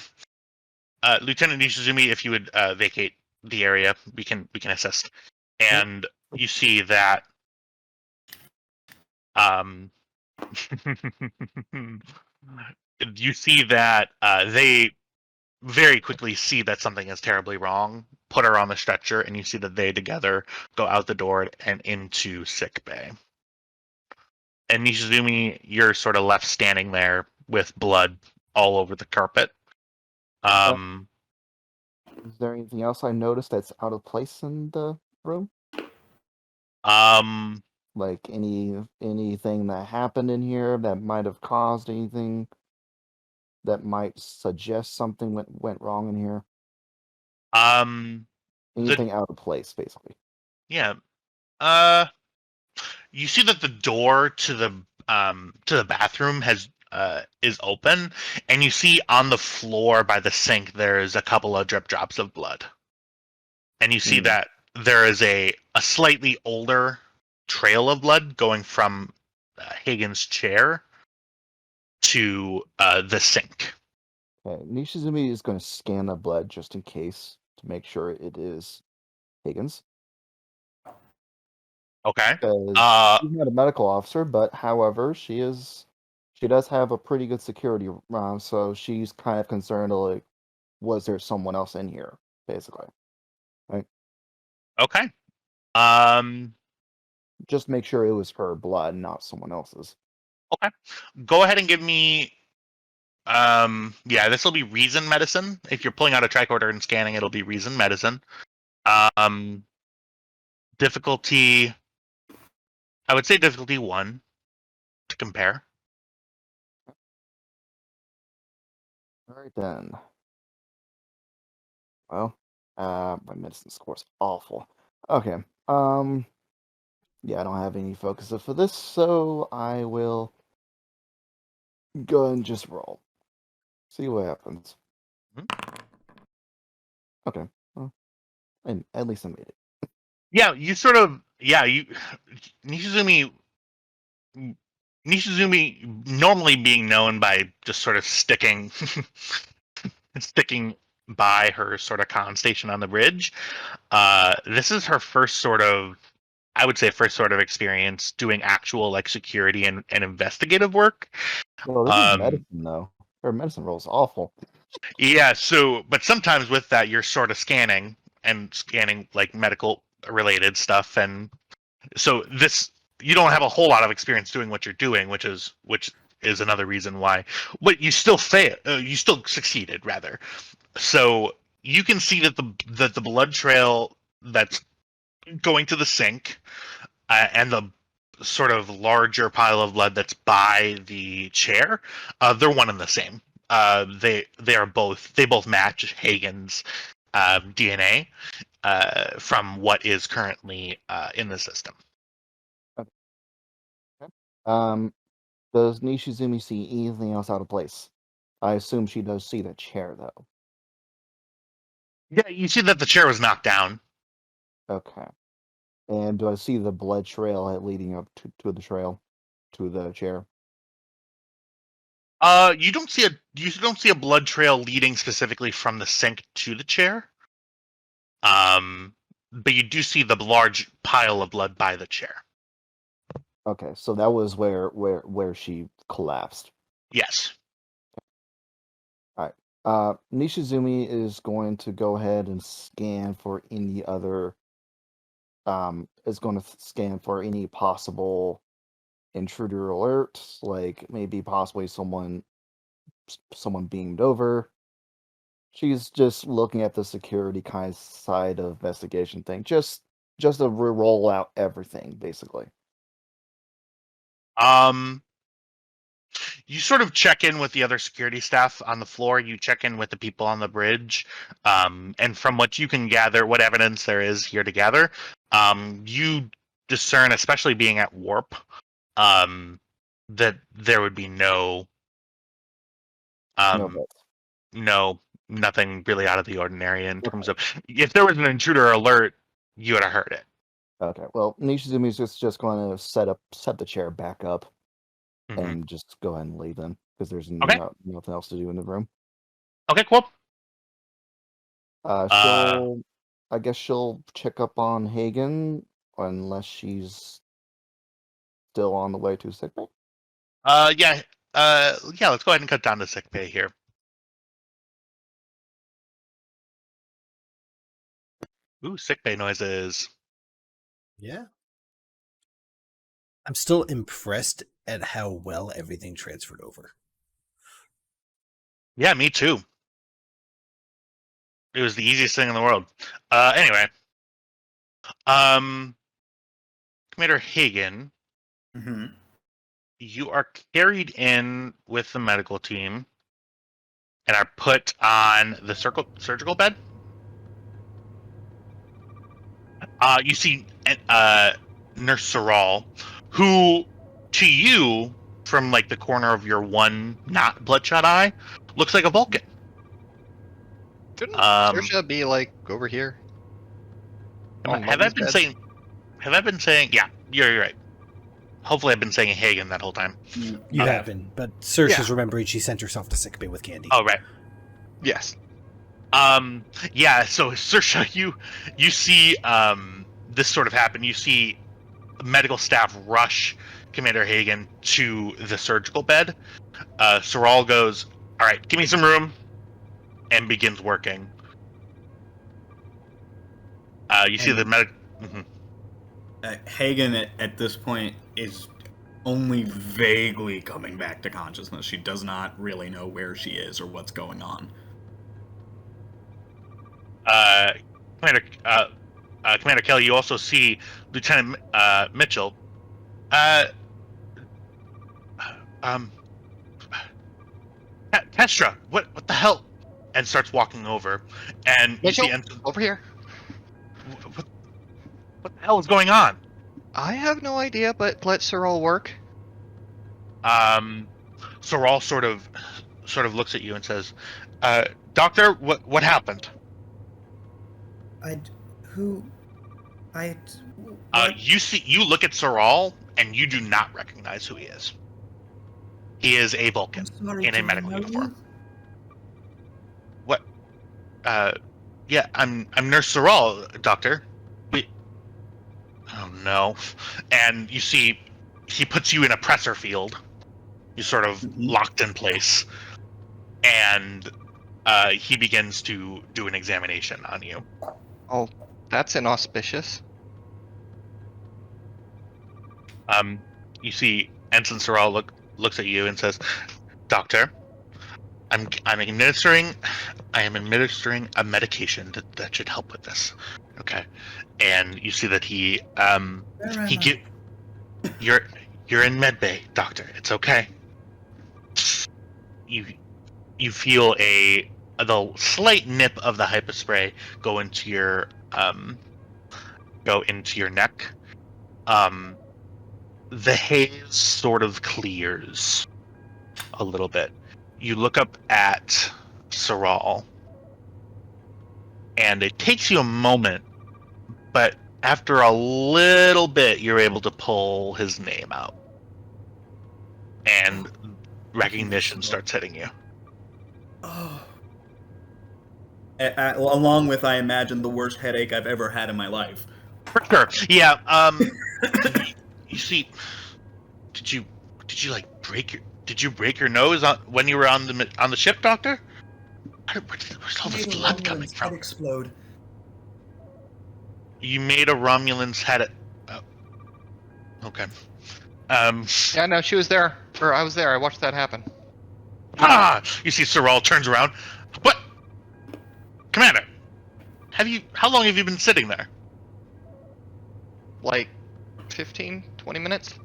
Lieutenant Nishizumi, if you would vacate the area, we can assist. And you see that they very quickly see that something is terribly wrong, put her on the stretcher, and you see that they together go out the door and into sick bay. And Nishizumi, you're sort of left standing there with blood all over the carpet. Is there anything else I noticed that's out of place in the room? Like anything that happened in here that might have caused anything that might suggest something went wrong in here? Anything out of place, basically. Yeah. You see that the door to the bathroom is open, and you see on the floor by the sink there's a couple of drip drops of blood. And you see that there is a slightly older trail of blood going from Hagen's chair to the sink. Okay, Nishizumi is going to scan the blood just in case to make sure it is Higgins. Okay. She's not a medical officer, but however, she does have a pretty good security, so she's kind of concerned, like, was there someone else in here, basically, right? Okay. Just make sure it was her blood, not someone else's. Okay. Go ahead and give me. Yeah, this will be reason medicine. If you're pulling out a tricorder and scanning, it'll be reason medicine. Difficulty. I would say difficulty 1 to compare. All right then. Well, my medicine score's awful. Okay. Yeah, I don't have any focuses for this, so I will go and just roll. See what happens. Okay. Well, and at least I made it. Yeah, you sort of Yeah, Nishizumi Nishizumi normally being known by just sort of sticking sticking by her sort of con station on the bridge. This is her first sort of, I would say, first sort of experience doing actual like security and investigative work. Well, this is medicine, though. Her medicine roll is awful. Yeah, so but sometimes with that you're sort of scanning like medical related stuff, and so this you don't have a whole lot of experience doing what you're doing, which is another reason why. But you still fail. You still succeeded rather. So you can see that the blood trail that's going to the sink, and the sort of larger pile of blood that's by the chair, they're one and the same. They both match Hagen's DNA from what is currently in the system. Does Nishizumi see anything else out of place? I assume she does see the chair, though. Yeah, you see that the chair was knocked down. Okay. And do I see the blood trail leading up to the trail, to the chair? You don't see a blood trail leading specifically from the sink to the chair. But you do see the large pile of blood by the chair. Okay, so that was where she collapsed. Yes. Nishizumi is going to go ahead and scan for any other. Is going to scan for any possible intruder alerts, like maybe possibly someone beamed over. She's just looking at the security kind of side of investigation thing, just to roll out everything, basically. You sort of check in with the other security staff on the floor. You check in with the people on the bridge, and from what you can gather, what evidence there is here to gather, you discern, especially being at warp, that there would be nothing really out of the ordinary in terms of if there was an intruder alert, you would have heard it. Okay, well, Nishizumi's just going to set the chair back up and just go ahead and leave them because there's nothing else to do in the room. Okay, cool. I guess she'll check up on Hagen unless she's still on the way to sickbay. Yeah. Let's go ahead and cut down to sickbay here. Ooh, sickbay noises. Yeah. I'm still impressed at how well everything transferred over. Yeah, me too. It was the easiest thing in the world. Anyway. Commander Hagen, you are carried in with the medical team and are put on the surgical bed. You see Nurse Saral, who to you, from like the corner of your one not bloodshot eye, looks like a Vulcan. Shouldn't Saoirse be like over here? Have I been saying? Yeah, you're right. Hopefully, I've been saying Hagen that whole time. You have been, but Saoirse's remembering she sent herself to sickbay with Candy. Oh, right. Yes. Yeah. So Saoirse, you see this sort of happen. You see medical staff rush Commander Hagen to the surgical bed. Saral goes, "All right, give me some room," and begins working. You see the medic. Hagen at this point is only vaguely coming back to consciousness. She does not really know where she is or what's going on. Commander Kelly, you also see Lieutenant Mitchell. Kestra, what the hell? And starts walking over, and Mitchell, you see over here. What the hell is going on? I have no idea, but let Saral work. Saral sort of looks at you and says, "Doctor, what happened?" Who You look at Soral, and you do not recognize who he is. He is a Vulcan in a medical uniform. What? Yeah, I'm Nurse Soral, Doctor. Oh no. And you see, he puts you in a pressor field. You're sort of locked in place. And he begins to do an examination on you. Oh, that's inauspicious. You see Ensign Soral looks at you and says, "Doctor, I am administering a medication that should help with this." Okay. And you see that he you're in medbay, Doctor. It's okay. You feel the slight nip of the hypospray go into your neck. The haze sort of clears a little bit. You look up at Soral, and it takes you a moment, but after a little bit, you're able to pull his name out, and recognition starts hitting you. Oh. Along with, I imagine, the worst headache I've ever had in my life. For sure. Yeah. You see, did you like break your nose when you were on the ship, Doctor? Where's all this blood coming from? Explode. You made a Romulan's head. Okay. Yeah, no, she was there, or I was there. I watched that happen. You see, Soral turns around. What, Commander? How long have you been sitting there? Like 15, 20 minutes.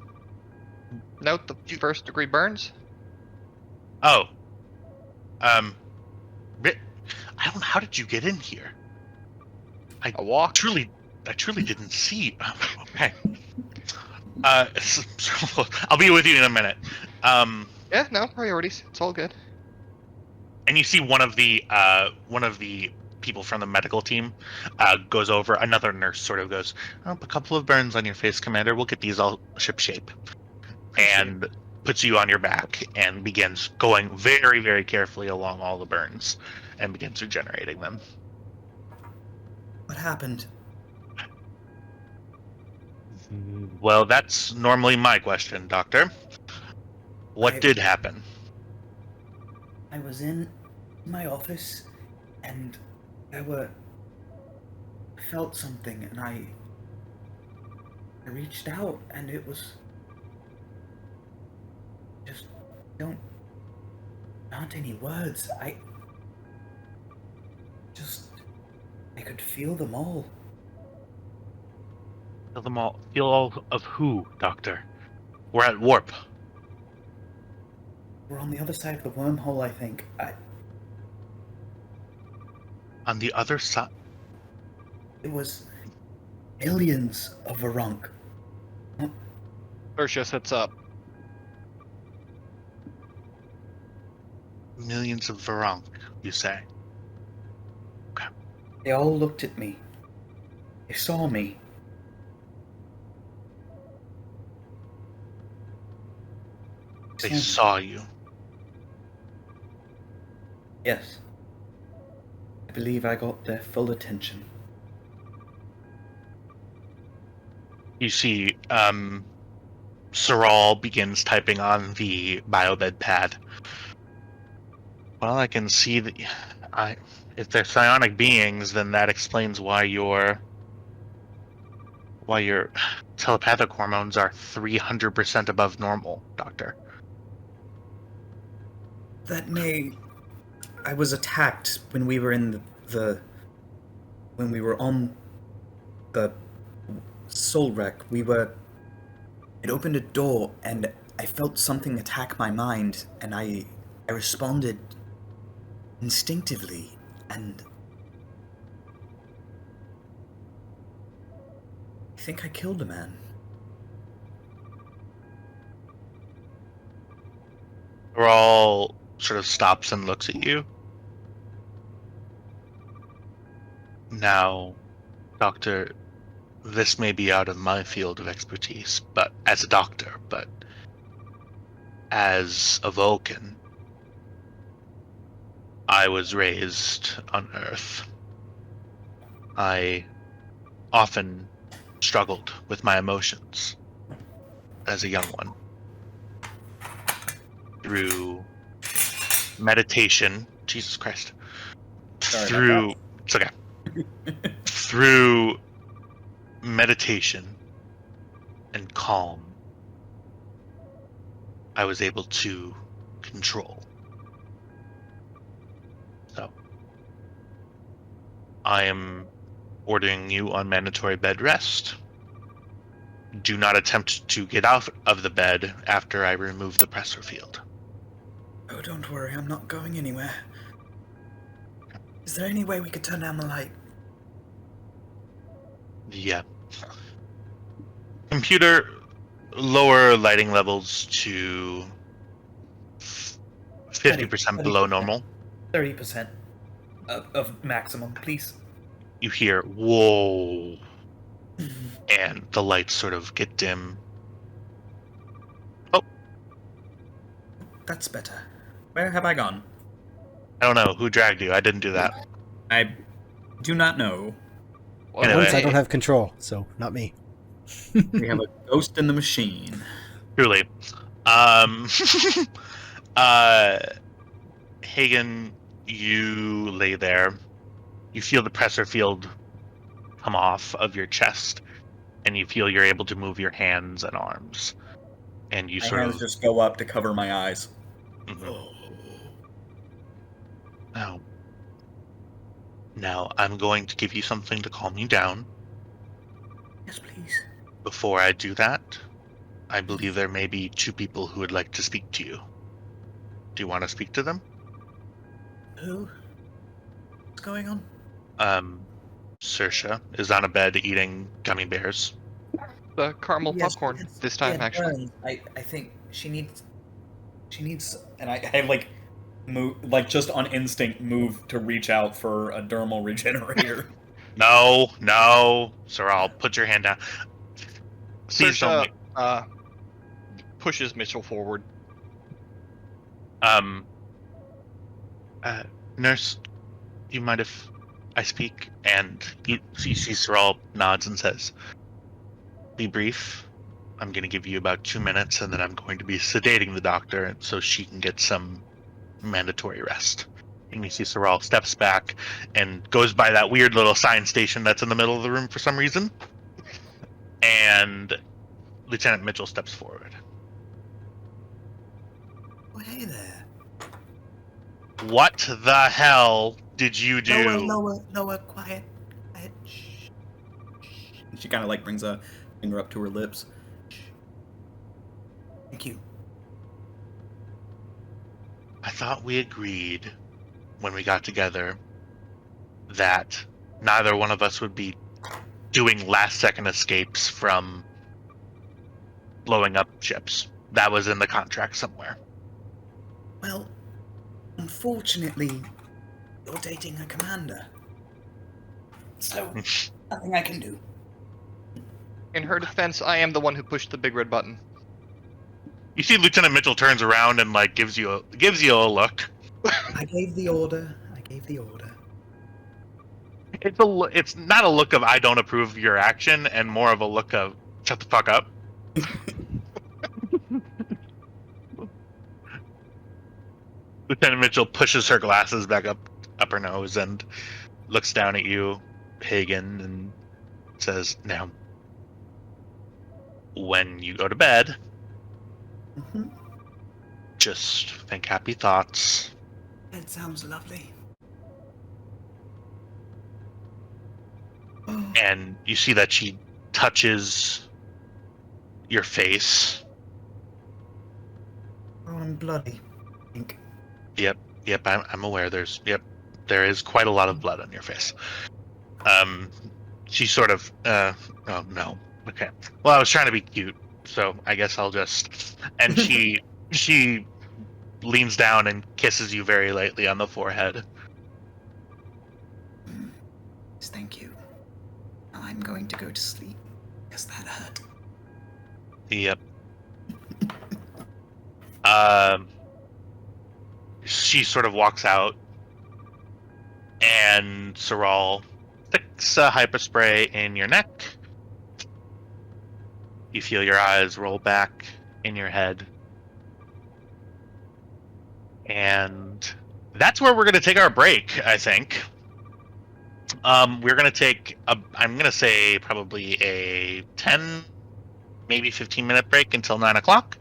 Note the first degree burns. Oh. I don't know. How did you get in here? I walked. I truly didn't see. Okay. I'll be with you in a minute. Yeah, no priorities. It's all good. And you see one of the people from the medical team goes over. Another nurse sort of goes, "Oh, a couple of burns on your face, Commander. We'll get these all ship shape." And puts you on your back and begins going very, very carefully along all the burns and begins regenerating them. What happened? Well, that's normally my question, Doctor. What did happen? I was in my office and I felt something and I reached out and it was just aren't any words. I could feel them all. Feel them all? Feel all of who, Doctor? We're at warp. We're on the other side of the wormhole, I think. On the other side? It was millions of Varunk. Tertia sits up. Millions of Varunk, you say? Okay. They all looked at me. They saw me. They saw you. Yes. I believe I got their full attention. You see, Soral begins typing on the biobed pad. Well, I can see that if they're psionic beings, then that explains why your telepathic hormones are 300% above normal, Doctor. I was attacked when we were in when we were on the soul wreck. It opened a door and I felt something attack my mind and I responded instinctively and I think I killed a man. Soral sort of stops and looks at you. Now, Doctor, this may be out of my field of expertise, but as a doctor, but as a Vulcan, I was raised on Earth. I often struggled with my emotions as a young one. Through meditation, Jesus Christ. Sorry It's okay. Through meditation and calm, I was able to control. So, I am ordering you on mandatory bed rest. Do not attempt to get out of the bed after I remove the pressure field. Oh, don't worry, I'm not going anywhere. Is there any way we could turn down the light? Yeah. Computer, lower lighting levels to 50% below normal. 30% of maximum, please. You hear, whoa, and the lights sort of get dim. That's better. Where have I gone? I don't know, who dragged you? I didn't do that. I do not know. Well, Anyway. Once I don't have control, so not me. We have a ghost in the machine. Truly. Hagen, you lay there. You feel the pressure field come off of your chest, and you feel you're able to move your hands and arms. And you My sort hands of just go up to cover my eyes. Mhm. Now, I'm going to give you something to calm you down. Yes, please. Before I do that, I believe there may be two people who would like to speak to you. Do you want to speak to them? Who? What's going on? Saoirse is on a bed eating gummy bears. the caramel Yes, popcorn yes, this time, yeah, actually. I think she needs, and I like move, like just on instinct move to reach out for a dermal regenerator. No, Sorrel, put your hand down. Please don't. Saoirse pushes Mitchell forward. Nurse, do you mind if I speak? And you see Sorrel nods and says, "Be brief. I'm going to give you about 2 minutes, and then I'm going to be sedating the doctor so she can get some mandatory rest." And you see Sorrel steps back and goes by that weird little sign station that's in the middle of the room for some reason. And Lieutenant Mitchell steps forward. Oh, hey there. What the hell did you do? Lower, quiet. Shh. She kind of like brings a finger up to her lips. Shh. Thank you. I thought we agreed when we got together that neither one of us would be doing last-second escapes from blowing up ships. That was in the contract somewhere. Well, unfortunately, you're dating a commander. So, nothing I can do. In her defense, I am the one who pushed the big red button. You see Lieutenant Mitchell turns around and like gives you a look. I gave the order. It's not a look of I don't approve of your action, and more of a look of shut the fuck up. Lieutenant Mitchell pushes her glasses back up her nose and looks down at you, Hagen, and says, "Now, when you go to bed, Mm-hmm. just think happy thoughts." That sounds lovely. And you see that she touches your face. Oh, I'm bloody. Pink. Yep, I'm aware there is quite a lot of blood on your face. She sort of, oh no, okay. Well, I was trying to be cute, so I guess I'll just, and she leans down and kisses you very lightly on the forehead. Thank you. Now I'm going to go to sleep. Because that hurt. Yep. She sort of walks out, and Saral sticks a hyperspray in your neck. You feel your eyes roll back in your head. And that's where we're going to take our break, I think. We're going to take, I'm going to say probably a 10, maybe 15-minute break until 9 o'clock.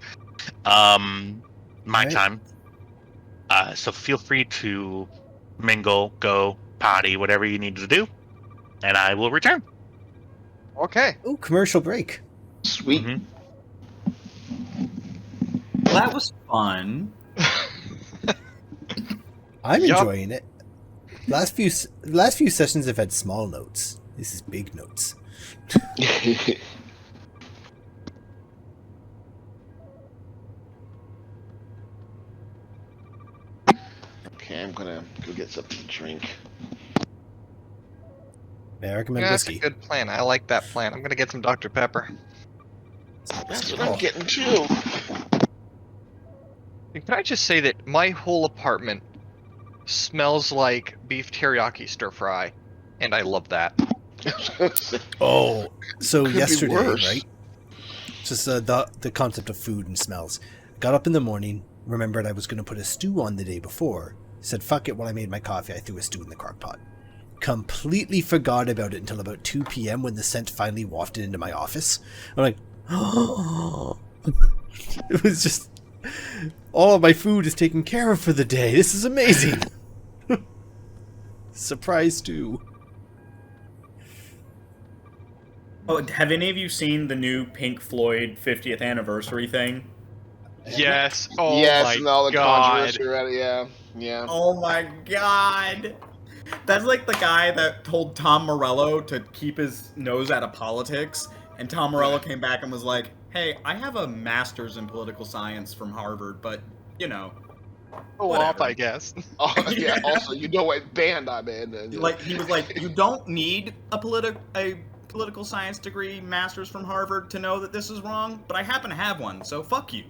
My Right. time. So feel free to mingle, go, potty, whatever you need to do, and I will return. Okay. Oh, commercial break. Sweet. Mhm. Well, that was fun. I'm Yup. enjoying it. Last few sessions have had small notes. This is big notes. Okay, I'm gonna go get something to drink. May I recommend Yeah, that's a whiskey? good plan. I like that plan. I'm gonna get some Dr. Pepper. That's what I'm getting too. Can I just say that my whole apartment smells like beef teriyaki stir fry, and I love that. Oh, so Could be yesterday, worse. right? Just the concept of food and smells. Got up in the morning, remembered I was going to put a stew on the day before. Said fuck it. When I made my coffee, I threw a stew in the crock pot. Completely forgot about it until about 2 p.m. when the scent finally wafted into my office. I'm like, oh. It was just all of my food is taken care of for the day. This is amazing. Surprise stew. Oh, have any of you seen the new Pink Floyd 50th anniversary thing? Yes. Oh yes, my and all the god. controversy around it. Yeah, yeah. Oh my god! That's like the guy that told Tom Morello to keep his nose out of politics, and Tom Morello came back and was like, hey, I have a master's in political science from Harvard, but, you know. Go whatever. off, I guess. Oh, yeah. Also, you know what band I'm in? And, Like, he was like, you don't need a political science degree, master's from Harvard, to know that this is wrong, but I happen to have one, so fuck you.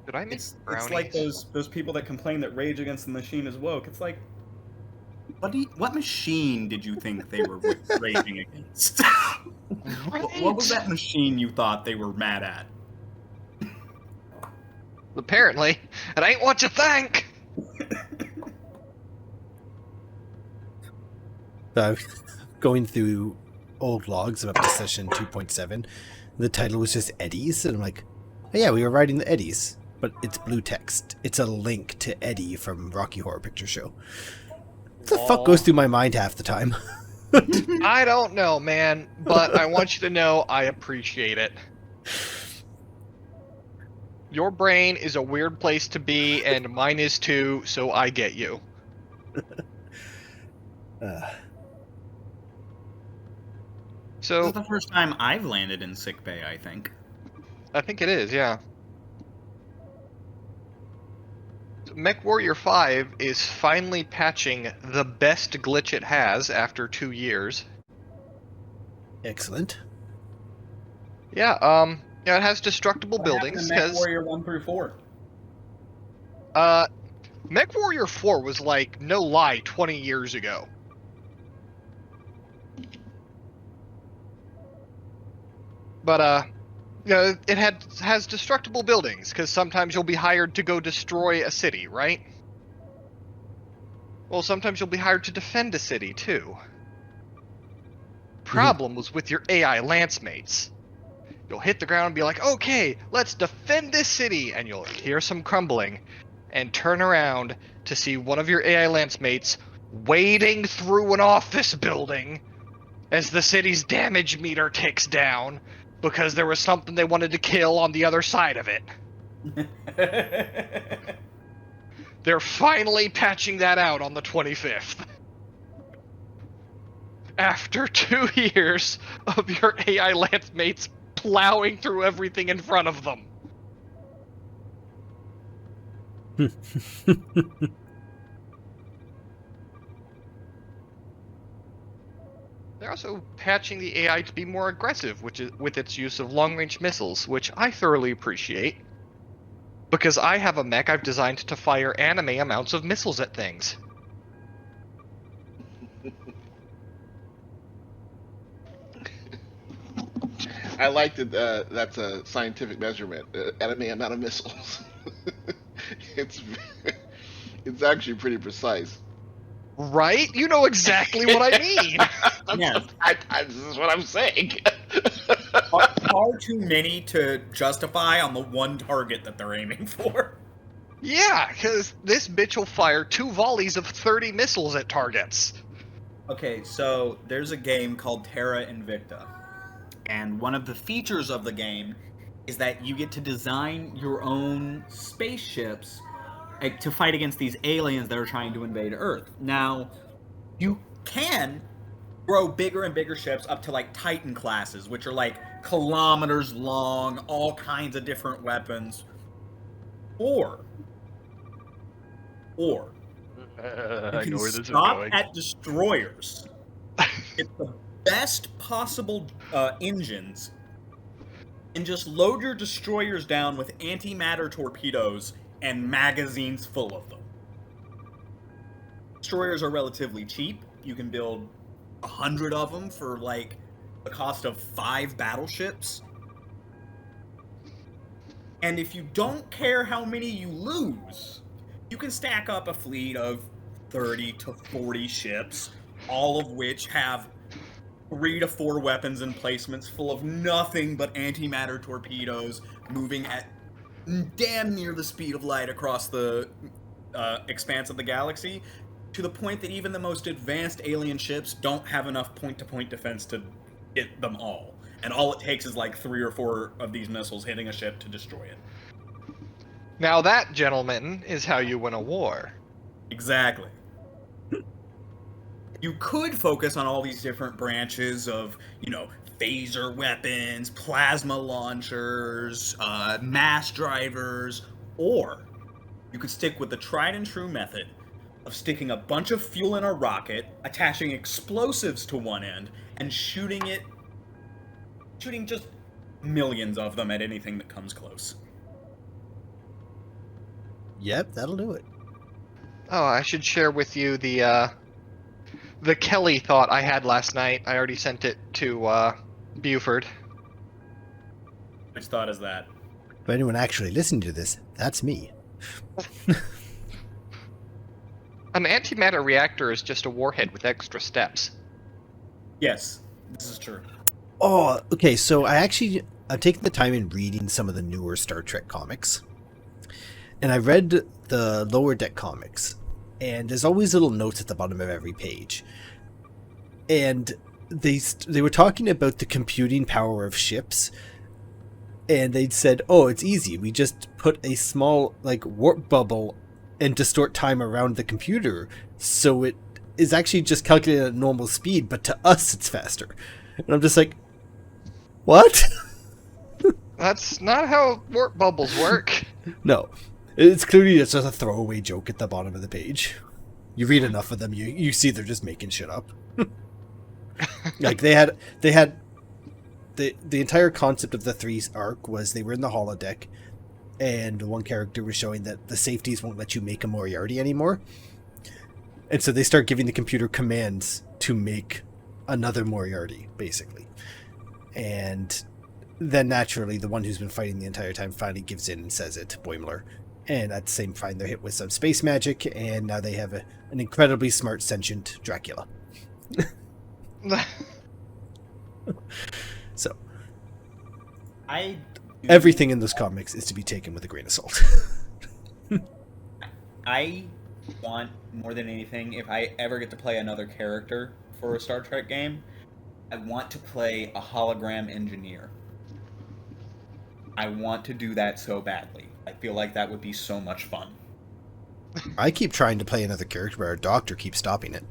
Did I make It's brownies? like those people that complain that Rage Against the Machine is woke. It's like, what machine did you think they were raging against? What was that machine you thought they were mad at? Apparently, it ain't what you think. So, going through old logs of up to session 2.7, the title was just Eddies, and I'm like, oh yeah, we were writing the Eddies, but it's blue text. It's a link to Eddie from Rocky Horror Picture Show. What the fuck goes through my mind half the time? I don't know, man, but I want you to know I appreciate it. Your brain is a weird place to be, and mine is too, so I get you. This So, is the first time I've landed in sickbay, I think. I think it is, yeah. MechWarrior 5 is finally patching the best glitch it has after 2 years. Excellent. Yeah, it has destructible What happened buildings, to Mech because Warrior 1 through 4? MechWarrior 4 was like, no lie, 20 years ago. But, you know, it has destructible buildings, because sometimes you'll be hired to go destroy a city, right? Well, sometimes you'll be hired to defend a city, too. Problem was with your AI lance mates. You'll hit the ground and be like, okay, let's defend this city, and you'll hear some crumbling, and turn around to see one of your AI lance mates wading through an office building as the city's damage meter ticks down, because there was something they wanted to kill on the other side of it. They're finally patching that out on the 25th. After 2 years of your AI lance mates plowing through everything in front of them. They're also patching the AI to be more aggressive, with its use of long-range missiles, which I thoroughly appreciate. Because I have a mech I've designed to fire anime amounts of missiles at things. I like that. That's a scientific measurement. Enemy amount of missiles. it's it's actually pretty precise. Right? You know exactly what I mean! Yes. This is what I'm saying. Far too many to justify on the one target that they're aiming for. Yeah, because this bitch will fire 2 volleys of 30 missiles at targets. Okay, so there's a game called Terra Invicta. And one of the features of the game is that you get to design your own spaceships to fight against these aliens that are trying to invade Earth. Now, you can grow bigger and bigger ships up to like Titan classes, which are like kilometers long, all kinds of different weapons. Or you I can know where this is stop going. at destroyers. Get the best possible engines and just load your destroyers down with antimatter torpedoes and magazines full of them. Destroyers are relatively cheap. You can build 100 of them for like the cost of 5 battleships. And if you don't care how many you lose, you can stack up a fleet of 30 to 40 ships, all of which have 3 to 4 weapons emplacements full of nothing but antimatter torpedoes moving at damn near the speed of light across the expanse of the galaxy, to the point that even the most advanced alien ships don't have enough point-to-point defense to hit them all. And all it takes is like 3 or 4 of these missiles hitting a ship to destroy it. Now that, gentlemen, is how you win a war. Exactly. You could focus on all these different branches of, phaser weapons, plasma launchers, mass drivers, or you could stick with the tried and true method of sticking a bunch of fuel in a rocket, attaching explosives to one end, and shooting just millions of them at anything that comes close. Yep, that'll do it. Oh, I should share with you the Kelly thought I had last night. I already sent it to Buford. Which thought is that? If anyone actually listened to this, that's me. An antimatter reactor is just a warhead with extra steps. Yes, this is true. Oh, okay, so I've taken the time in reading some of the newer Star Trek comics. And I read the Lower Deck comics, and there's always little notes at the bottom of every page. And they were talking about the computing power of ships, and they'd said, oh, it's easy. We just put a small, warp bubble and distort time around the computer, so it is actually just calculated at normal speed, but to us it's faster. And I'm just like, what? That's not how warp bubbles work. No. It's clearly just a throwaway joke at the bottom of the page. You read enough of them, you see they're just making shit up. Like they had the entire concept of the 3 arc was they were in the holodeck, and one character was showing that the safeties won't let you make a Moriarty anymore. And so they start giving the computer commands to make another Moriarty, basically. And then naturally the one who's been fighting the entire time finally gives in and says it, Boimler. And at the same time, they're hit with some space magic, and now they have an incredibly smart, sentient Dracula. So, everything in those comics is to be taken with a grain of salt. I want, more than anything, if I ever get to play another character for a Star Trek game, I want to play a hologram engineer. I want to do that so badly. I feel like that would be so much fun. I keep trying to play another character, but our doctor keeps stopping it.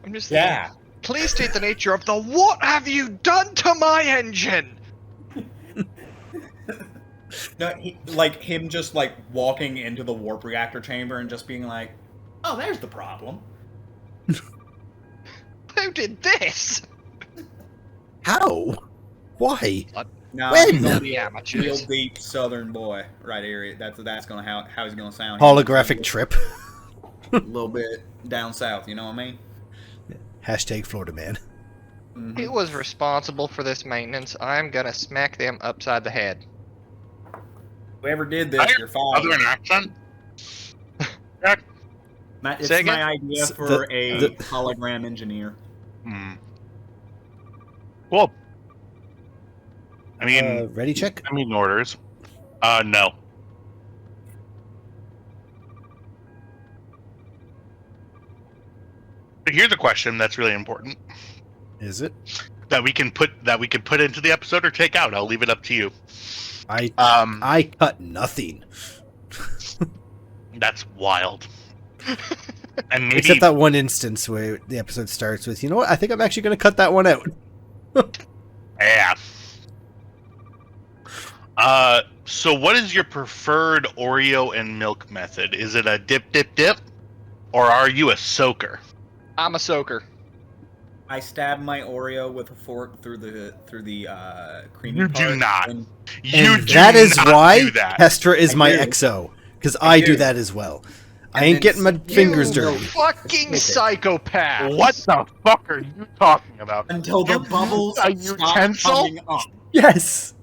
I'm just thinking, please state the nature of the "what have you done to my engine?" No, him just walking into the warp reactor chamber and just being like, "Oh, there's the problem." you did this. How? Why? No, When? he's gonna The be a real amateurs. deep Southern boy right here. That's gonna how he's gonna sound. Holographic trip. A little bit down south. You know what I mean? Hashtag Florida man. Mhm. Who was responsible for this maintenance? I'm gonna smack them upside the head. Whoever did this, you're Other fired. accent? It's Say my again? idea S- for the- a the- hologram engineer. Hmm. Cool. I mean, Ready check? orders. No. But here's a question that's really important Is it? that we can put into the episode or take out. I'll leave it up to you. I cut nothing. That's wild. And maybe Except that one instance where the episode starts with, you know what, I think I'm actually going to cut that one out. yeah. So what is your preferred Oreo and milk method? Is it a dip, or are you a soaker? I'm a soaker. I stab my Oreo with a fork through the creamy You part. do not. And You And do that is not why do that. Kestra is I my do. XO. Because I I do do. that as well. I And ain't then getting my you fingers go- dirty. Fucking Okay. psychopath. What the fuck are you talking about? until the You bubbles use a stop utensil? coming up. Yes!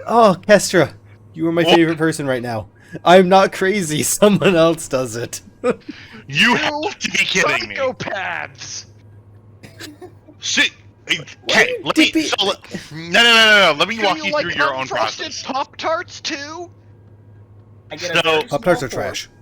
Oh, Kestra, you are my favorite person right now. I'm not crazy. Someone else does it. You have to be kidding me. Psychopaths. Shit. Okay, let me. Dippy- No. Let me Do walk you you like through your own unfrosted process. Pop-Tarts too? I get So- a very Pop-Tarts small are trash. fork,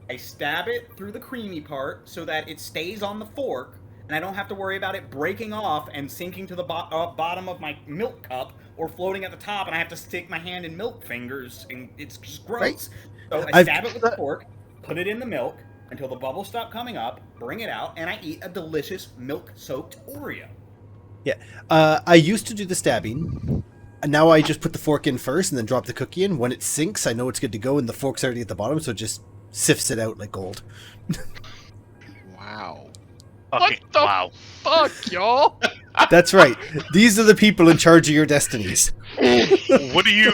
I stab it through the creamy part so that it stays on the fork, and I don't have to worry about it breaking off and sinking to the bottom of my milk cup or floating at the top, and I have to stick my hand in milk fingers, and it's just gross. Right. So I I've- stab it with the fork, put it in the milk until the bubbles stop coming up, bring it out, and I eat a delicious milk-soaked Oreo. I used to do the stabbing. And now I just put the fork in first and then drop the cookie in. When it sinks, I know it's good to go, and the fork's already at the bottom, so it just sifts it out like gold. Wow. Okay, What the- wow. Fuck, y'all. That's right. These are the people in charge of your destinies. What do you?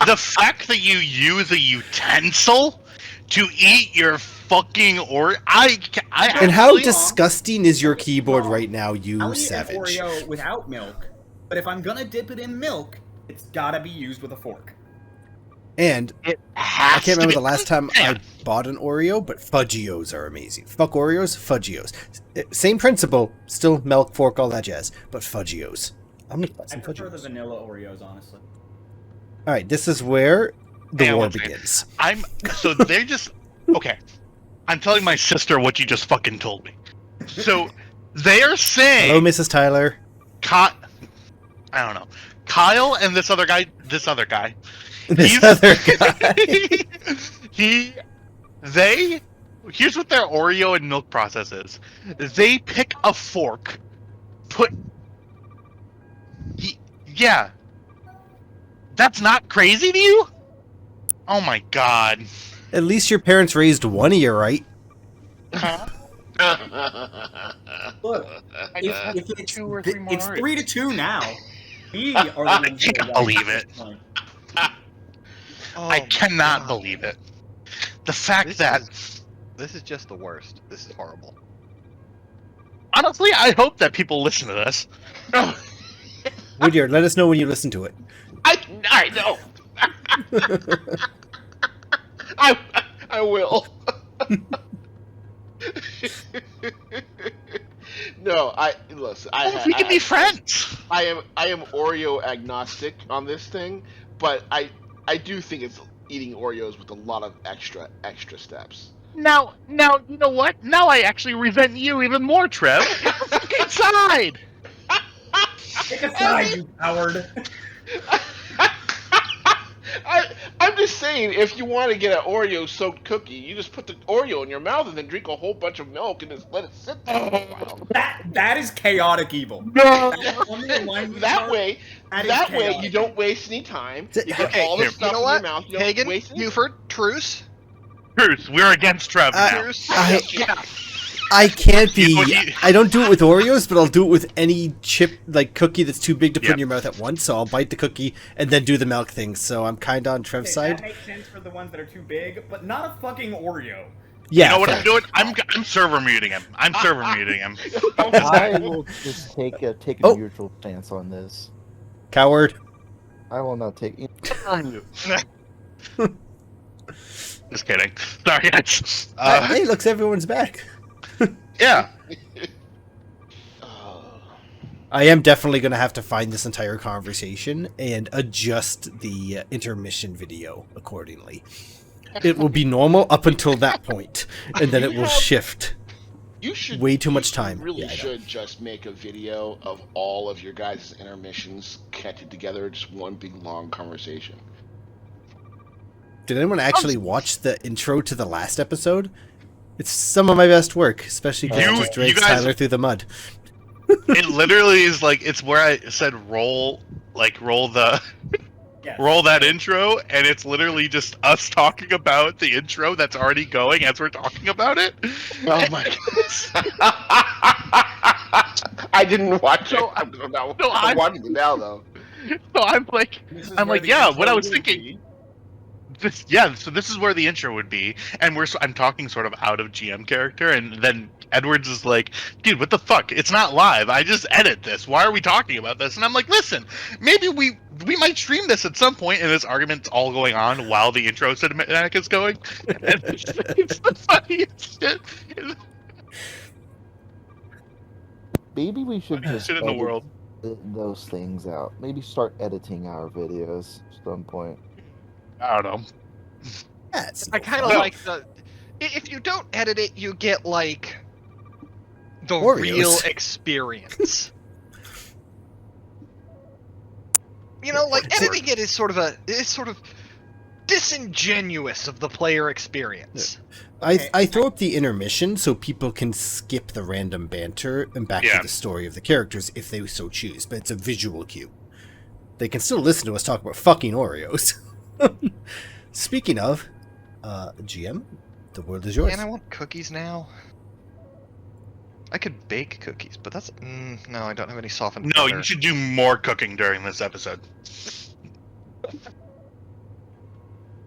The fact that you use a utensil to eat your fucking And how Actually, disgusting is your keyboard right now, you I'll eat savage? an Oreo without milk, but if I'm gonna dip it in milk, it's gotta be used with a fork. And It I has can't to remember be. the last time I Man. bought an Oreo, but Fudgios are amazing. Fuck Oreos, Fudgios. Same principle, still milk, fork, all that jazz, but Fudgios. I'm gonna buy I some prefer the Fudgios. vanilla Oreos, honestly. All right, this is where the Hang on war one second. begins. So they're just okay. I'm telling my sister what you just fucking told me. So they are saying Hello, Mrs. Tyler. I don't know. Kyle and this other guy. This He's- other guy. Here's what their Oreo and milk process is. They pick a fork, yeah. That's not crazy to you? Oh my god. At least your parents raised one of you right. Look, I if got it's, 2 or 3 more it's Oreos. 3-2 now. We are the I ones who can't are believe right it. at this point. I cannot God. believe it. The fact This that This is just the worst. This is horrible. honestly, I hope that people listen to this. Woodyard, let us know when you listen to it. I know. I will. No, listen. We can be friends. I am Oreo agnostic on this thing, but I do think it's eating Oreos with a lot of extra steps. Now, you know what? Now I actually resent you even more, Trev. Pick a side. Pick a side, you coward. I'm just saying, if you want to get an Oreo-soaked cookie, you just put the Oreo in your mouth and then drink a whole bunch of milk and just let it sit there for a while. That is chaotic evil. No. That way chaotic. you don't waste any time. You get Okay, all the here. stuff You know in what? your mouth. You don't Hagen, waste any Buford, truce. Bruce, we're against Trev now. Truce. I- Yeah. I can't You know be. what you- I don't do it with Oreos, but I'll do it with any chip, like cookie that's too big to put Yep. in your mouth at once. So I'll bite the cookie and then do the milk thing. So I'm kind of on Trev's Okay, side. that makes sense for the ones that are too big, but not a fucking Oreo. Yeah. You know what fair. I'm doing? I'm server muting him. I'm server muting him. I will just take a Oh. neutral stance on this. Coward. I will not take. Just kidding. Sorry, guys. Hey, looks, everyone's back. Yeah. I am definitely going to have to find this entire conversation and adjust the intermission video accordingly. It will be normal up until that point, and then it will shift. You should Way too much you time. really Yeah, I know. should just make a video of all of your guys' intermissions connected together, just one big long conversation. Did anyone actually watch the intro to the last episode? It's some of my best work, especially because it You- just you drags guys- Tyler through the mud. It literally is like it's where I said roll the Yes. roll that intro, and it's literally just us talking about the intro that's already going as we're talking about it. Oh my god! I didn't watch it. I'm watching it now, though. So I'm like, This is I'm where like, the yeah, intro what I was would thinking. be. So this is where the intro would be, and I'm talking sort of out of GM character, and then Edwards is like, dude, what the fuck? It's not live. I just edit this. Why are we talking about this? And I'm like, listen, maybe we might stream this at some point, and this argument's all going on while the intro cinematic is going. And it's the funniest shit. Maybe we should Funniest just shit in the edit world. those things out. Maybe start editing our videos at some point. I don't know. That's I kind of No. like the. If you don't edit it, you get like the Oreos. real experience. You know, like editing it is sort of disingenuous of the player experience. I throw up the intermission so people can skip the random banter and back Yeah. to the story of the characters if they so choose, but it's a visual cue. They can still listen to us talk about fucking Oreos. Speaking of, GM, the world is yours. Man, I want cookies now. I could bake cookies, but that's no. I don't have any softened No, butter. you should do more cooking during this episode.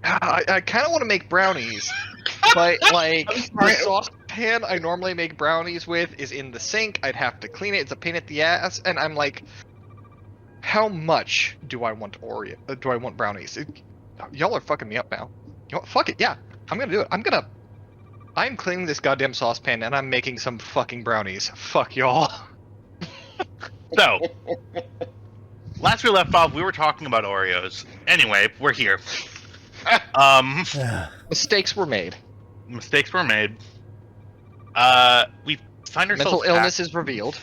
I kind of want to make brownies, but like the saucepan I normally make brownies with is in the sink. I'd have to clean it. It's a pain at the ass, and I'm like, how much do I want do I want brownies? Y'all are fucking me up now. You know what? Fuck it. Yeah, I'm gonna do it. I'm cleaning this goddamn saucepan and I'm making some fucking brownies. Fuck y'all. So, last we left off, we were talking about Oreos. Anyway, we're here. Mistakes were made. Mistakes were made. We find ourselves Mental illness is revealed.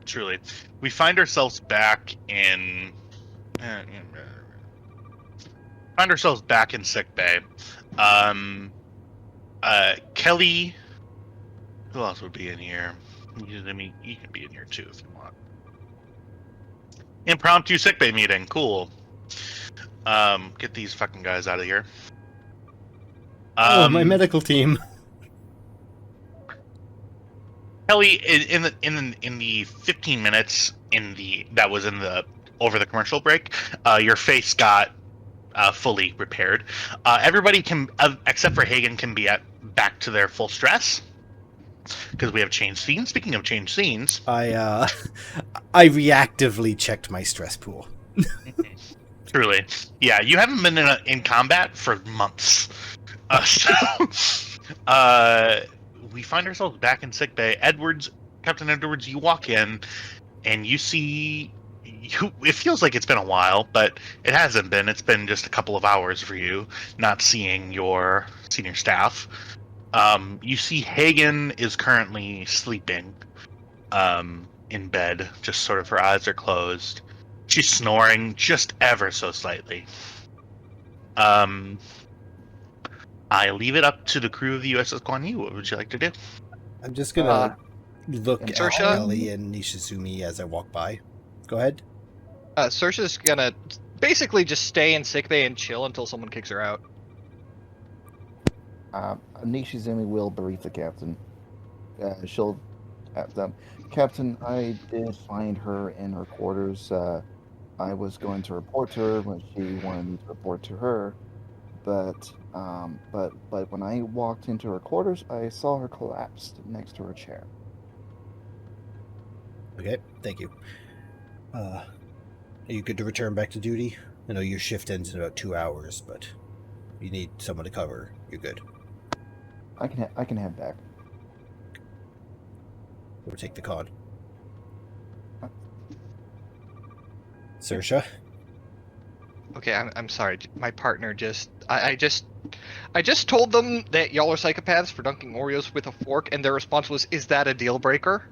Truly, we find ourselves back in. Find ourselves back in sick bay. Kelly. Who else would be in here? I mean, you can be in here too if you want. Impromptu sick bay meeting. Cool. Get these fucking guys out of here. My medical team. Kelly, in the 15 minutes that was over the commercial break, your face got fully repaired. Everybody can, except for Hagen, can be back to their full stress because we have changed scenes. Speaking of changed scenes, I reactively checked my stress pool. truly, yeah, you haven't been in combat for months. We find ourselves back in sickbay. Captain Edwards, you walk in, and you see. It feels like it's been a while, but it hasn't been. It's been just a couple of hours for you, not seeing your senior staff. You see Hagen is currently sleeping in bed, just sort of her eyes are closed. She's snoring just ever so slightly. I leave it up to the crew of the USS Guan. What would you like to do? I'm just gonna look at Saoirse? Ellie and Nishizumi as I walk by. Go ahead. Saoirse's gonna basically just stay in sickbay and chill until someone kicks her out. Nishizumi will brief the captain. she'll have them. Captain, I did find her in her quarters. I was going to report to her when she wanted me to report to her, but when I walked into her quarters, I saw her collapsed next to her chair. Okay, thank you. Are you good to return back to duty? I know your shift ends in about 2 hours, but you need someone to cover. You're good. I can head back. We'll take the con. Saoirse? Okay, I'm sorry. My partner just I just told them that y'all are psychopaths for dunking Oreos with a fork, and their response was, "Is that a deal breaker?"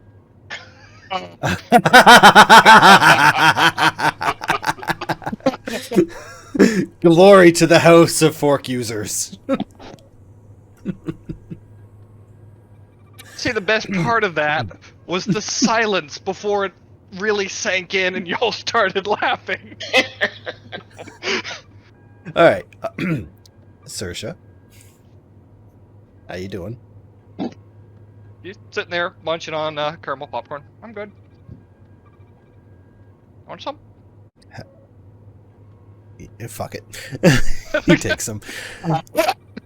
Glory to the house of fork users. See, the best part of that was the silence before it really sank in and y'all started laughing. All right, Saoirse, how you doing? He's sitting there munching on caramel popcorn. I'm good. Want some? Fuck it. He takes some.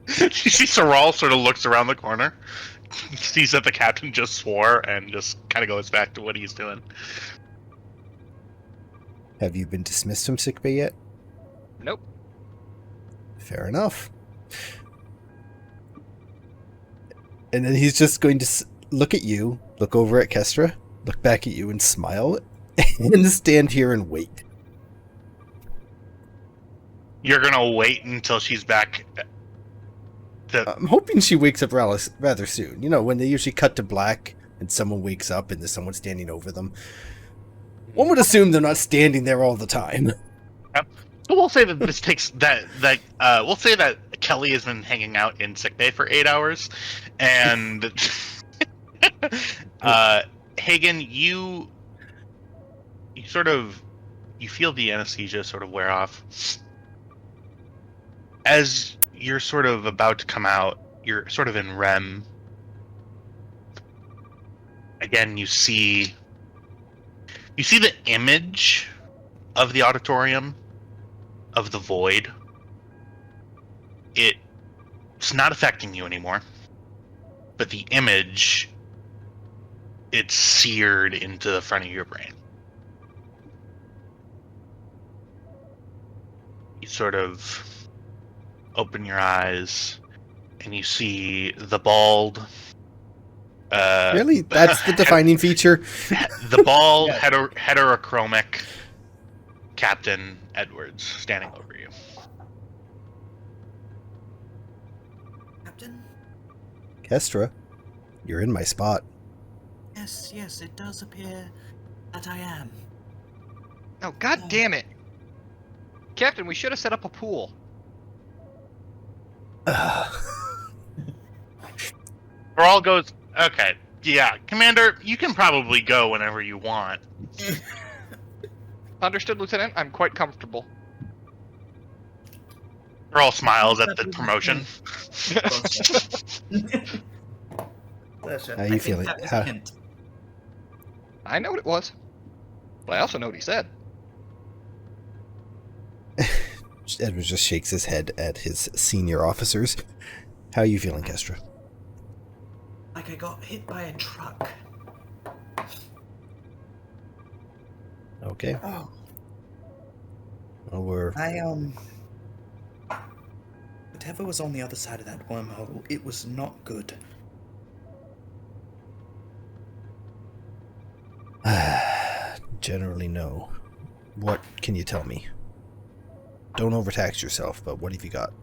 You see Saral sort of looks around the corner, sees that the captain just swore, and just kind of goes back to what he's doing. Have you been dismissed from sickbay yet? Nope. Fair enough. And then he's just going to look at you, look over at Kestra, look back at you and smile, and stand here and wait. You're gonna wait until she's back. I'm hoping she wakes up rather soon. You know, when they usually cut to black and someone wakes up and there's someone standing over them. One would assume they're not standing there all the time. So we'll say that this takes we'll say that Kelly has been hanging out in sickbay for 8 hours, and Hagen, you feel the anesthesia sort of wear off. As you're sort of about to come out, you're sort of in REM. Again, you see the image of the auditorium, of the void. It's not affecting you anymore, but the image, it's seared into the front of your brain. You sort of open your eyes and you see the bald Really? That's the defining feature? the bald heterochromic Captain Edwards standing over you. Captain? Kestra, you're in my spot. Yes, it does appear that I am. Oh, god damn it. Captain, we should have set up a pool. Baral goes, okay, yeah, Commander, you can probably go whenever you want. Understood, Lieutenant. I'm quite comfortable. Baral smiles at the promotion. How you feeling? I know what it was. But I also know what he said. Edward just shakes his head at his senior officers. How are you feeling, Kestra? Like I got hit by a truck. Okay. Oh. Well, whatever was on the other side of that wormhole, it was not good. Generally, no. What can you tell me? Don't overtax yourself, but what have you got?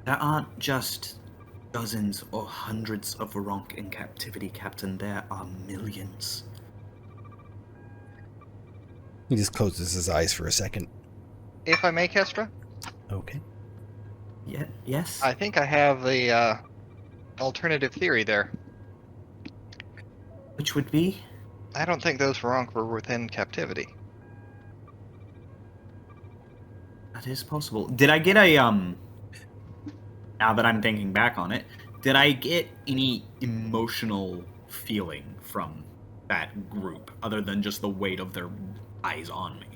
There aren't just dozens or hundreds of Varonk in captivity, Captain. There are millions. He just closes his eyes for a second. If I may, Kestra? Okay. Yeah, yes? I think I have the alternative theory there. Which would be? I don't think those Varonk were within captivity. That is possible. Did I get a, now that I'm thinking back on it, Did I get any emotional feeling from that group other than just the weight of their eyes on me?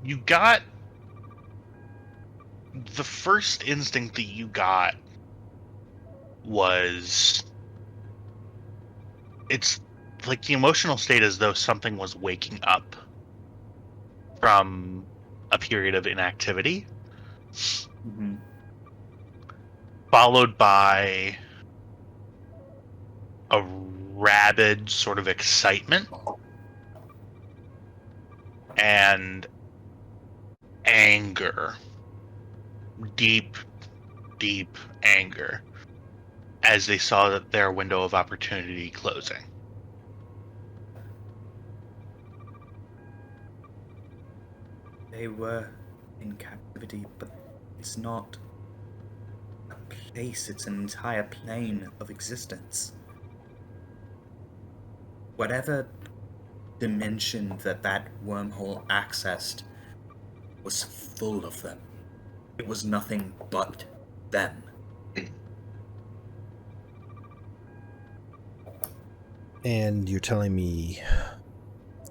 You got the first instinct that you got was it's like the emotional state as though something was waking up from a period of inactivity, Mm-hmm. followed by a rabid sort of excitement and anger, deep anger, as they saw that their window of opportunity closing. They were in captivity, but it's not a place, it's an entire plane of existence. Whatever dimension that wormhole accessed was full of them. It was nothing but them. And you're telling me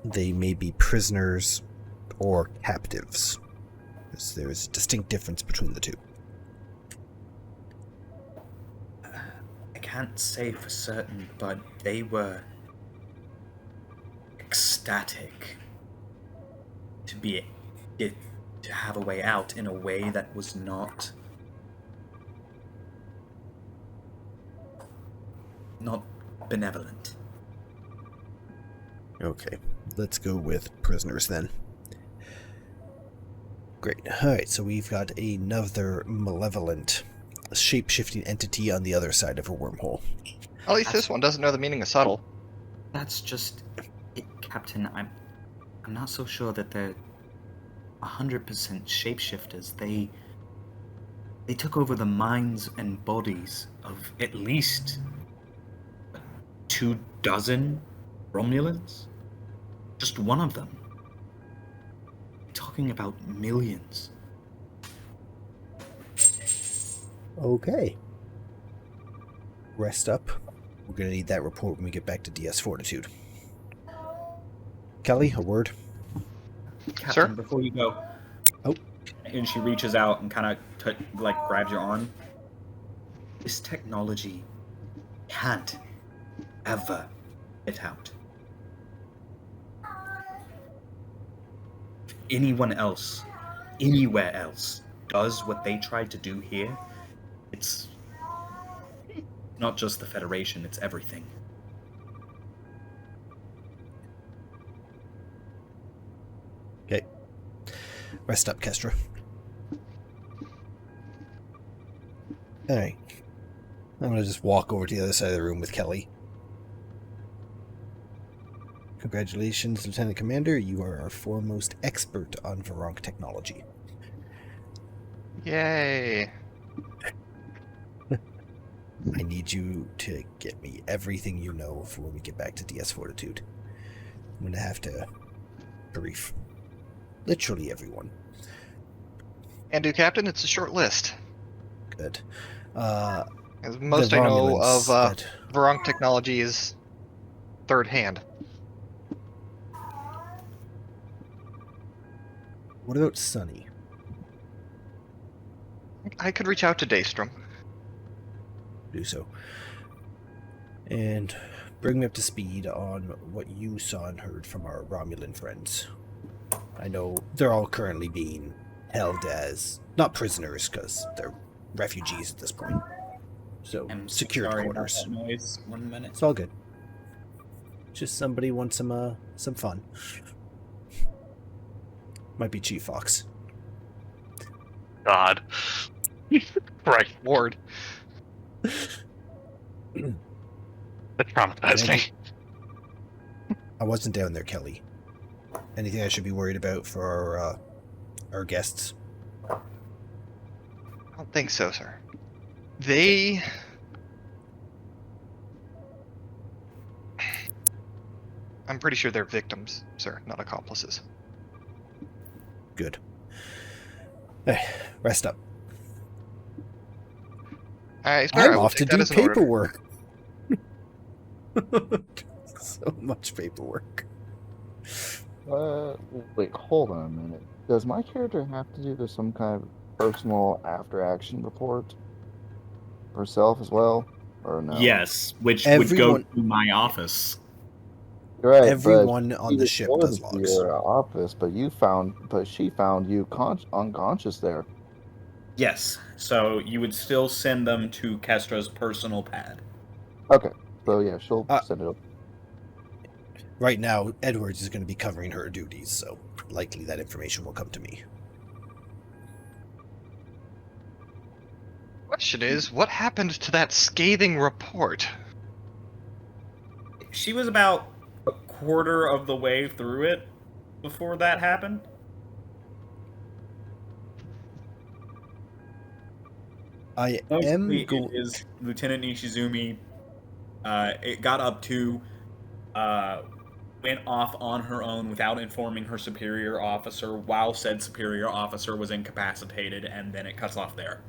they may be prisoners or captives? Because there is a distinct difference between the two. I can't say for certain, but they were ecstatic to have a way out in a way that was not benevolent. Okay, let's go with prisoners then. Great. Alright, so we've got another malevolent, shape-shifting entity on the other side of a wormhole. At least this one doesn't know the meaning of subtle. That's just it, Captain. I'm not so sure that they're 100% shapeshifters. They took over the minds and bodies of at least 24 Romulans. Just one of them. Talking about millions. Okay. Rest up. We're going to need that report when we get back to DS Fortitude. Kelly, a word? Captain, Sir? before you go. Oh. And she reaches out and kind of grabs your arm. This technology can't ever get out. If anyone else, anywhere else, does what they tried to do here, it's not just the Federation, it's everything. Okay. Rest up, Kestra. Alright. I'm going to just walk over to the other side of the room with Kelly. Congratulations, Lieutenant Commander. You are our foremost expert on Varonk technology. Yay. I need you to get me everything you know for when we get back to DS Fortitude. I'm going to have to brief literally everyone. And Captain, it's a short list. Good. As most The I know Romulans of that- Varonk technology is third hand. What about Sunny? I could reach out to Daystrom. Do so. And bring me up to speed on what you saw and heard from our Romulan friends. I know they're all currently being held as, not prisoners, because they're refugees at this point. So, I'm secured sorry quarters. about that noise. 1 minute. It's all good. Just somebody wants some fun. Might be Chief Fox. God. Right. Ward. That traumatized me. I wasn't down there, Kelly. Anything I should be worried about for our guests? I don't think so, sir. They... I'm pretty sure they're victims, sir, not accomplices. Good. Hey, rest up. I swear I I'm will off to take that do as an order. paperwork. So much paperwork. Wait, hold on a minute. Does my character have to do some kind of personal after-action report herself as well, or no? Yes, which would go Everyone- to my office. Right, Everyone but on she the ship does reported to logs. your office, but she found you unconscious there. Yes, so you would still send them to Kestra's personal pad. Okay, so yeah, she'll Uh, send it up. Right now, Edwards is going to be covering her duties, so likely that information will come to me. Question is, what happened to that scathing report? She was about a quarter of the way through it before that happened. I Mostly am it is Lieutenant Nishizumi. It got up to, went off on her own without informing her superior officer while said superior officer was incapacitated, and then it cuts off there.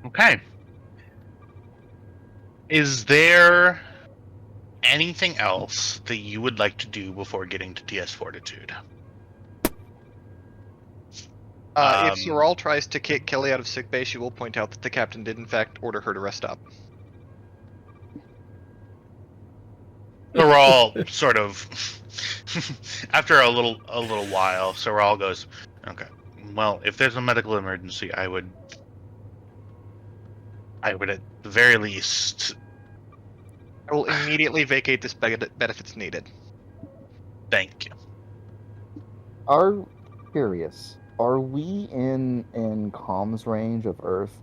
Okay. Is there anything else that you would like to do before getting to DS Fortitude? If Soral tries to kick Kelly out of sickbay, she will point out that the captain did in fact order her to rest up. We're all sort of after a little while, Soral goes, okay. Well, if there's a medical emergency, I would at the very least. I will immediately vacate this bed if it's needed. Thank you. Curious, are we in comms range of Earth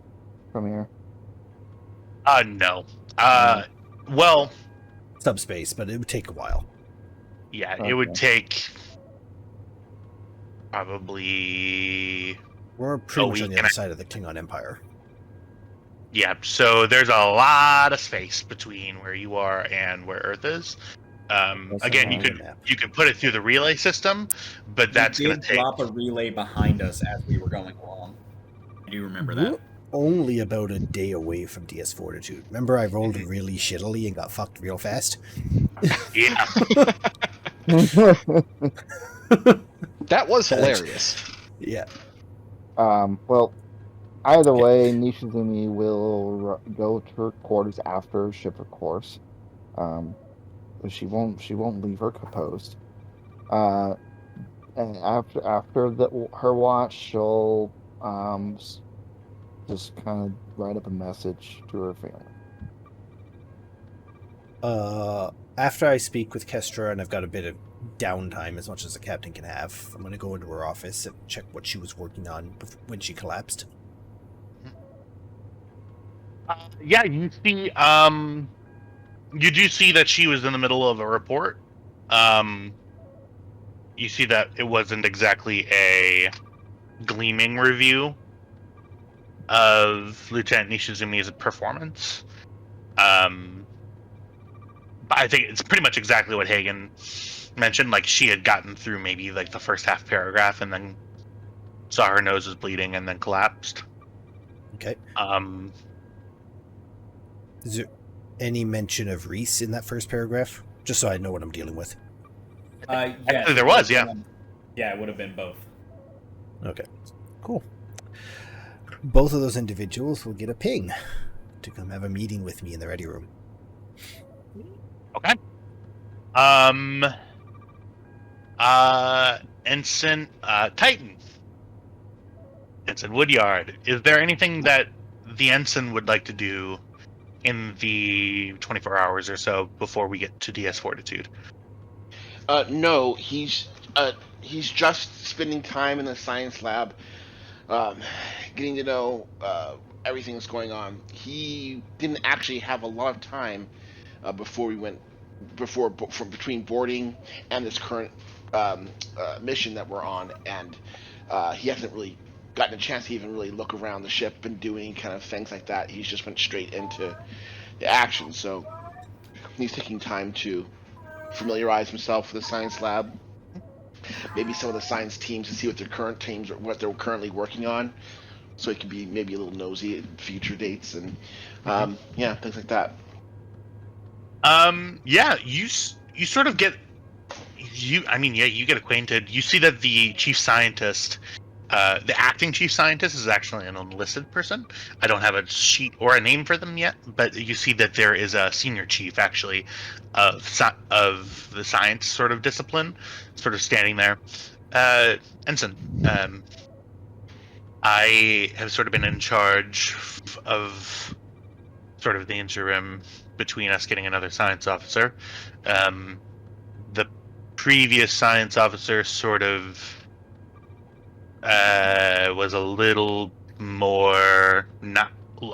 from here? No. Well, subspace, but it would take a while. yeah, Okay. it would take probably. We're pretty much week on the and other a- side of the Klingon Empire. Yeah, so there's a lot of space between where you are and where Earth is. That's Again, you on could the map. put it through the relay system, but that's We going did to take. drop a relay behind us as we were going along. I do remember that. We're only about a day away from DS Fortitude. Remember, I rolled really shittily and got fucked real fast? Yeah. That was hilarious. Yeah. Well, either way, Nishizumi will go to her quarters after ship of course. She won't leave her post. And after her watch, she'll just kind of write up a message to her family. After I speak with Kestra and I've got a bit of downtime, as much as the captain can have, I'm going to go into her office and check what she was working on when she collapsed. Yeah, you see. You do see that she was in the middle of a report. You see that it wasn't exactly a gleaming review of Lieutenant Nishizumi's performance. But I think it's pretty much exactly what Hagen mentioned. Like, she had gotten through maybe like the first half paragraph and then saw her nose was bleeding and then collapsed. Okay. Is there any mention of Reese in that first paragraph? Just so I know what I'm dealing with. Yes, Actually, there was, yeah. Yeah, it would have been both. Okay. Cool. Both of those individuals will get a ping to come have a meeting with me in the ready room. Okay. Ensign Titan. Ensign Woodyard. Is there anything that the ensign would like to do in the 24 hours or so before we get to DS Fortitude? No, he's just spending time in the science lab, getting to know everything that's going on. He didn't actually have a lot of time before we went from between boarding and this current mission that we're on, and he hasn't really gotten a chance to even really look around the ship and do any kind of things like that. He's just went straight into the action. So he's taking time to familiarize himself with the science lab, maybe some of the science teams, to see what their current teams or what they're currently working on, so he can be maybe a little nosy at future dates and yeah, things like that. Yeah, you sort of get you get acquainted. You see that the chief scientist, the acting chief scientist, is actually an enlisted person. I don't have a sheet or a name for them yet, but you see that there is a senior chief actually of the science sort of discipline, sort of standing there. Ensign, I have sort of been in charge of sort of the interim between us getting another science officer. The previous science officer sort of was a little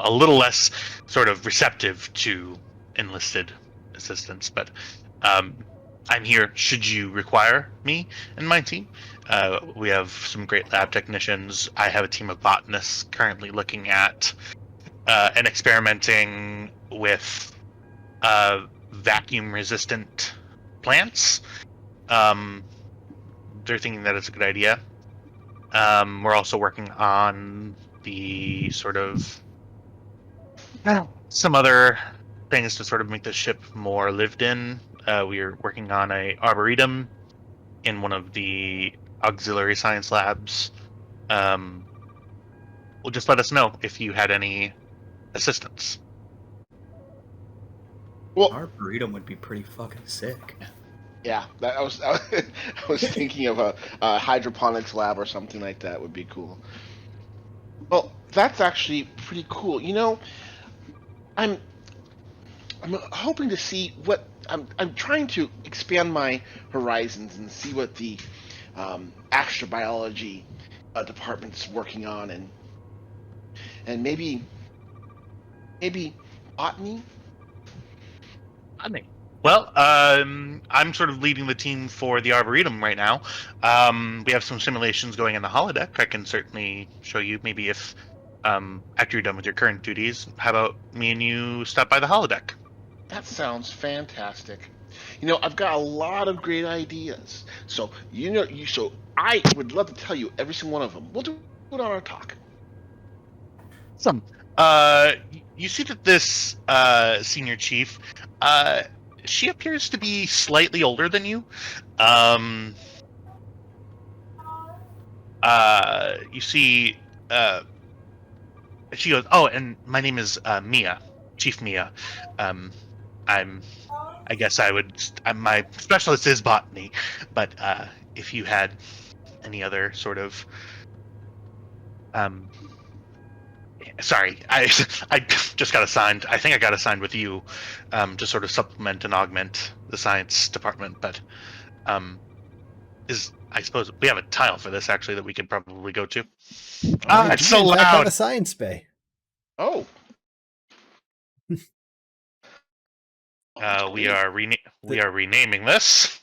less sort of receptive to enlisted assistance, but I'm here should you require me and my team. We have some great lab technicians. I have a team of botanists currently looking at and experimenting with vacuum-resistant plants. They're thinking that it's a good idea. We're also working on the sort of some other things to sort of make the ship more lived in. We are working on a arboretum in one of the auxiliary science labs. Well, just let us know if you had any assistance. Well, Arboretum would be pretty fucking sick. yeah, I was thinking of a hydroponics lab or something like that would be cool. Well, that's actually pretty cool. You know, I'm hoping to see what I'm trying to expand my horizons and see what the astrobiology department's working on, and maybe botany. Well, I'm sort of leading the team for the Arboretum right now. We have some simulations going in the holodeck. I can certainly show you maybe if, after you're done with your current duties, how about me and you stop by the holodeck? That sounds fantastic. You know, I've got a lot of great ideas. So so I would love to tell you every single one of them. We'll do it on our talk. Awesome. You see that this senior chief, she appears to be slightly older than you. You see, she goes, "Oh, and my name is Mia, Chief Mia. I guess my specialist is botany, but if you had any other sort of, sorry, I just got assigned. I think I got assigned with you, to sort of supplement and augment the science department. But I suppose we have a tile for this actually that we could probably go to. It's so in fact have loud. a science bay. Oh. We are renaming this.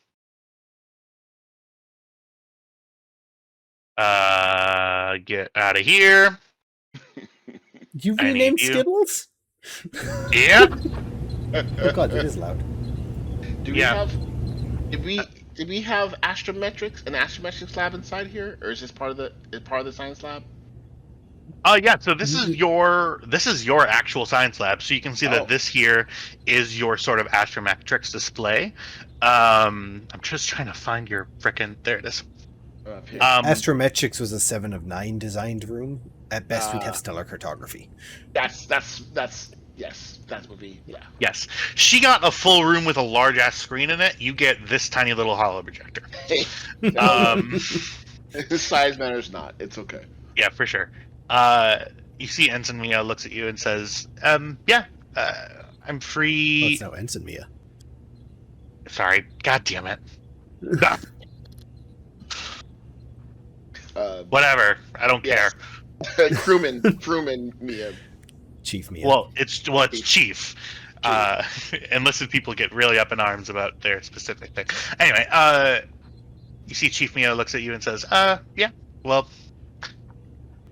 Get out of here. You I need renamed you. Skittles? Yeah. Oh god, it is loud. Do we have? Did we have astrometrics, an astrometrics lab inside here, or is this part of the science lab? Yeah. So this is your actual science lab. So you can see that this here is your sort of astrometrics display. I'm just trying to find your frickin'. There it is. Astrometrics was a 7 of 9 designed room. At best, we'd have stellar cartography. That's yes, that would be Yes, she got a full room with a large ass screen in it. You get this tiny little holo projector. This size matters not. It's okay. Yeah, for sure. You see Ensign Mia looks at you and says, yeah, I'm free. Oh, it's now Ensign Mia. Sorry, god damn it. Whatever, I don't yes. care. crewman Mia. Chief Mia. Well, it's Chief. Enlisted people get really up in arms about their specific thing. Anyway, you see Chief Mia looks at you and says, yeah, well,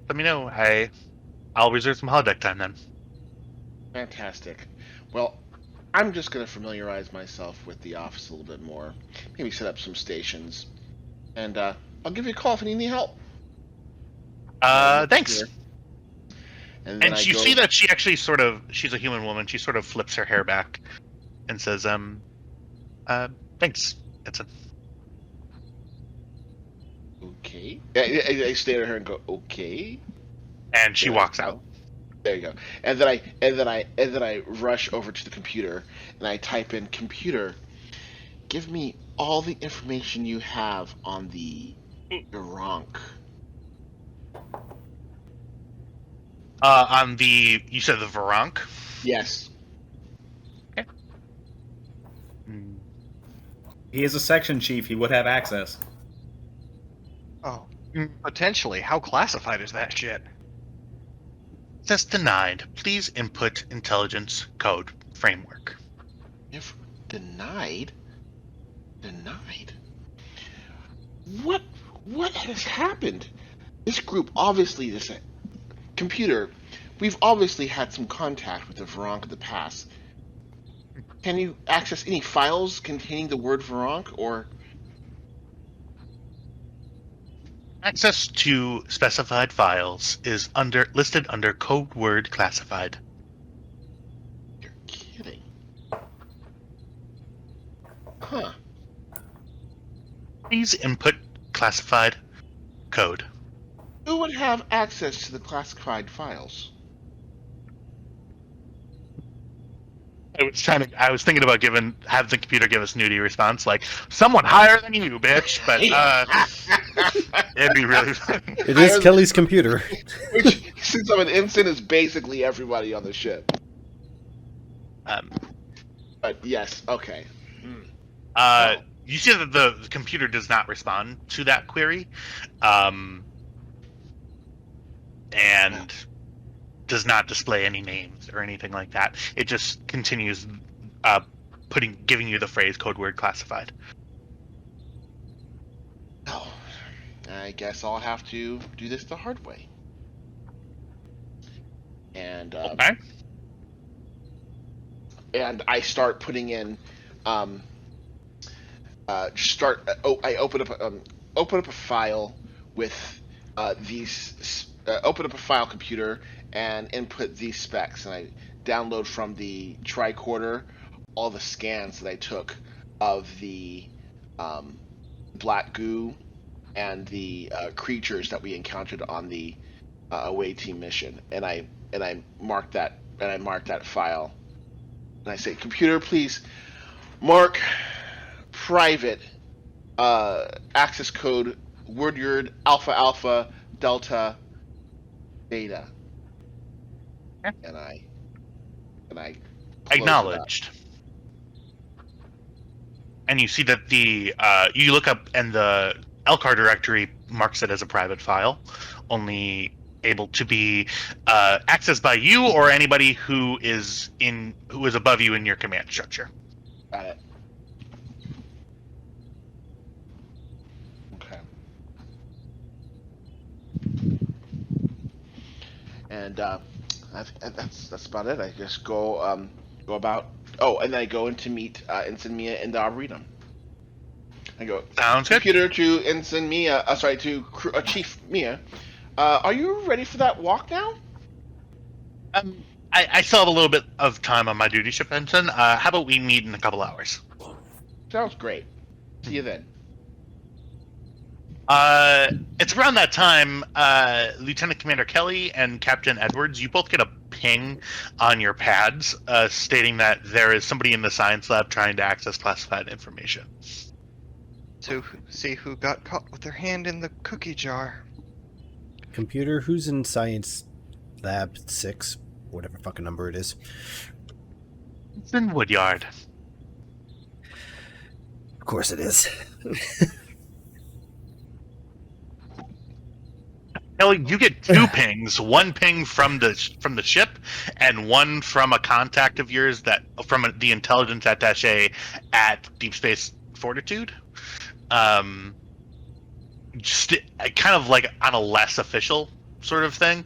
let me know. I'll reserve some holodeck time then. Fantastic. Well, I'm just going to familiarize myself with the office a little bit more. Maybe set up some stations. And I'll give you a call if you need any help. Thanks. Here. And then And I you go, see that she actually she's a human woman. She sort of flips her hair back and says, thanks, Edson. okay. I stare at her and go, okay. And she walks out. There you go. And then I rush over to the computer and I type in, computer, give me all the information you have on the Gronk. You said the Varank? Yes. He is a section chief. He would have access. Oh, potentially. How classified is that shit? Access denied. Please input intelligence code framework. If denied? Denied? What has happened? This group obviously, this computer, we've obviously had some contact with the Varank of the past. Can you access any files containing the word Varank, or... Access to specified files is listed under code word classified. You're kidding. Huh. Please input classified code. Who would have access to the classified files? I was thinking about have the computer give a snooty response like someone higher than you, bitch. But it'd be really funny. It is Kelly's computer. Which, since I'm an ensign, is basically everybody on the ship. But yes, okay. You see that the computer does not respond to that query, and does not display any names or anything like that. It just continues giving you the phrase code word classified. Oh, I guess I'll have to do this the hard way. And Okay. And I start putting in I open up a file with open up a file computer and input these specs, and I download from the tricorder all the scans that I took of the black goo and the creatures that we encountered on the away team mission, and I mark that file, and I say, computer, please mark private access code Woodyard Alpha Alpha Delta Beta. Yeah. And I close Acknowledged. And you see that you look up and the LCAR directory marks it as a private file, only able to be accessed by you or anybody who is above you in your command structure. Got it. Okay. And that's about it. I just go about. Oh, and then I go in to meet Ensign Mia in the Arboretum. I go, Sounds good. computer to Ensign Mia. Chief Mia. Are you ready for that walk now? I still have a little bit of time on my duty ship, Ensign. How about we meet in a couple hours? Sounds great. See you then. It's around that time, Lieutenant Commander Kelly and Captain Edwards, you both get a ping on your pads stating that there is somebody in the science lab trying to access classified information. To see who got caught with their hand in the cookie jar. Computer, who's in science lab 6, whatever fucking number it is? It's in Woodyard. Of course it is. Kelly, you get 2 pings. One ping from the ship, and one from a contact of yours from the intelligence attaché at Deep Space Fortitude. Just kind of like on a less official sort of thing.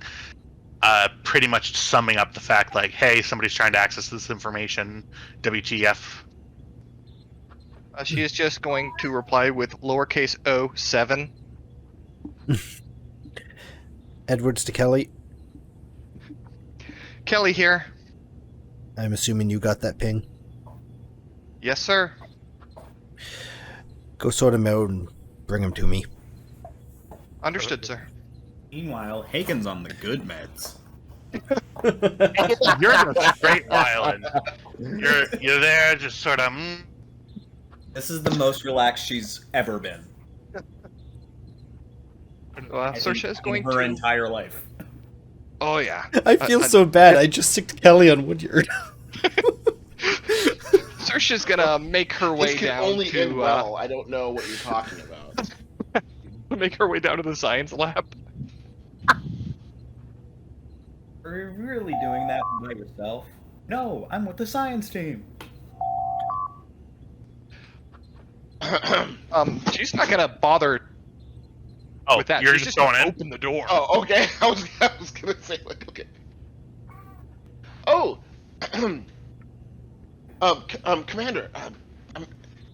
Pretty much summing up the fact like, hey, somebody's trying to access this information. WTF? She is just going to reply with lowercase o7. Edwards to Kelly. Kelly here. I'm assuming you got that ping. Yes, sir. Go sort him out and bring him to me. Understood, sir. Meanwhile, Hagen's on the good meds. You're in a straight wildin'. You're there, just sort of. This is the most relaxed she's ever been. Saoirse is going in her to. entire life. Oh yeah. I feel so bad. I just sicked Kelly on Woodyard. Saoirse's gonna make her way This can down only end to well. I don't know what you're talking about. make her way down to the science lab. Are you really doing that by yourself? No, I'm with the science team. She's not gonna bother Oh, with that. you're She's just gonna going in. open the door. Oh, okay. I was gonna say like, okay. Oh, Commander.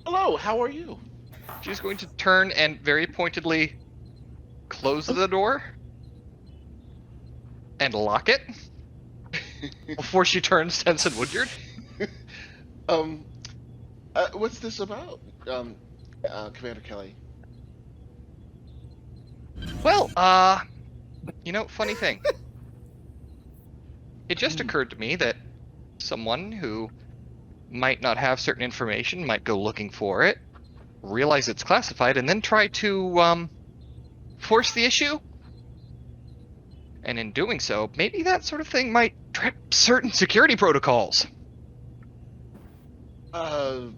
Hello. How are you? She's going to turn and very pointedly close the door and lock it before she turns to Ensign Woodyard. What's this about, Commander Kelly? Well, funny thing. It just occurred to me that someone who might not have certain information might go looking for it, realize it's classified, and then try to, force the issue. And in doing so, maybe that sort of thing might trip certain security protocols. I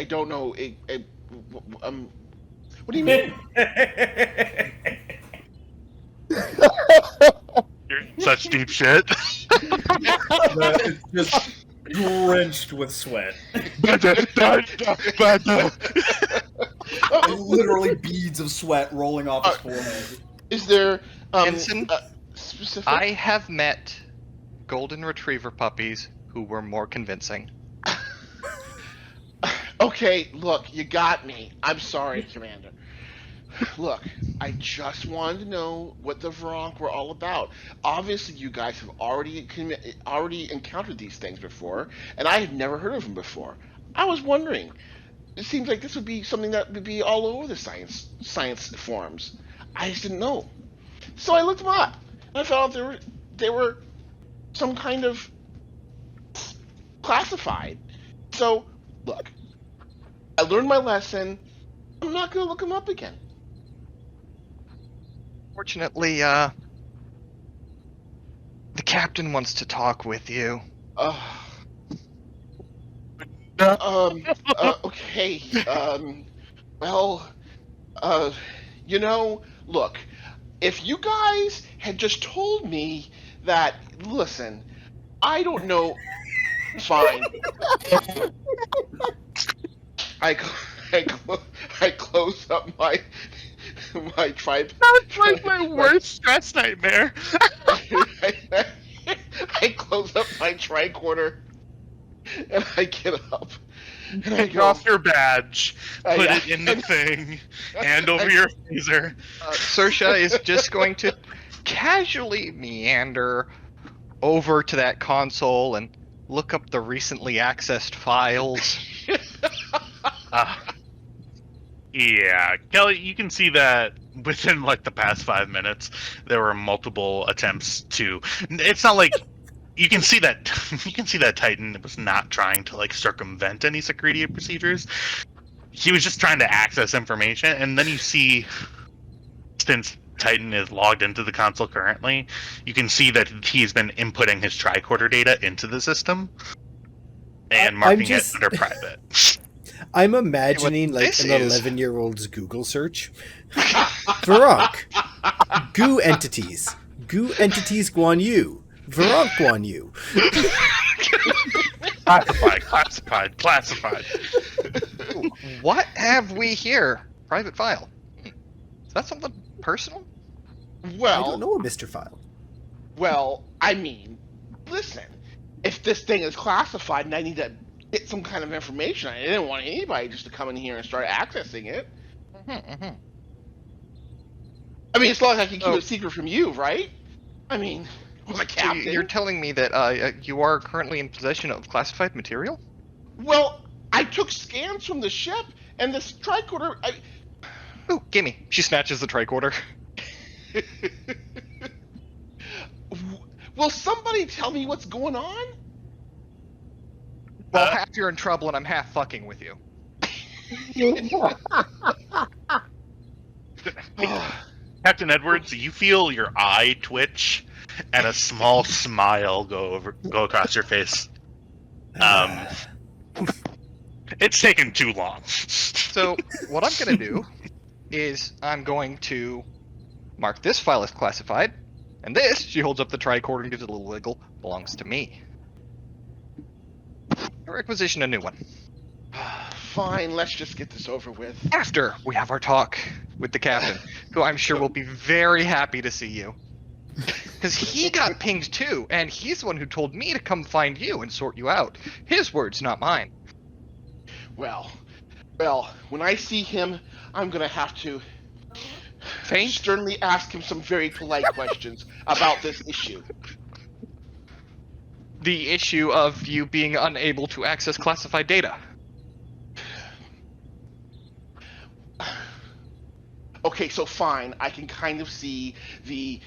don't know. What do you mean? You're in such deep shit. It's just drenched with sweat. Literally beads of sweat rolling off his forehead. Is there Ensign, specific? I have met golden retriever puppies who were more convincing. Okay, look, you got me. I'm sorry, Commander. Look, I just wanted to know what the Vronk were all about. Obviously, you guys have already encountered these things before, and I had never heard of them before. I was wondering. It seems like this would be something that would be all over the science forums. I just didn't know. So I looked them up. And I found out they were some kind of classified. So, look, I learned my lesson. I'm not going to look them up again. Fortunately, the captain wants to talk with you. Okay. Look, if you guys had just told me that, listen, I don't know. Fine. I close up my tripod. That's like my worst stress nightmare. I close up my tricorder and I get up and I Take go off your badge, put yeah. it in the thing, hand over your phaser. Saoirse is just going to casually meander over to that console and look up the recently accessed files. Yeah, Kelly, you can see that within like the past 5 minutes, there were multiple attempts to. It's not like you can see that Titan was not trying to like circumvent any security procedures. He was just trying to access information, and then you see, since Titan is logged into the console currently, you can see that he's been inputting his tricorder data into the system and marking it under private. I'm imagining like an 11-year-old's Google search. Varrock. Goo entities. Goo entities Guan Yu. Varrock Guan Yu. Classified. What have we here? Private file. Is that something personal? Well, I don't know a Mr. File. Well, I mean, listen, if this thing is classified and I need to get some kind of information, I didn't want anybody just to come in here and start accessing it. Mm-hmm. I mean, it's not like I can keep Oh. it secret from you, right? I mean, with a So captain. you're telling me that you are currently in possession of classified material? Well, I took scans from the ship, and this tricorder. Ooh, gimme. She snatches the tricorder. Will somebody tell me what's going on? Well, half you're in trouble and I'm half fucking with you. Captain Edwards, you feel your eye twitch and a small smile go across your face. It's taken too long. So what I'm going to do is I'm going to mark this file as classified, and this, she holds up the tricorder and gives it a little wiggle, belongs to me. I requisition a new one. Fine, let's just get this over with. After we have our talk with the captain, who I'm sure will be very happy to see you. Because he got pinged too, and he's the one who told me to come find you and sort you out. His words, not mine. Well, when I see him, I'm gonna have to Faint? sternly ask him some very polite questions about this issue. The issue of you being unable to access classified data. Okay, so fine, I can kind of see the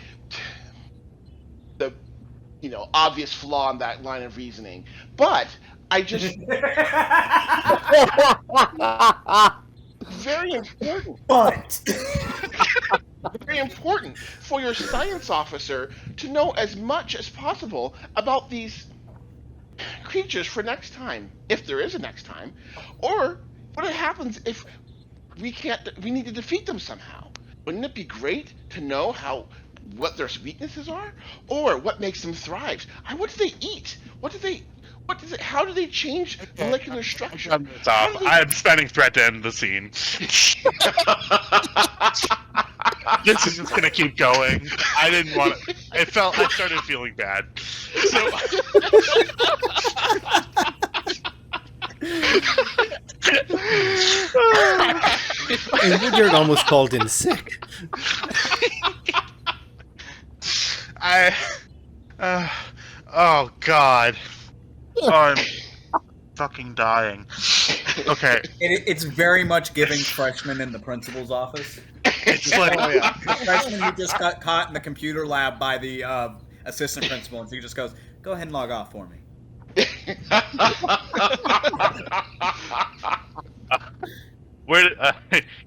obvious flaw in that line of reasoning, but I just very important. But Very important for your science officer to know as much as possible about these creatures for next time, if there is a next time, or what happens if we need to defeat them somehow. Wouldn't it be great to know what their weaknesses are, or what makes them thrive? What do they eat? How do they change molecular structure? Stop. I'm spending threat to end the scene. This is just gonna keep going. I didn't want it. I started feeling bad. So And Woodyard almost called in sick. oh god. Oh, I'm fucking dying. Okay. it's very much giving freshmen in the principal's office. It's like, Oh yeah. The freshman who just got caught in the computer lab by the assistant principal, and so he just goes, "Go ahead and log off for me."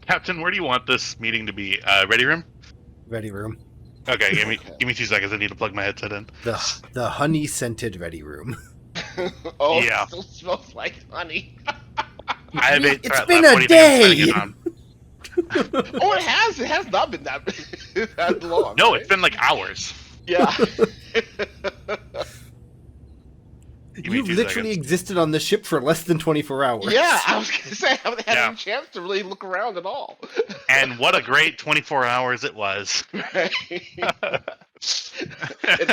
Captain, where do you want this meeting to be? Ready room? Ready room. Okay, give me 2 seconds. I need to plug my headset in. The honey scented ready room. Oh, Yeah. It still smells like honey. I have ate It's threat been left. a What do you think day! I'm spending it on? Oh, it has. It has not been that long. No, right? it's been like hours. Yeah. Give me You've 2 literally seconds. existed on the ship for less than 24 hours. Yeah, I was gonna say I haven't had Yeah. any chance to really look around at all. And what a great 24 hours it was. It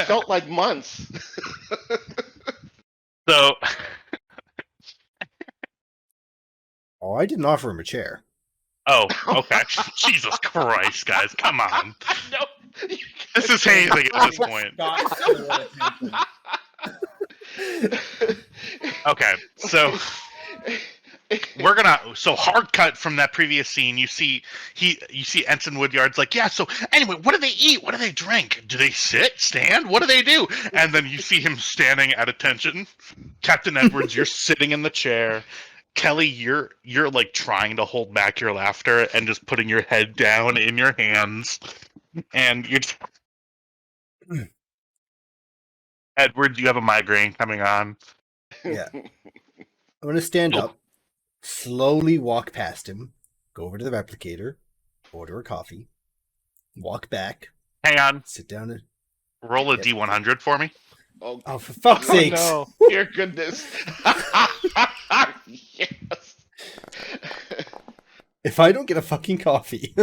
felt like months. So, Oh, I didn't offer him a chair. oh, okay. Jesus Christ, guys, come on. No, This is hazing at this point. Got full attention. Okay, so so hard cut from that previous scene. You see Ensign Woodyard's like, yeah. So anyway, what do they eat? What do they drink? Do they sit, stand? What do they do? And then you see him standing at attention. Captain Edwards, you're sitting in the chair. Kelly, you're like trying to hold back your laughter and just putting your head down in your hands, and you're. Edwards, you have a migraine coming on. Yeah. I'm going to stand Nope. up, slowly walk past him, go over to the replicator, order a coffee, walk back, Hang on, sit down and... roll a Yep. D100 for me. Oh, Oh, for fuck's oh, sakes! No. dear goodness. Yes. If I don't get a fucking coffee...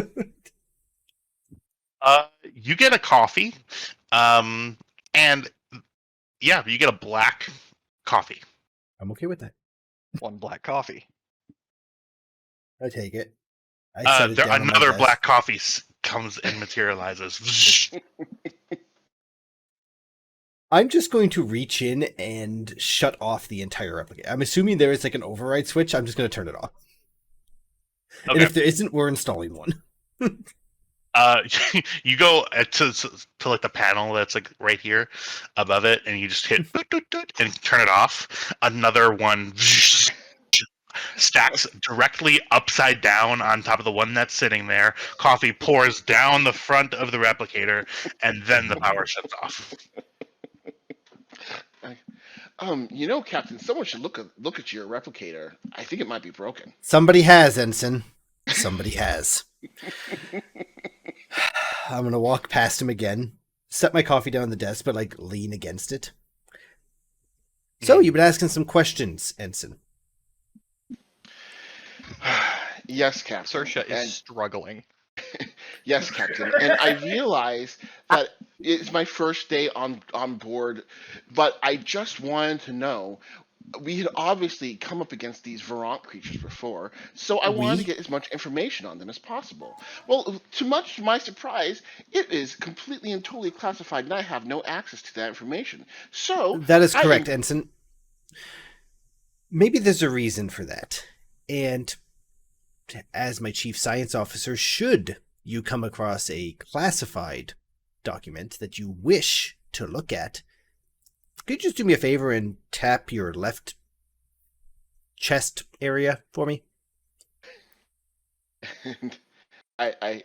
you get a coffee, and yeah, you get a black coffee. I'm okay with that. One black coffee. I take it. I set it down on my Another desk. black coffee comes and materializes. I'm just going to reach in and shut off the entire replicator. I'm assuming there is like an override switch. I'm just going to turn it off. Okay. And if there isn't, we're installing one. You go to like the panel that's like right here above it, and you just hit doot, doot, doot, and turn it off. Another one stacks directly upside down on top of the one that's sitting there. Coffee pours down the front of the replicator, and then the power shuts off. Captain, someone should look at your replicator. I think it might be broken. Somebody has, Ensign. Somebody has. I'm going to walk past him again, set my coffee down on the desk, but like lean against it. So, you've been asking some questions, Ensign. Yes, Captain. Saoirse is struggling. Yes, Captain. And I realize that it's my first day on board, but I just wanted to know. We had obviously come up against these Varant creatures before, so I wanted to get as much information on them as possible. Well, much to my surprise, it is completely and totally classified, and I have no access to that information. So that is correct, Ensign. Maybe there's a reason for that. And as my chief science officer, should you come across a classified document that you wish to look at, could you just do me a favor and tap your left chest area for me? And I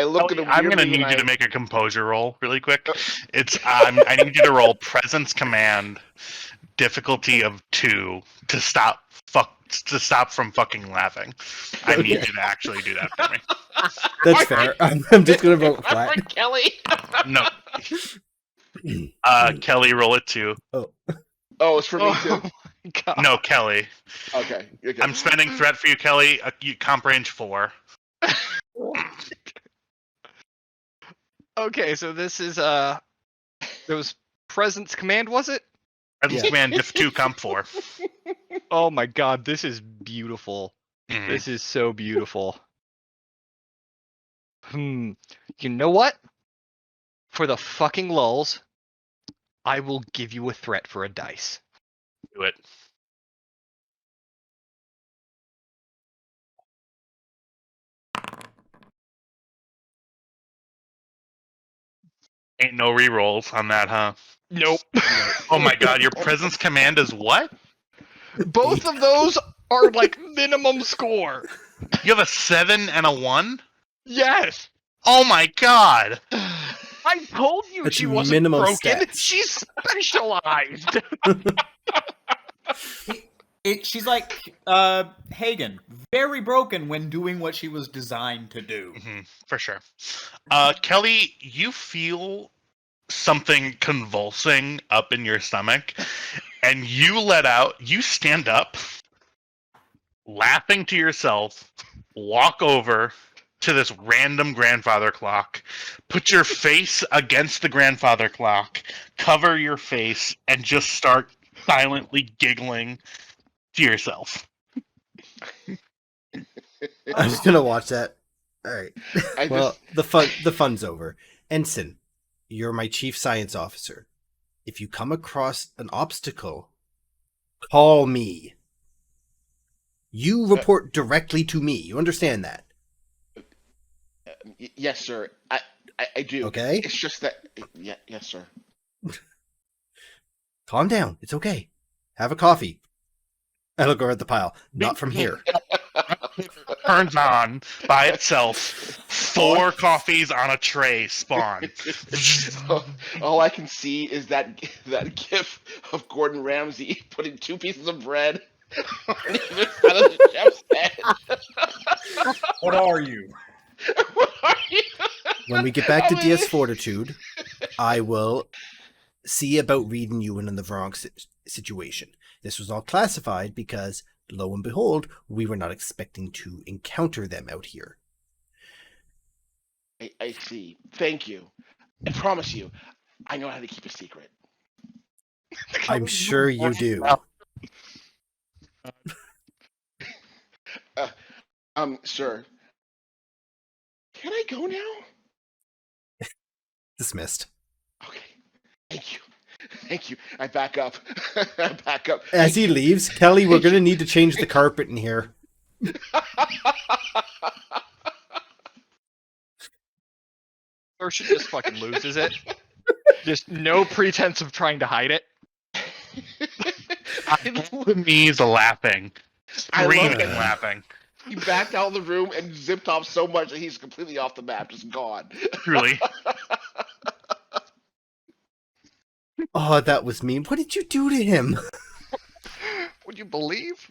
look at him. I'm going to need you to make a composure roll really quick. It's I need you to roll Presence Command, difficulty of 2 to stop from fucking laughing. I need you to actually do that for me. That's fair. I'm just going to roll flat. Kelly. No. Kelly, roll it 2. Oh, it's for me too. God. No, Kelly. Okay. I'm spending threat for you, Kelly. Comp range 4. Okay, so this is there was Presence Command, was it? Presence Command diff 2, comp 4. Oh my god, this is beautiful. Mhm. This is so beautiful. You know what? For the fucking lulls, I will give you a threat for a dice. Do it. Ain't no rerolls on that, huh? Nope. Oh my god, your Presence Command is what? Both of those are like minimum score. You have a 7 and a 1? Yes. Oh my god! I told you That's she wasn't minimum broken. stats. She's specialized. She's like Hagen, very broken when doing what she was designed to do. Mm-hmm, for sure. Kelly, you feel something convulsing up in your stomach, and you stand up, laughing to yourself, walk over to this random grandfather clock, put your face against the grandfather clock, cover your face, and just start silently giggling to yourself. I'm just going to watch that. All right. Well, the fun's over. Ensign, you're my chief science officer. If you come across an obstacle, call me. You report directly to me. You understand that? Yes, sir. I do. Okay. It's just that. Yes, sir. Calm down. It's okay. Have a coffee. I look over at the pile. Not from here. Turns on by itself. 4 coffees on a tray spawn. All I can see is that gif of Gordon Ramsay putting 2 pieces of bread on either side of the chef's head. What are you? What are you? When we get back to DS Fortitude, I will see about reading you in the Bronx situation. This was all classified because, lo and behold, we were not expecting to encounter them out here. I see. Thank you. I promise you, I know how to keep a secret. I'm sure you do. Sir, can I go now? Dismissed. Okay. Thank you. Thank you. I back up. I back up. As he leaves, Kelly, we're going to need to change the carpet in here. Or she just fucking loses it. Just no pretense of trying to hide it. The knees laughing, I love screaming, it. laughing. He backed out of the room and zipped off so much that he's completely off the map, just gone. Truly. Oh, that was mean. What did you do to him? Would you believe?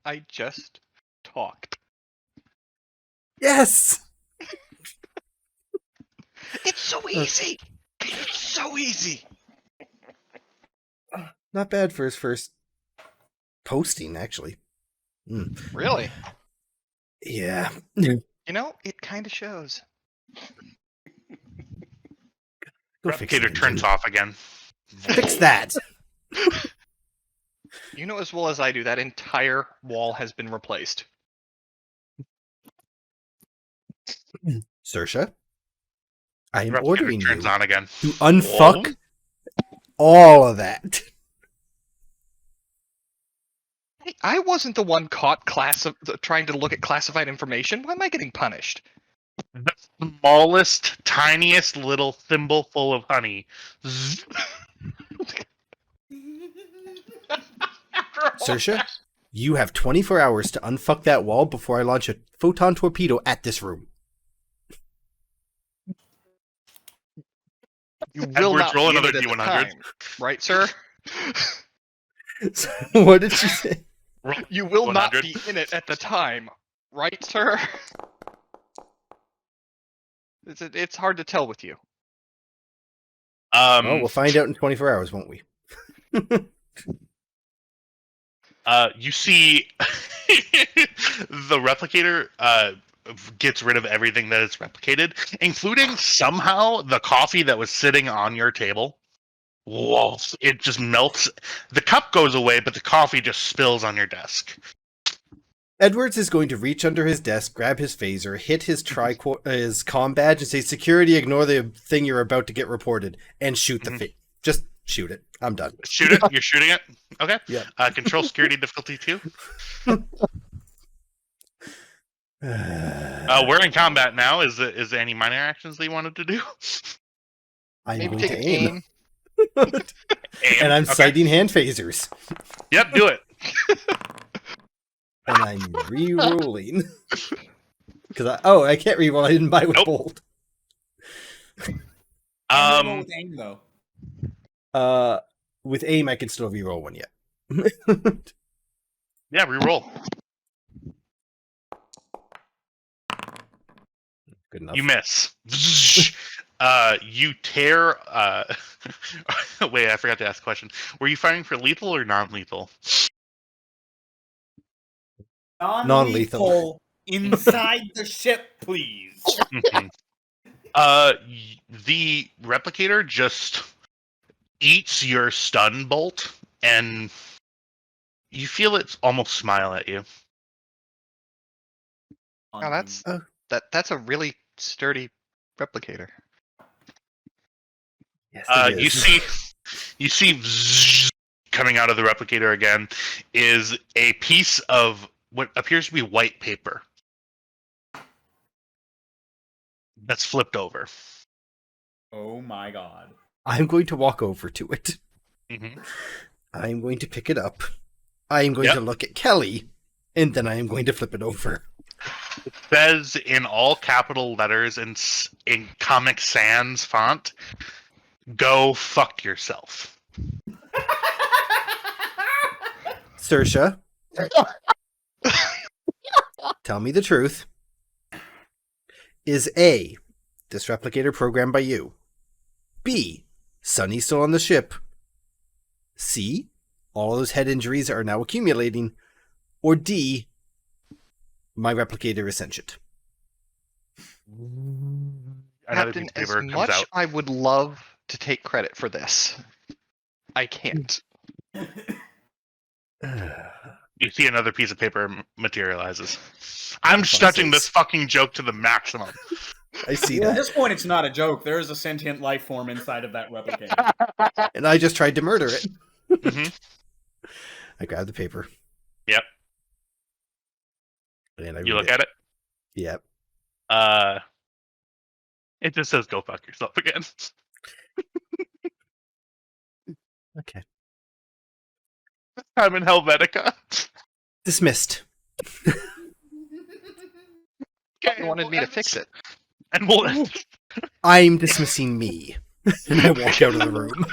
I just talked. Yes! It's so easy. It's so easy. Not bad for his first posting, actually. Really? Yeah. You know, it kind of shows. Go fix the Replicator turns engine. off again. Fix that! You know as well as I do, that entire wall has been replaced. Saoirse, I am Replicator ordering you turns on again. to unfuck all of that. Hey, I wasn't the one caught trying to look at classified information. Why am I getting punished? The smallest, tiniest little thimble full of honey. Zzz. Saoirse, you have 24 hours to unfuck that wall before I launch a photon torpedo at this room. You will Edward's not roll be in another it at the D100. time, right, sir? So, what did she say? You will not 100. be in it at the time, right, sir? It's hard to tell with you. Well, we'll find out in 24 hours, won't we? You see the replicator gets rid of everything that is replicated, including somehow the coffee that was sitting on your table. Whoa, it just melts. The cup goes away, but the coffee just spills on your desk. Edwards is going to reach under his desk, grab his phaser, hit his his comm badge, and say, "Security, ignore the thing you're about to get reported," and shoot the Just shoot it. I'm done. Shoot it? You're shooting it? Okay. Yeah. Control security difficulty 2. We're in combat now. Is there any minor actions that you wanted to do? I'm Maybe going take to an aim. aim. And I'm Okay. sighting hand phasers. Yep, do it. And I'm re-rolling. Because I can't re-roll. I didn't buy with Nope. bolt. With aim, though. With aim, I can still re-roll one yet. Yeah, reroll. Good enough. You miss. You tear. Wait, I forgot to ask a question. Were you firing for lethal or non-lethal? Non-lethal. Inside the ship, please. Mhm. The replicator just eats your stun bolt, and you feel it almost smile at you. Now that's a really sturdy replicator. Yes, it is. You see zzz, coming out of the replicator again is a piece of what appears to be white paper that's flipped over. Oh my god. I'm going to walk over to it. Mm-hmm. I'm going to pick it up. I am going to look at Kelly, and then I am going to flip it over. It says in all capital letters in Comic Sans font, "Go fuck yourself." Saoirse, tell me the truth. Is A, this replicator programmed by you? B, Sunny's still on the ship? C, all those head injuries are now accumulating? Or D, my replicator is sentient? Another Captain, piece of as paper comes much out. I would love to take credit for this, I can't. You see another piece of paper materializes. I'm Fuck's stretching this sakes. fucking joke to the maximum. I see At that. this point, it's not a joke. There is a sentient life form inside of that replicator. And I just tried to murder it. hmm I grabbed the paper. Yep. And I You read look it. at it. Yep. It just says "Go fuck yourself" again. Okay. I'm in Helvetica. Dismissed. Okay, You wanted me to fix it. And we'll end. I'm dismissing me. And I walk out of the room.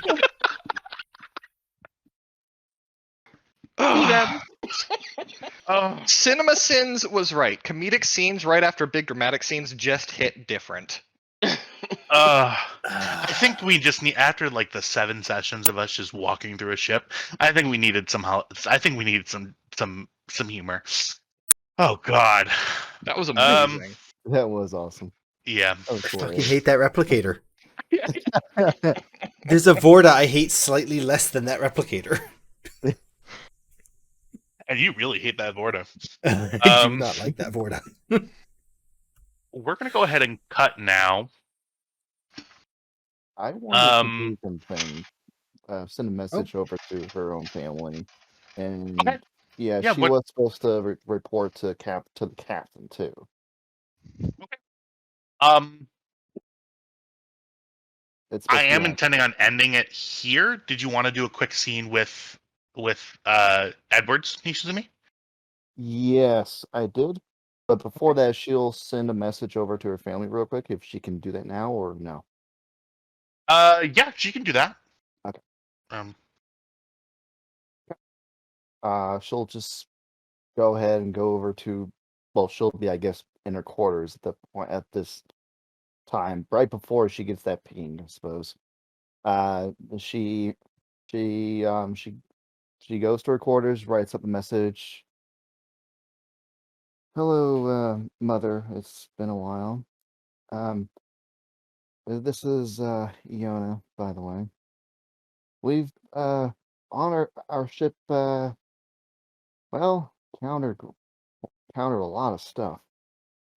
Cinema Sins was right. Comedic scenes right after big dramatic scenes just hit different. I think we just need, after like the 7 sessions of us just walking through a ship, I think we needed some humor. Oh god. That was amazing. That was awesome. Yeah. That was I fucking glorious. hate that replicator. There's a Vorta I hate slightly less than that replicator. And you really hate that Vorta. I do not like that Vorta. We're gonna go ahead and cut now. I wanted to do some things. Send a message over to her own family, and Okay. yeah, Yeah, she what- was supposed to report to the captain too. It's I supposed to be am on- intending on ending it here. Did you want to do a quick scene with Edwards, Nishizumi? Yes, I did. But before that, she'll send a message over to her family real quick if she can do that now or no. Yeah, she can do that. Okay. She'll just go ahead and go over to, well, she'll be, I guess, in her quarters at the point at this time, right before she gets that ping, I suppose. She goes to her quarters, writes up a message. Hello, mother. It's been a while. This is Iona, by the way. We've on our ship well, countered a lot of stuff.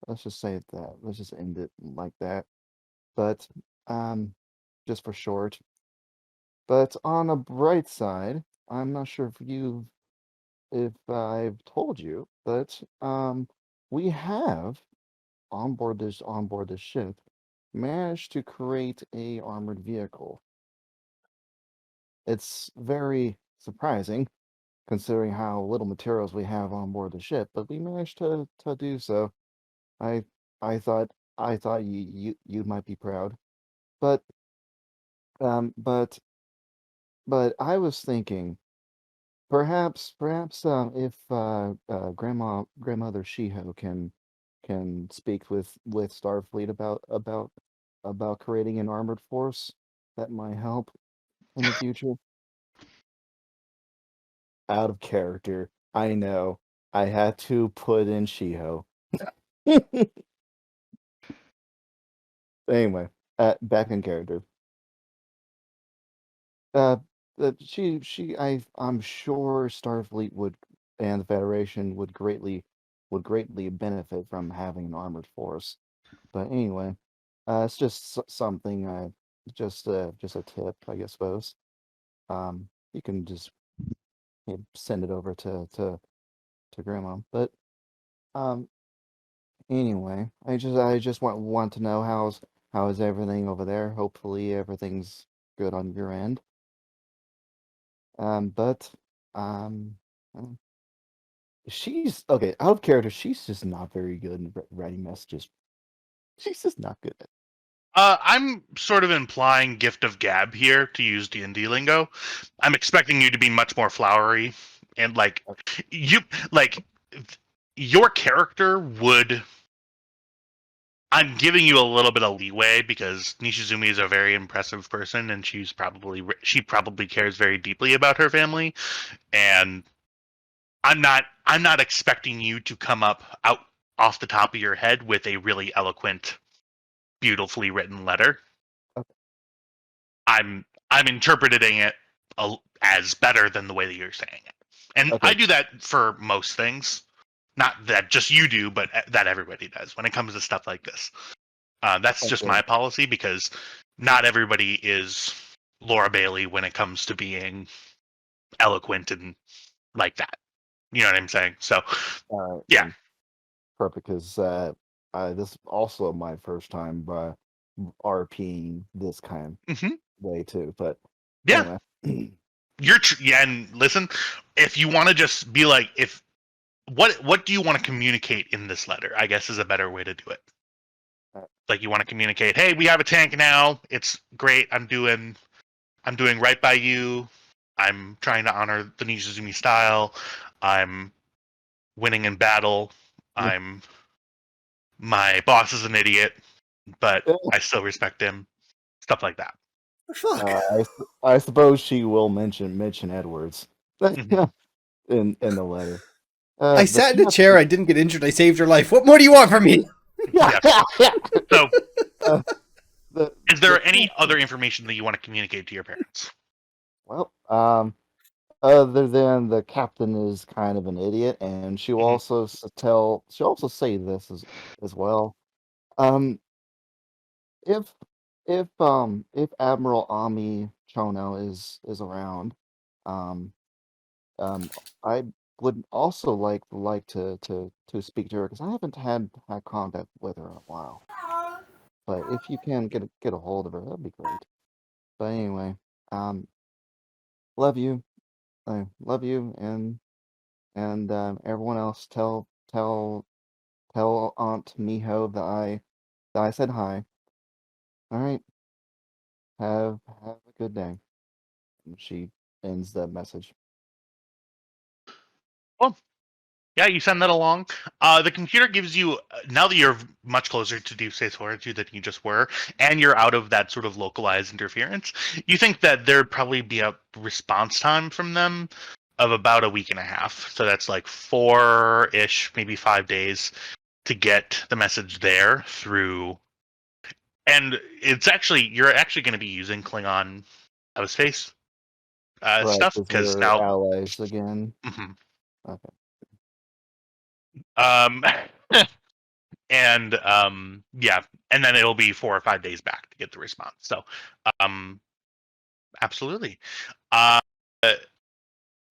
Let's just say it that. Let's just end it like that. But just for short. But on a bright side, I'm not sure if I've told you, but we have onboard this ship managed to create a armored vehicle. It's very surprising considering how little materials we have on board the ship, but we managed to do so. I I thought you might be proud, but um, but I was thinking perhaps if grandmother Shiho can speak with Starfleet about creating an armored force that might help in the future. Out of character, I know. I had to put in Shiho. Anyway, back in character. Uh, I'm sure Starfleet would and the Federation would greatly benefit from having an armored force. But anyway, it's just something. Just a tip, I suppose. You can just send it over to Grandma. But um, anyway, I just want to know how is everything over there. Hopefully everything's good on your end. But um, uh, she's okay. Out of character, she's just not very good in writing messages. She's just not good at. I'm sort of implying gift of gab here, to use D&D lingo. I'm expecting you to be much more flowery and your character would. I'm giving you a little bit of leeway because Nishizumi is a very impressive person, and she probably cares very deeply about her family, and I'm not expecting you to come up out off the top of your head with a really eloquent beautifully written letter. Okay. I'm interpreting it as better than the way that you're saying it, and Okay. I do that for most things. Not that just you do, but that everybody does when it comes to stuff like this. That's just Okay. my policy because not everybody is Laura Bailey when it comes to being eloquent and like that. You know what I'm saying? So, yeah. Perfect, because this is also my first time RPing this kind hmm of way too. But Yeah. anyway, And listen, if you want to just be like, what do you want to communicate in this letter? I guess is a better way to do it. Like you want to communicate, hey, we have a tank now. It's great. I'm doing right by you. I'm trying to honor the Nishizumi style. I'm winning in battle. Yeah. My boss is an idiot, but I still respect him. Stuff like that. Fuck. I suppose she will mention Edwards Mhm. in the letter. I But sat she in a has- chair. I didn't get injured. I saved her life. What more do you want from me? Yeah. So, The- is there the- any other information that you want to communicate to your parents? Well, other than the captain is kind of an idiot, and she'll Mhm. also she'll also say this as well. Um, if if Admiral Ami Chono is around, um, I would also like to speak to her because I haven't had contact with her in a while. But if you can get a hold of her, that'd be great. But anyway, um, love you, love you, and everyone else tell Aunt Miho that I said hi. All right, have a good day. And she ends the message. Well, yeah, you send that along. The computer gives you now that you're much closer to Deep Space Fortitude than you just were, and you're out of that sort of localized interference. You think that there'd probably be a response time from them of about a week and a half. So that's like 4-ish, maybe 5 days to get the message there through. And you're actually going to be using Klingon aerospace Right, stuff because because we're now. allies again. Mhm. Okay. Um, yeah, and then it'll be 4 or 5 days back to get the response. So, um, absolutely. Uh,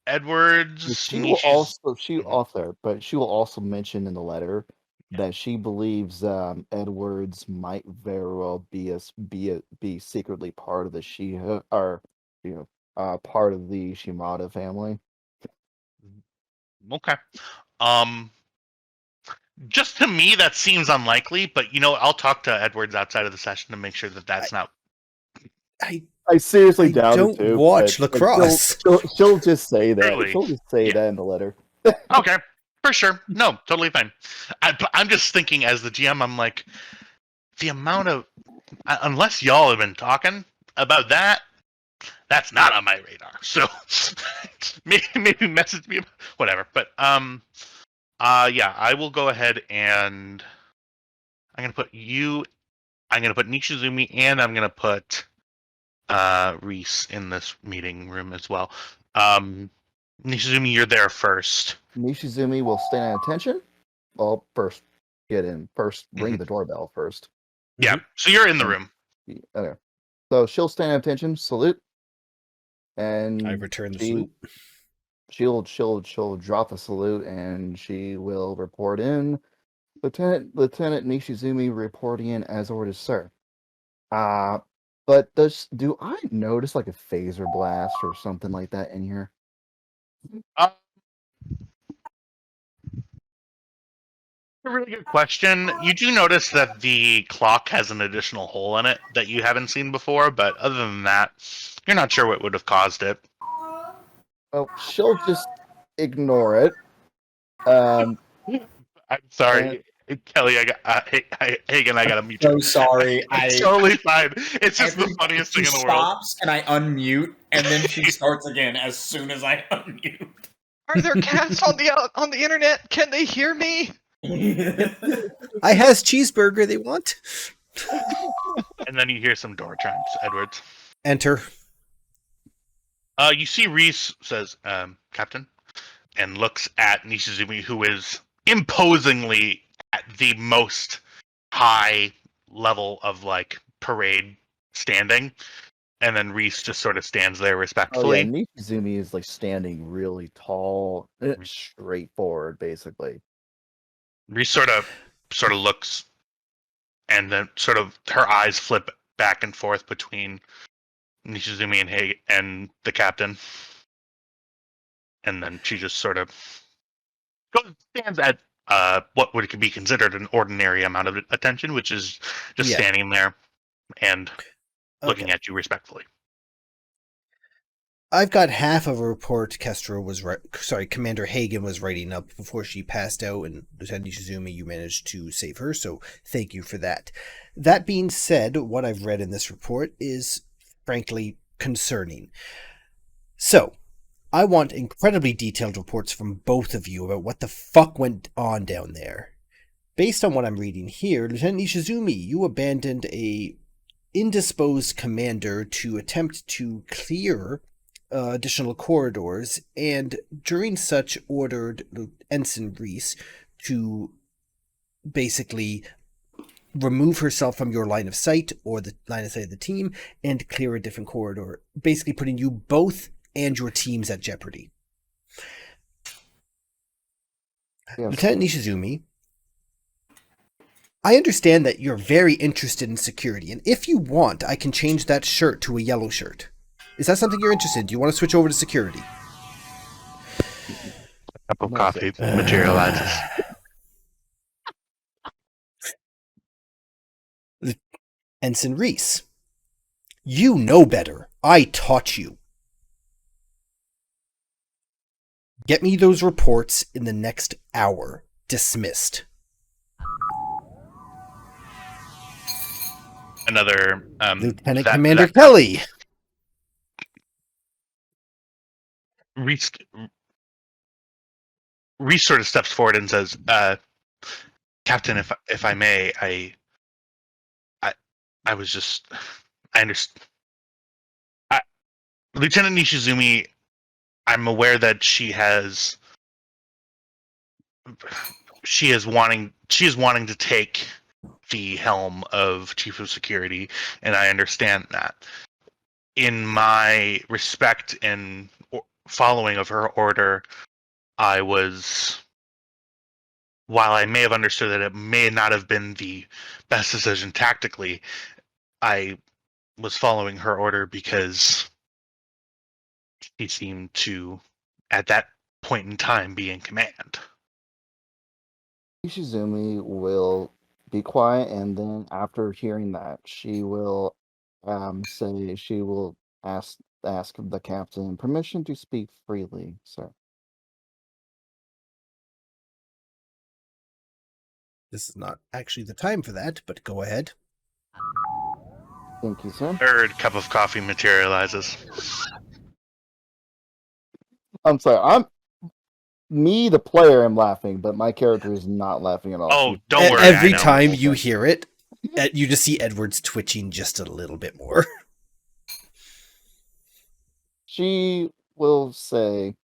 Edwards, She will Nishi's. also she Mhm. off there, but she will also mention in the letter that she believes Edwards might very well be secretly part of the Shiha or part of the Shimada family. Okay. Um, just to me, that seems unlikely, but I'll talk to Edwards outside of the session to make sure that that's not. I I seriously I doubt don't it too. watch But lacrosse. she'll just say that. Truly. She'll just say Yeah. that in the letter. Okay, for sure. No, totally fine. I'm just thinking as the GM, I'm like, the amount of unless y'all have been talking about that, that's not on my radar. So maybe message me, whatever. But yeah, I will go ahead and I'm gonna put you. I'm gonna put Nishizumi and I'm gonna put Reese in this meeting room as well. Nishizumi, you're there first. Nishizumi will stand at attention. Well, first get in. First ring Mhm. the doorbell first. Yeah, so you're in the And- room. Okay. So she'll stand at attention, salute, and I return the she- salute. she'll drop the salute and she will report in. Lieutenant Nishizumi reporting in as orders, sir. But do I notice like a phaser blast or something like that in here? Uh, A really good question. You do notice that the clock has an additional hole in it that you haven't seen before, but other than that, you're not sure what would have caused it. Well, she'll just ignore it. Um, I'm sorry, Kelly. Hagen, I got to mute So you. sorry. It's totally fine. It's just the Every- funniest she thing in the world. stops and I unmute, and then she starts again as soon as I unmute. Are there cats on the internet? Can they hear me? I has cheeseburger they want. And then you hear some door chimes, Edwards. Enter. You see Reese says, Captain, and looks at Nishizumi, who is imposingly at the most high level of like parade standing, and then Reese just sort of stands there Oh yeah, respectfully. Nishizumi is like standing really tall, straightforward, basically. Reese sort of looks, and then sort of her eyes flip back and forth between Nishizumi and the captain, and then she just sort of stands at what would be considered an ordinary amount of attention, which is just Yeah. standing there and looking Okay. at you respectfully. I've got half of a report Commander Hagen was writing up before she passed out, and Lieutenant Nishizumi, you managed to save her, so thank you for that. That being said, what I've read in this report is frankly concerning. So, I want incredibly detailed reports from both of you about what the fuck went on down there. Based on what I'm reading here, Lieutenant Nishizumi, you abandoned a indisposed commander to attempt to clear additional corridors, and during such ordered Ensign Reese to basically remove herself from your line of sight or the line of sight of the team and clear a different corridor, basically putting you both and your teams at jeopardy. Yes. Lieutenant Nishizumi, I understand that you're very interested in security, and if you want, I can change that shirt to a yellow shirt. Is that something you're interested in? Do you want to switch over to security? A cup of No, coffee sir. materializes. Ensign Reese, you know better. I taught you. Get me those reports in the next hour. Dismissed. Another Lieutenant Commander Kelly. Reese sort of steps forward and says, "Captain, if I may, I was just, I understand. Lieutenant Nishizumi, I'm aware that she is wanting to take the helm of Chief of Security, and I understand that. In my respect and following of her order, while I may have understood that it may not have been the best decision tactically, I was following her order because she seemed to, at that point in time, be in command." Ishizumi will be quiet, and then after hearing that, she will say she will ask the captain permission to speak freely, sir. This is not actually the time for that, but go ahead. Thank you, sir. Third cup of coffee materializes. I'm sorry. Me, the player, am laughing, but my character is not laughing at all. Oh, don't worry. Every I know. time you hear it, you just see Edwards twitching just a little bit more. She will say,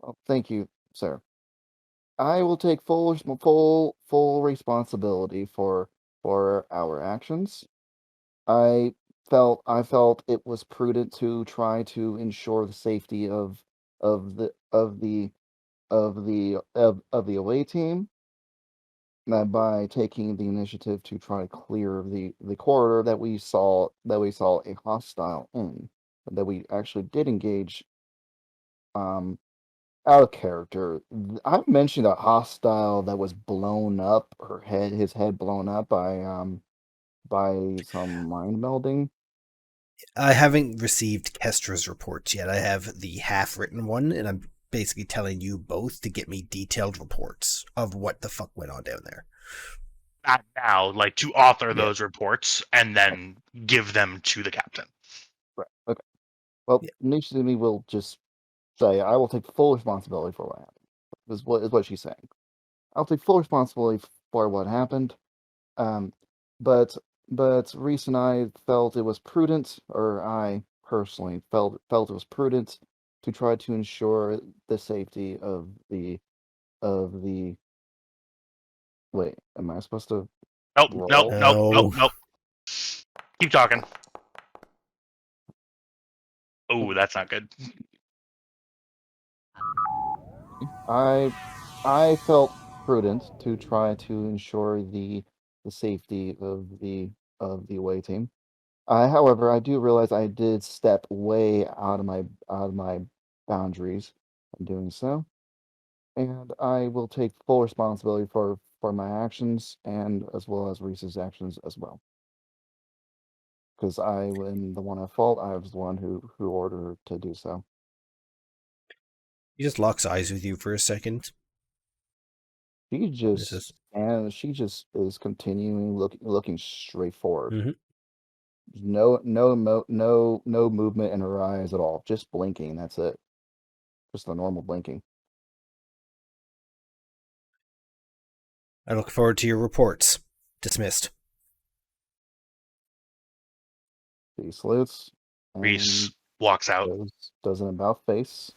oh, "Thank you, sir. I will take full responsibility for our actions. I felt it was prudent to try to ensure the safety of the of the of the away team, by taking the initiative to try to clear the corridor that we saw a hostile in, that we actually did engage out of character. I mentioned a hostile that was blown up, his head blown up by some mind melding. I haven't received Kestra's reports yet. I have the half-written one, and I'm basically telling you both to get me detailed reports of what the fuck went on down there. Not now, like to author those reports and then give them to the captain. Right. Okay. Well, Nishizumi will just say, "I will take full responsibility for what happened." Is what she's saying. I'll take full responsibility for what happened. But but Reese and I felt it was prudent, or I personally felt it was prudent to try to ensure the safety of the. Wait, am I supposed to Nope, nope, roll? nope, nope, No. nope. Keep talking. Oh, that's not good. I felt prudent to try to ensure the safety of the away team. However, I do realize I did step way out of my boundaries in doing so, and I will take full responsibility for my actions and as well as Reese's actions as well. Because I am the one at fault. I was the one who ordered her to do so. He just locks eyes with you for a second. She just is continuing looking straight forward. Mhm. No movement in her eyes at all. Just blinking. That's it. Just the normal blinking. I look forward to your reports. Dismissed. She salutes Reese and walks out. does an about face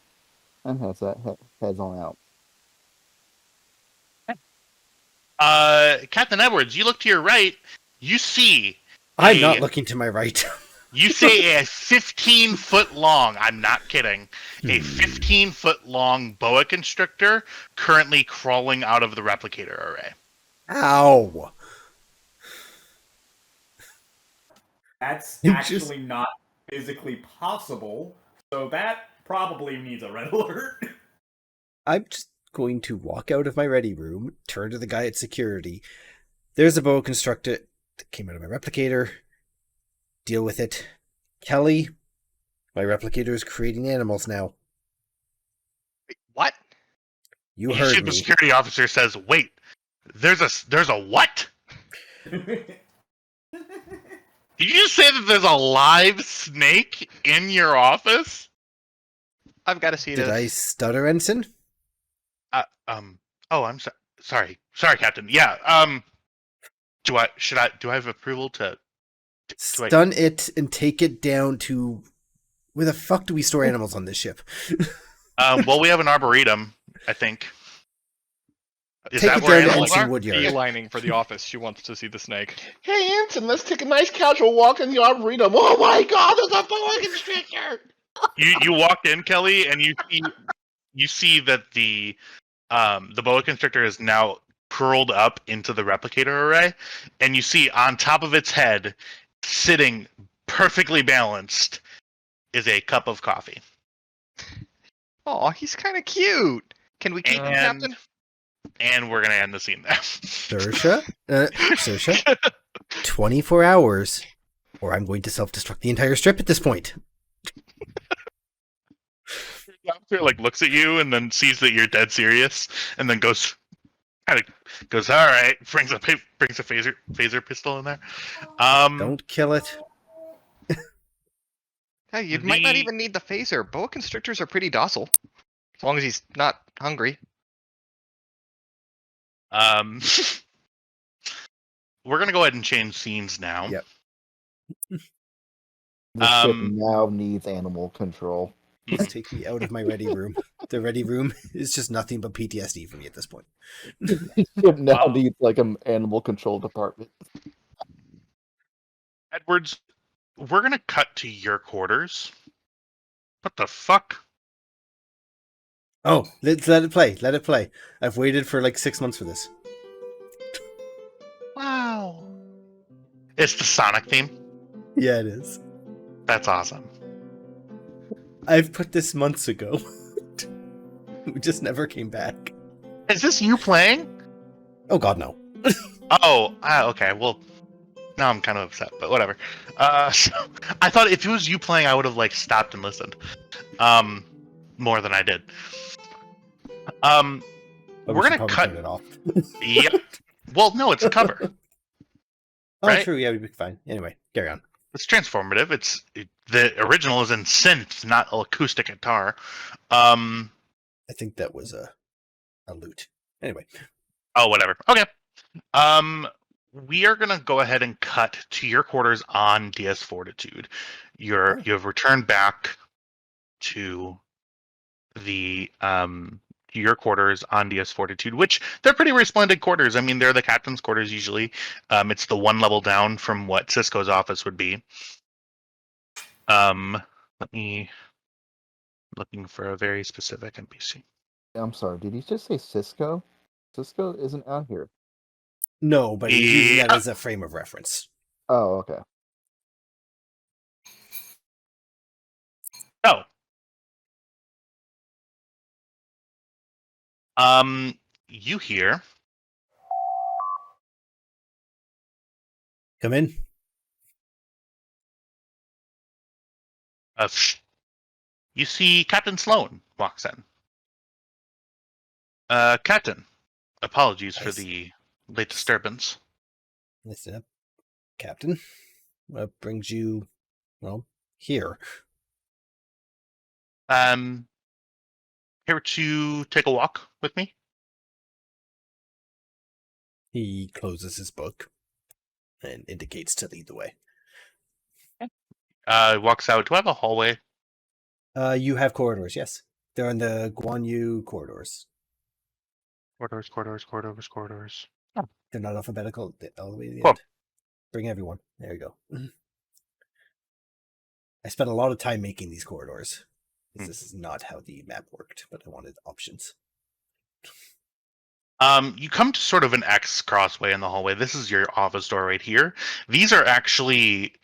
and heads on out. Captain Edwards, you look to your right. You see. I'm not looking to my right. You see a 15-foot long. I'm not kidding. A 15-foot long boa constrictor currently crawling out of the replicator array. Ow! That's You actually not physically possible, so that probably needs a red alert. I'm just going to walk out of my ready room, turn to the guy at security. There's a boa constrictor that came out of my replicator. Deal with it. Kelly, my replicator is creating animals now. What? You see heard the me. security officer says, "Wait, there's a what? Did you just say that there's a live snake in your office?" I've got to see Did this. I stutter, Ensign? Oh, I'm sorry, Captain. Yeah. Do I have approval to? Stun it and take it down to... Where the fuck do we store animals on this ship? Well, we have an arboretum, I think. Is Take that it where down to animals Ensign are? Woodyard. Beelining for the office. She wants to see the snake. Hey, Anson, let's take a nice casual walk in the arboretum. Oh my God, there's a boa constrictor! You walked in, Kelly, and you see that the boa constrictor is now curled up into the replicator array, and you see on top of its head, sitting perfectly balanced, is a cup of coffee. Oh, he's kind of cute. Can we keep him, Captain? And we're gonna end the scene there. Saoirse? Saoirse? 24 hours, or I'm going to self-destruct the entire strip at this point. The officer looks at you and then sees that you're dead serious, and then goes, all right, brings a phaser pistol in there. Don't kill it. Hey, you might not even need the phaser. Boa constrictors are pretty docile, as long as he's not hungry. We're gonna go ahead and change scenes now. Yep. The ship now needs animal control. Please take me out of my ready room. The ready room is just nothing but PTSD for me at this point. The ship now needs like an animal control department. Edwards, we're gonna cut to your quarters. What the fuck? Oh, let it play. Let it play. I've waited for like 6 months for this. Wow. It's the Sonic theme. Yeah, it is. That's awesome. I've put this months ago. We just never came back. Is this you playing? Oh god, no. Oh, okay. Well, now I'm kind of upset, but whatever. So I thought if it was you playing, I would have stopped and listened. More than I did. But we're gonna cut it off. Yep. Well, no, it's a cover. Oh, right? true. Yeah, we'd be fine. Anyway, carry on. It's transformative. The original is in synth, not acoustic guitar. I think that was a lute. Anyway. Oh, whatever. Okay. we are going to go ahead and cut to your quarters on DS Fortitude. You have returned back to the your quarters on DS Fortitude, which they're pretty resplendent quarters. I mean, they're the captain's quarters usually. It's the one level down from what Cisco's office would be. Let me looking for a very specific NPC. I'm sorry, did you just say Cisco? Cisco isn't out here. No, but he's using that Yeah. as a frame of reference. Oh, okay. Oh. You hear Come in. you see Captain Sloan walks in. Captain, apologies for Nice. the late disturbance. Listen up, Captain. What brings you, well, here? Here to take a walk with me? He closes his book and indicates to lead the way. Walks out. Do I have a hallway? You have corridors, yes. They're in the Guan corridors. Corridors. They're not alphabetical all the way to the Cool. end. Bring everyone. There you go. I spent a lot of time making these corridors. This is not how the map worked, but I wanted options. You come to sort of an X crossway in the hallway. This is your office door right here. These are actually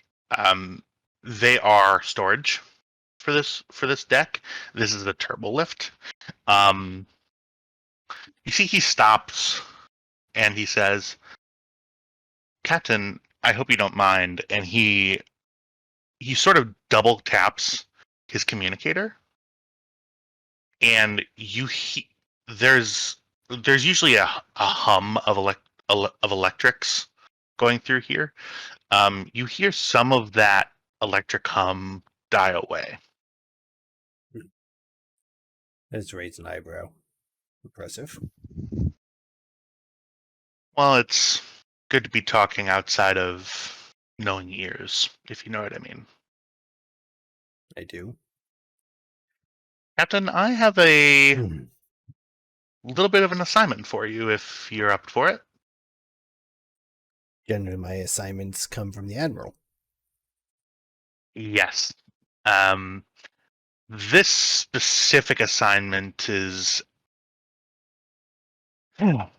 they are storage for this deck. This is the turbo lift. You see he stops and he says, "Captain, I hope you don't mind." And he sort of double taps his communicator, and there's usually a hum of electrics going through here. You hear some of that electric hum die away. Let's raise an eyebrow. Impressive. Well, it's good to be talking outside of knowing ears, if you know what I mean. I do. Captain, I have a little bit of an assignment for you if you're up for it. Generally, my assignments come from the Admiral. Yes. This specific assignment is, well,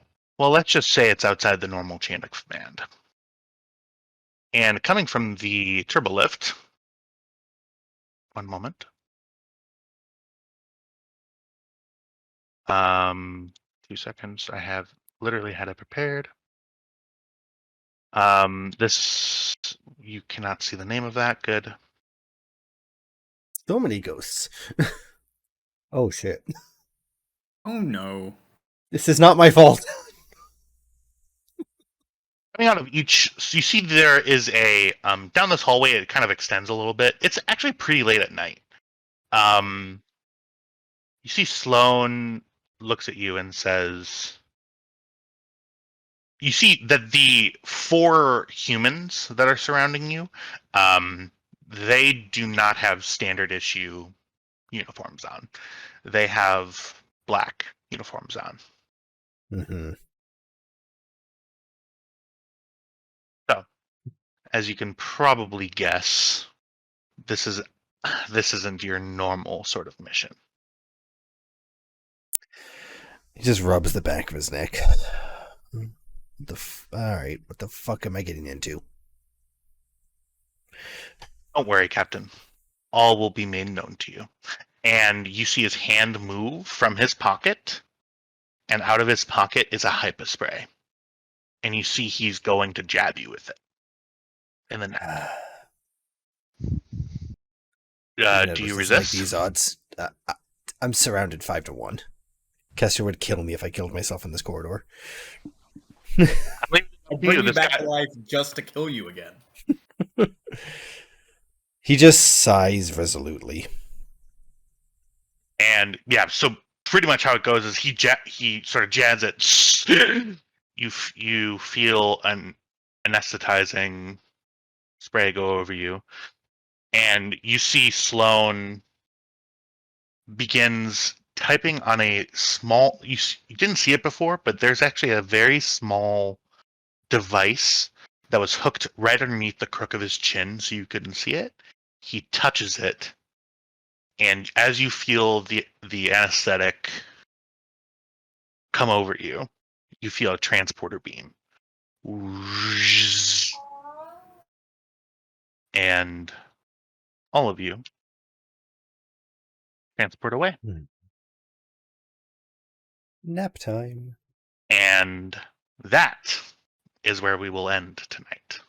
let's just say it's outside the normal chain of command. And coming from the turbolift, one moment. 2 seconds. I have literally had it prepared. This, you cannot see the name of that. Good. So many ghosts. Oh shit. Oh no. This is not my fault. Coming out of each, so you see there is a down this hallway. It kind of extends a little bit. It's actually pretty late at night. You see Sloan looks at you and says, "You see that the 4 humans that are surrounding you, they do not have standard issue uniforms on. They have black uniforms on." Mm-hmm. So, as you can probably guess, this isn't your normal sort of mission. He just rubs the back of his neck. Alright, what the fuck am I getting into? Don't worry, Captain. All will be made known to you. And you see his hand move from his pocket, and out of his pocket is a hyper spray. And you see he's going to jab you with it in the neck. Do you resist? Like these odds? I'm surrounded 5-1. Kester would kill me if I killed myself in this corridor. I'll bring you back to life just to kill you again. He just sighs resolutely. And yeah, so pretty much how it goes is he sort of jabs it. You feel an anesthetizing spray go over you, and you see Sloane begins typing on a small. You didn't see it before, but there's actually a very small device that was hooked right underneath the crook of his chin, so you couldn't see it. He touches it, and as you feel the anesthetic come over you, you feel a transporter beam. And all of you transport away. Nap time. And that is where we will end tonight.